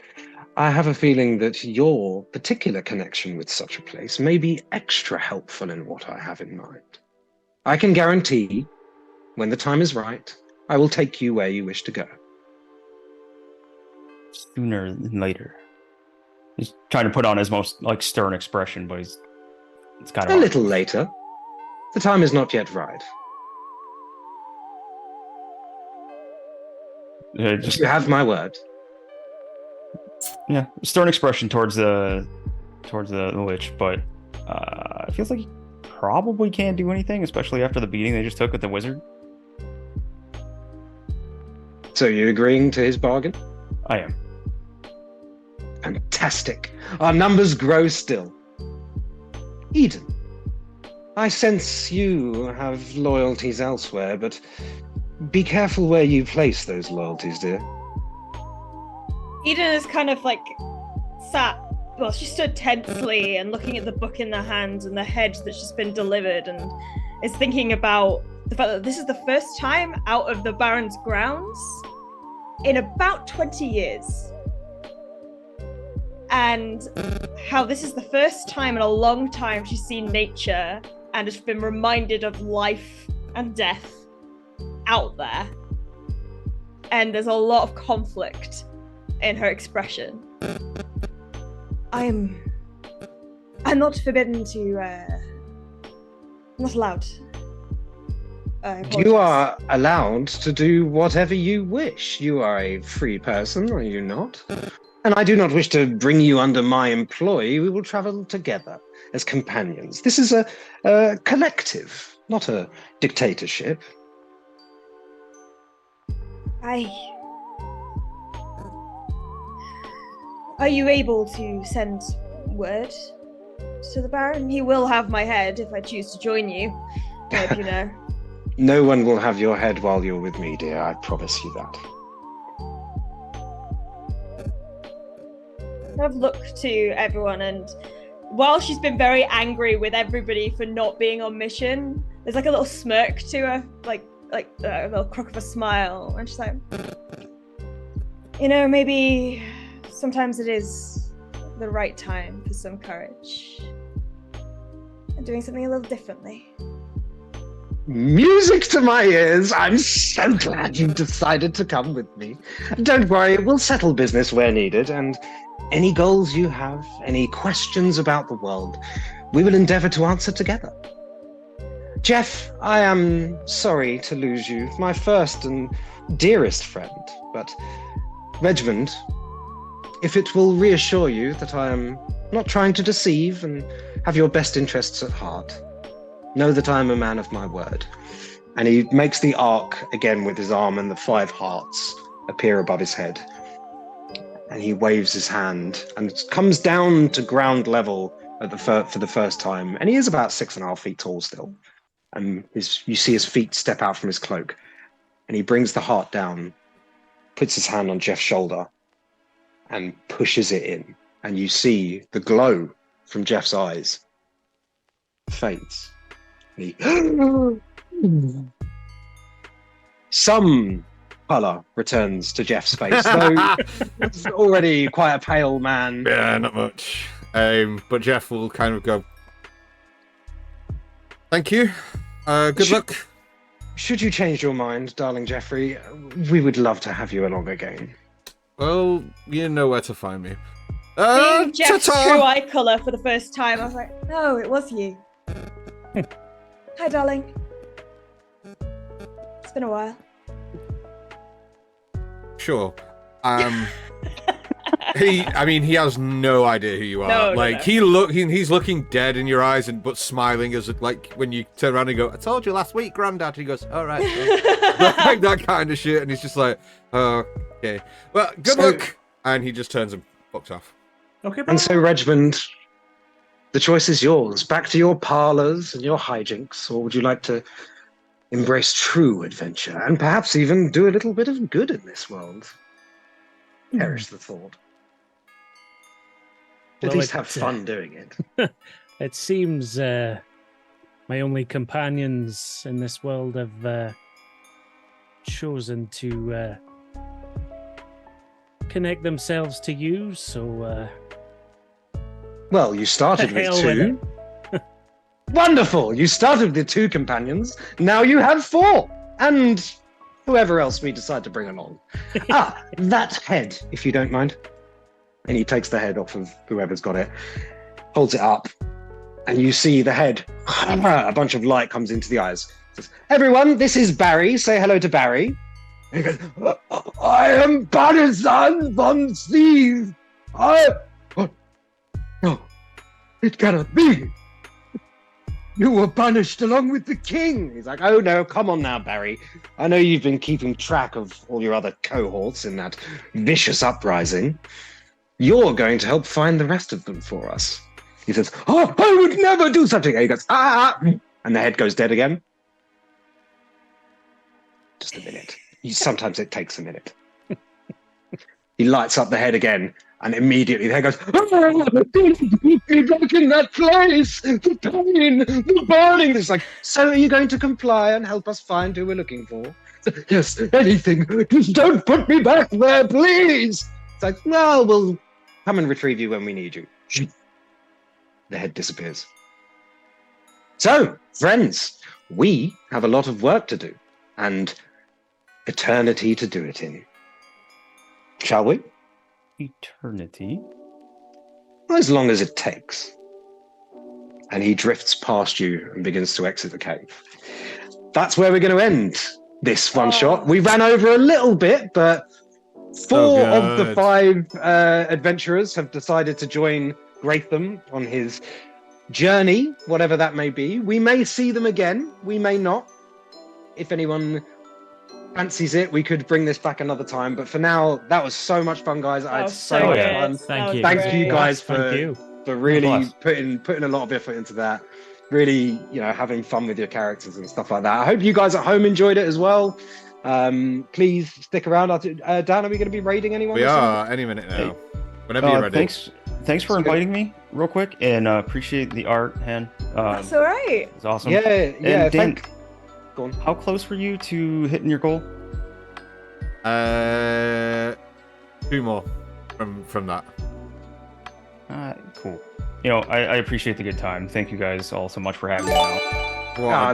I have a feeling that your particular connection with such a place may be extra helpful in what I have in mind. I can guarantee, when the time is right, I will take you where you wish to go. Sooner than later. He's trying to put on his most stern expression, but it's kind of A little later. The time is not yet right. just You have my word. stern expression towards the Lich, but it feels like he probably can't do anything, especially after the beating they just took with the wizard. So you're agreeing to his bargain? I am. Fantastic. Our numbers grow still. Eden, I sense you have loyalties elsewhere, but be careful where you place those loyalties, dear. Eden is kind of sat, well, she stood tensely and looking at the book in her hand and the hedge that's just been delivered, and is thinking about the fact that this is the first time out of the Baron's grounds in about 20 years. And how this is the first time in a long time she's seen nature and has been reminded of life and death out there. And there's a lot of conflict in her expression. I'm not forbidden to, I'm not allowed. You are allowed to do whatever you wish. You are a free person, are you not? And I do not wish to bring you under my employ. We will travel together as companions. This is a collective, not a dictatorship. Are you able to send word to the Baron? He will have my head if I choose to join you. I hope you know. No one will have your head while you're with me, dear. I promise you that. I've looked to everyone, and while she's been very angry with everybody for not being on mission, there's like a little smirk to her, like a little crook of a smile, and she's like, you know, maybe sometimes it is the right time for some courage and doing something a little differently. Music to my ears. I'm so glad you've decided to come with me. Don't worry, we'll settle business where needed, and any goals you have, any questions about the world, we will endeavor to answer together. Jeff, I am sorry to lose you, my first and dearest friend, but Regmund, if it will reassure you that I am not trying to deceive and have your best interests at heart, know that I am a man of my word. And he makes the arc again with his arm, and the 5 hearts appear above his head. And he waves his hand and comes down to ground level for the first time. And he is about 6.5 feet tall still. And you see his feet step out from his cloak. And he brings the heart down, puts his hand on Jeff's shoulder, and pushes it in. And you see the glow from Jeff's eyes fades. Some colour returns to Jeff's face, though it's already quite a pale man. Yeah, not much. But Jeff will kind of go, thank you. Good luck. Should you change your mind, darling Jeffrey, we would love to have you along again. Well, you know where to find me. Seeing Jeff's ta-ta! true eye colour for the first time, I was like, no, it was you. Hi, darling. It's been a while. Sure. He has no idea who you are. No. He's looking dead in your eyes, but smiling as like when you turn around and go, "I told you last week, Grandad." He goes, "All right," like that kind of shit, and he's just like, "Oh, okay. Well, good luck," and he just turns and fucks off. Okay, bye. And so, Regmund, the choice is yours. Back to your parlours and your hijinks, or would you like to embrace true adventure and perhaps even do a little bit of good in this world? Perish the thought. At least have fun doing it. It seems my only companions in this world have chosen to connect themselves to you, so Well, you started with 2. Wonderful! You started with 2 companions. Now you have 4, and whoever else we decide to bring along. That head, if you don't mind. And he takes the head off of whoever's got it, holds it up, and you see the head. A bunch of light comes into the eyes. Says, "Everyone, this is Barry. Say hello to Barry." And he goes, "I am Partisan von Steve. No, it cannot be. You were banished along with the king." He's like, "Oh no, come on now, Barry. I know you've been keeping track of all your other cohorts in that vicious uprising. You're going to help find the rest of them for us." He says, "Oh, I would never do something." And he goes, "Ah!" And the head goes dead again. Just a minute. Sometimes it takes a minute. He lights up the head again, and immediately the head goes, "Don't keep me back in that place! The pain, the burning!" It's like, "So are you going to comply and help us find who we're looking for?" It's Yes, anything. Just don't put me back there, please. It's like, no, we'll come and retrieve you when we need you. The head disappears. So, friends, we have a lot of work to do and eternity to do it in. Shall we? Eternity. As long as it takes. And he drifts past you and begins to exit the cave. That's where we're going to end this one shot. We ran over a little bit, but 4 of the 5 adventurers have decided to join Gratham on his journey, whatever that may be. We may see them again. We may not. If anyone fancies it, we could bring this back another time. But for now, that was so much fun, guys. I had so much fun. Thank you. Thank you guys Thank you. for really putting a lot of effort into that. Really, having fun with your characters and stuff like that. I hope you guys at home enjoyed it as well. Please stick around. Dan, are we going to be raiding anyone? We are any minute now. Whenever you're ready. Thanks for inviting me real quick, and appreciate the art, Han. That's all right. It's awesome. Yeah. And Dan, go on. how close were you to hitting your goal? 2 more from that. Cool. I appreciate the good time. Thank you guys all so much for having me out.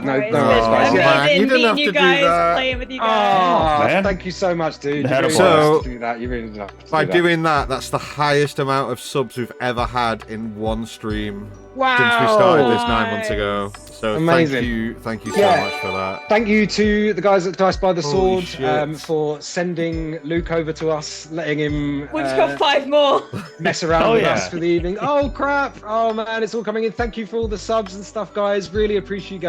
No, It's guys. been Yeah. amazing You didn't have meeting you to do guys, that. playing with you guys. Oh, man. thank you so much, dude. Had a You really blast. didn't have to do that. You really didn't have to By do that. doing that, that's the highest amount of subs we've ever had in one stream Wow. since we started this 9 months ago. So Amazing. thank you so Yeah. much for that. Thank you to the guys at Dice by the Holy Sword shit. for sending Luke over to us, letting him We've just got 5 more. mess around Oh, with yeah. us for the evening. Oh crap! Oh man, it's all coming in. Thank you for all the subs and stuff, guys. Really appreciate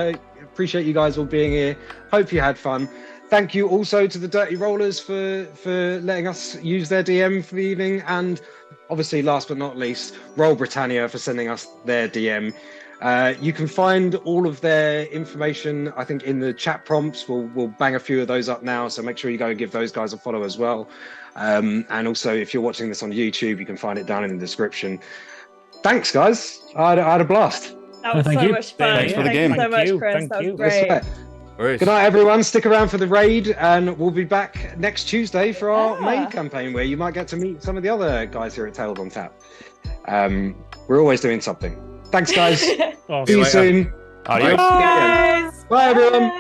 you guys all being here. Hope you had fun. Thank you also to the Dirty Rollers for letting us use their DM for the evening, and obviously, last but not least, Roll Britannia for sending us their DM. You can find all of their information, I think, in the chat prompts. We'll bang a few of those up now, so make sure you go and give those guys a follow as well. And also, if you're watching this on YouTube, you can find it down in the description. Thanks, guys. I had a blast. That was Thank so you. much fun. Thanks for the game. Thanks so much, Thank you. Chris. Thank That was you. great. That's right. Good night, everyone. Stick around for the raid, and we'll be back next Tuesday for our May campaign, where you might get to meet some of the other guys here at Tales on Tap. We're always doing something. Thanks, guys. Awesome. See you later. soon. Adios. Guys. Bye, everyone.